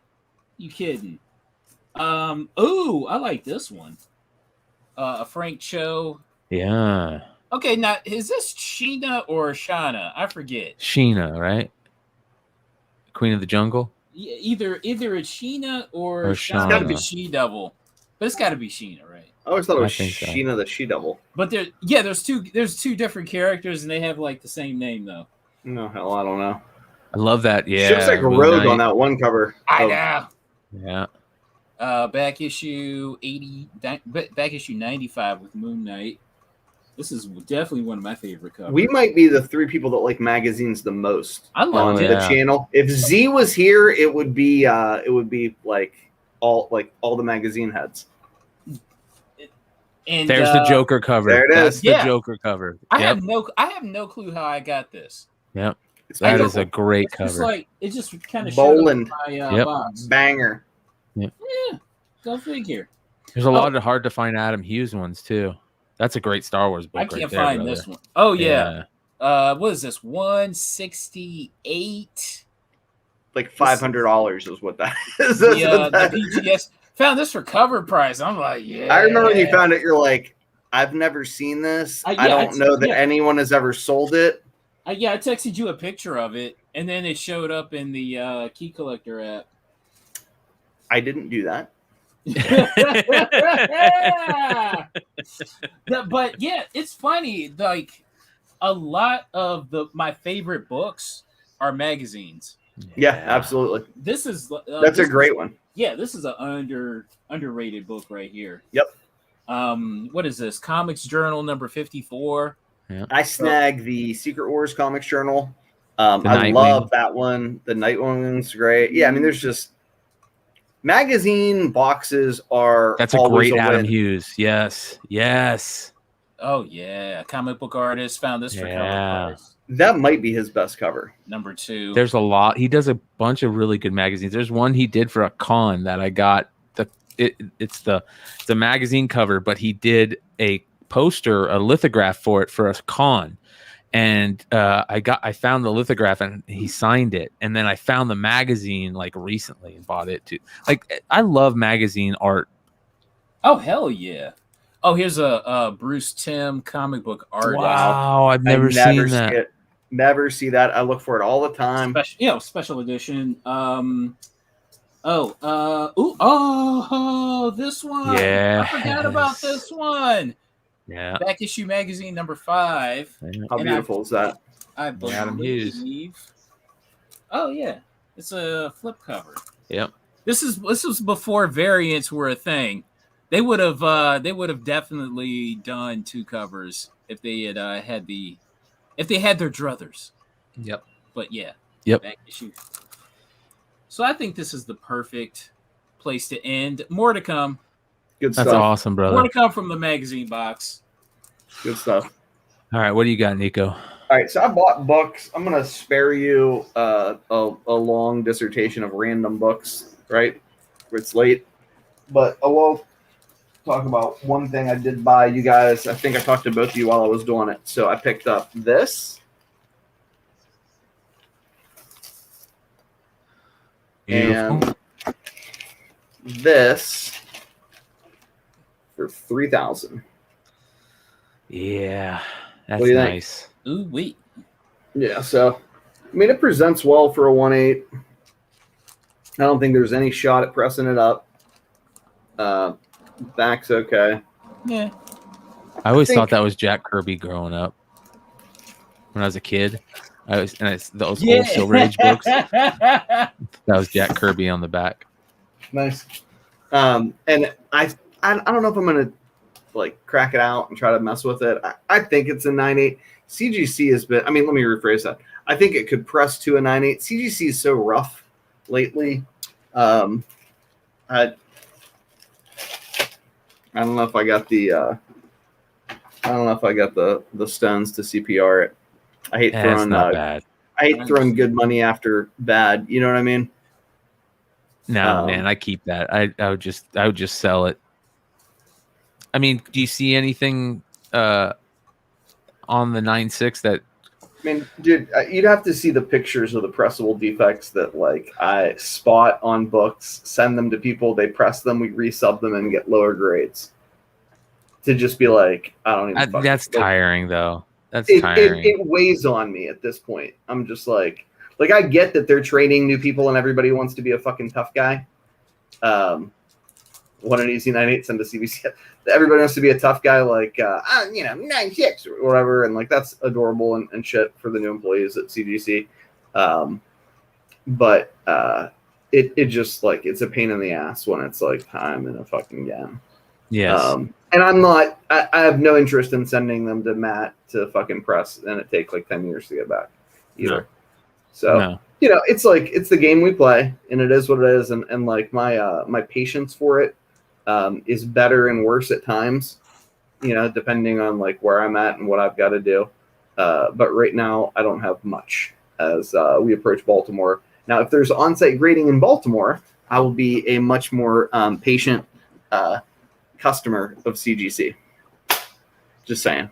You kidding? Ooh, I like this one. A Frank Cho. Yeah. Okay, now is this Sheena or Shauna? I forget. Sheena, right? Queen of the Jungle? Either it's Sheena or Or it's got to be Shauna. She-Devil. But it's got to be Sheena, right? I always thought it I was think so. Sheena the She-Devil. But there's two different characters and they have like the same name though. No, hell, I don't know. I love that. Yeah. She looks like a Moon rogue Knight. on that one cover. I Oh, know. Yeah. Back issue 80, back issue 95 with Moon Knight. This is definitely one of my favorite covers. We might be the three people that like magazines the most I love on it. the channel. If Z was here, it would be like all the magazine heads. And There's the Joker cover. there it is. That's the Yeah. Joker cover. I Yep. have no clue how I got this. Yep. It's That beautiful. is a great It's just cover. like it just kind of Boland. showed up in my Yep. box. Banger. Yeah, go figure. There's a lot of hard to find Adam Hughes ones too. That's a great Star Wars book. I can't right there, find brother. this one. Oh yeah. What is this? 168. Like $500 is what that is. That's The what that- PGS found this for cover price. I'm like, yeah. I remember when you found it, you're like, I've never seen this. I don't know that anyone has ever sold it. I texted you a picture of it, and then it showed up in the Key Collector app. I didn't do that. But yeah, it's funny. Like a lot of my favorite books are magazines. Yeah, absolutely. This is That's a great one. Yeah, this is an underrated book right here. Yep. What is this? Comics Journal number 54. I snagged the Secret Wars Comics Journal. I Nightwing. love that one. The Nightwing's great. Yeah, I mean, there's just magazine boxes are. That's a always great Adam win. Hughes. Yes. Yes. Oh yeah, comic book artist found this for Yeah. cover price. That might be his best cover. Number 2. There's a lot. He does a bunch of really good magazines. There's one he did for a con that I got. It's the magazine cover, but he did a poster, a lithograph for it for a con. And I found the lithograph and he signed it. And then I found the magazine like recently and bought it too. Like I love magazine art. Oh hell yeah! Oh, here's a Bruce Timm comic book artist. Wow, I've never seen see that. it. Never see that. I look for it all the time. Special edition. This one. Yeah. I forgot about this one. Yeah. Back issue magazine number 5. How And beautiful is that? I Adam Hughes. believe. Oh yeah, it's a flip cover. Yep. This was before variants were a thing. They would have definitely done 2 covers if they had if they had their druthers. Yep. But yeah. Yep. Back issue. So I think this is the perfect place to end. More to come. Good That's stuff. awesome, brother. More to come from the magazine box. Good stuff. All right, what do you got, Nico? All right, so I bought books. I'm gonna spare you a long dissertation of random books, right? It's late, but I will talk about one thing I did buy. You guys, I think I talked to both of you while I was doing it. So I picked up this. Beautiful. And this for $3,000. Yeah, that's What do you think? nice. Ooh wait. Yeah, so I mean it presents well for a 1/8. I don't think there's any shot at pressing it up. Back's okay. Yeah. I always think- thought that was Jack Kirby growing up when I was a kid. Those old Silver Age books. That was Jack Kirby on the back. Nice. And I don't know if I'm gonna like crack it out and try to mess with it. I think it's a 9.8. CGC has been. I mean, let me rephrase that. I think it could press to a 9.8. CGC is so rough lately. I don't know if I got the. I don't know if I got the stones to CPR it. I hate throwing. Bad. I hate throwing good money after bad. You know what I mean? No, man, I keep that. I would just sell it. I mean, do you see anything on the 9.6 that? I mean, dude, you'd have to see the pictures of the pressable defects that like I spot on books, send them to people, they press them, we resub them, and get lower grades. To just be like, I don't even. That's tiring, though. That's tiring. It weighs on me at this point. I'm just like I get that they're training new people and everybody wants to be a fucking tough guy. One an easy 9.8, send to CBC. Everybody wants to be a tough guy, like 9.6 or whatever, and like that's adorable and shit for the new employees at CGC. But it just like it's a pain in the ass when it's like time in a fucking game. Yes. And I'm not. I have no interest in sending them to Matt to fucking press, and it takes like 10 years to get back either. No. So it's like it's the game we play, and it is what it is, and like my patience for it is better and worse at times, depending on like where I'm at and what I've got to do. But right now, I don't have much as we approach Baltimore. Now, if there's on-site grading in Baltimore, I will be a much more patient customer of CGC. Just saying.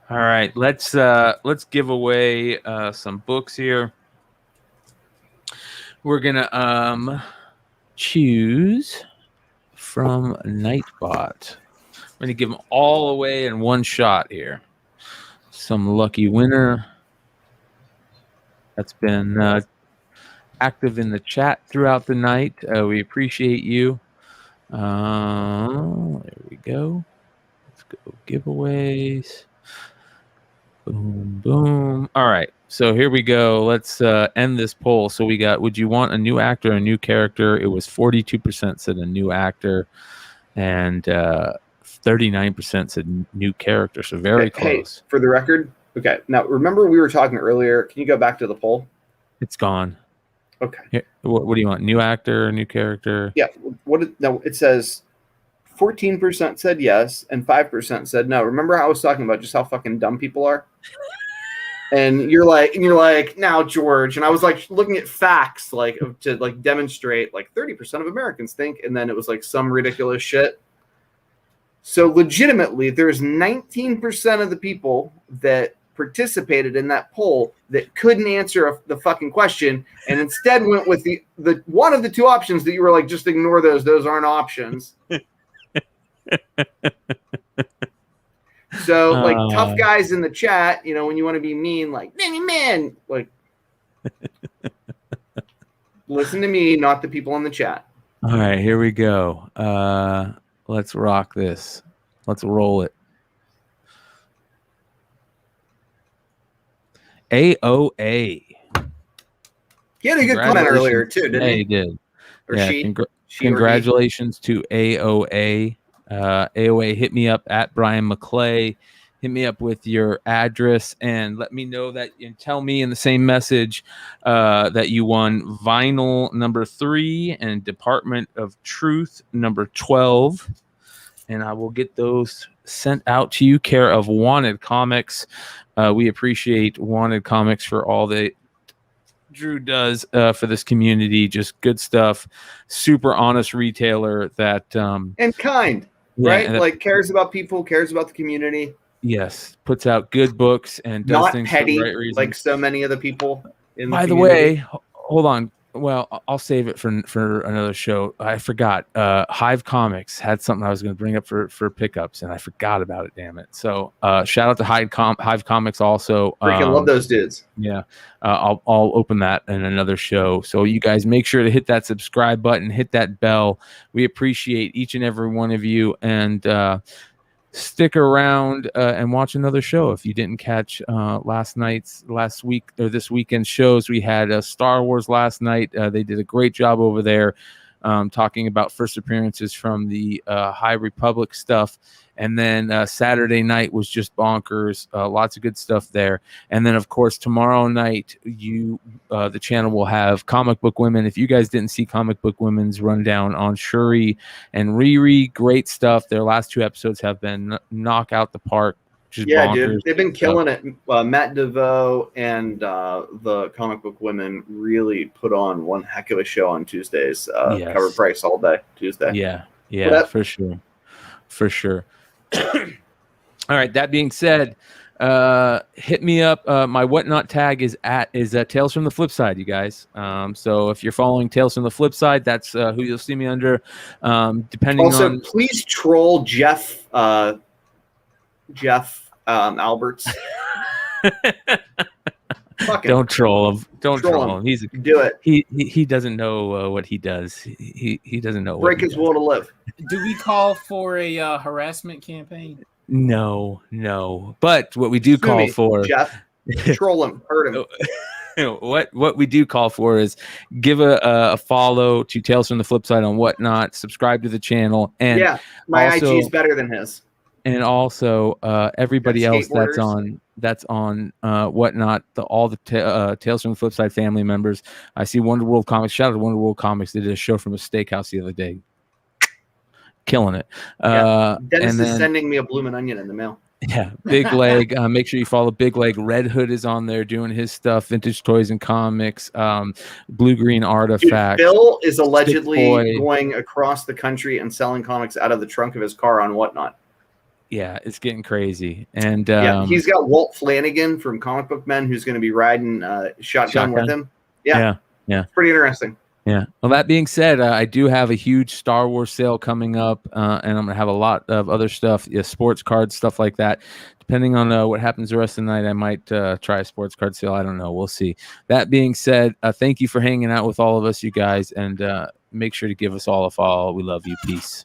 All right, let's give away some books here. We're gonna choose from Nightbot. I'm gonna give them all away in one shot here. Some lucky winner that's been active in the chat throughout the night. We appreciate you. There we go. Let's go giveaways. Boom, boom. All right. So here we go. Let's end this poll. So we got, would you want a new actor or a new character? It was 42% said a new actor and 39% said new character. So very close. Hey, for the record. Okay. Now, remember we were talking earlier. Can you go back to the poll? It's gone. Okay. Here, what do you want? New actor or new character? Yeah. No, it says 14% said yes and 5% said no. Remember how I was talking about just how fucking dumb people are? And you're like, now George, and I was like looking at facts like to like demonstrate like 30% of Americans think, and then it was like some ridiculous shit. So legitimately, there's 19% of the people that participated in that poll that couldn't answer the fucking question and instead went with the one of the two options that you were like, just ignore those aren't options. So like tough guys in the chat, when you want to be mean, like man, like listen to me, not the people in the chat. All right, here we go. Let's rock this. Let's roll it. AOA. He had a good comment earlier too, didn't he? He did. Or yeah, she? Congratulations to AOA. AOA, hit me up at Brian McClay. Hit me up with your address and let me know that, and tell me in the same message that you won vinyl number 3 and Department of Truth number 12. And I will get those sent out to you, care of Wanted Comics. We appreciate Wanted Comics for all that Drew does for this community. Just good stuff. Super honest retailer that and kind, right? And like cares about people, cares about the community. Yes, puts out good books and does not things petty, for the right reasons. like so many of the people in the By the community. way, hold on. Well, I'll save it for another show. I forgot. Hive Comics had something I was going to bring up for pickups, and I forgot about it. Damn it! So shout out to Hive Comics also. Freaking love those dudes. Yeah, I'll open that in another show. So you guys make sure to hit that subscribe button, hit that bell. We appreciate each and every one of you, and stick around and watch another show. If you didn't catch this weekend's shows, we had Star Wars last night. They did a great job over there talking about first appearances from the High Republic stuff. And then Saturday night was just bonkers. Lots of good stuff there. And then, of course, tomorrow night, the channel will have Comic Book Women. If you guys didn't see Comic Book Women's rundown on Shuri and Riri, great stuff. Their last 2 episodes have been knock out the park. Yeah, dude, they've been killing it. Matt DeVoe and the Comic Book Women really put on one heck of a show on Tuesdays. Yes. Cover price all day Tuesday. Yeah, for sure. All right. That being said, hit me up. My whatnot tag is Tales from the Flipside, you guys. So if you're following Tales from the Flipside, that's who you'll see me under. Depending also, on, please troll Jeff Alberts. Don't troll him. Don't troll him. Do it. He doesn't know what he does. He doesn't know. Break his will to live. Do we call for a harassment campaign? No. But what we do call for, Jeff, troll him, hurt him. What we do call for is give a follow to Tales from the Flipside on Whatnot. Subscribe to the channel, and my also, IG is better than his. And also everybody else that's on Whatnot, all the Tales from the Flipside family members. I see Wonder World Comics. Shout out to Wonder World Comics. They did a show from a steakhouse the other day. Killing it. Dennis is sending me a bloomin' onion in the mail. Yeah, Big Leg. Make sure you follow Big Leg. Red Hood is on there doing his stuff. Vintage Toys and Comics. Blue Green Artifact. Dude, Phil is allegedly going across the country and selling comics out of the trunk of his car on Whatnot. Yeah, it's getting crazy. And he's got Walt Flanagan from Comic Book Men who's going to be riding shotgun with him. Yeah. It's pretty interesting. Yeah. Well, that being said, I do have a huge Star Wars sale coming up, and I'm going to have a lot of other stuff, sports cards, stuff like that. Depending on what happens the rest of the night, I might try a sports card sale. I don't know. We'll see. That being said, thank you for hanging out with all of us, you guys, and make sure to give us all a follow. We love you. Peace.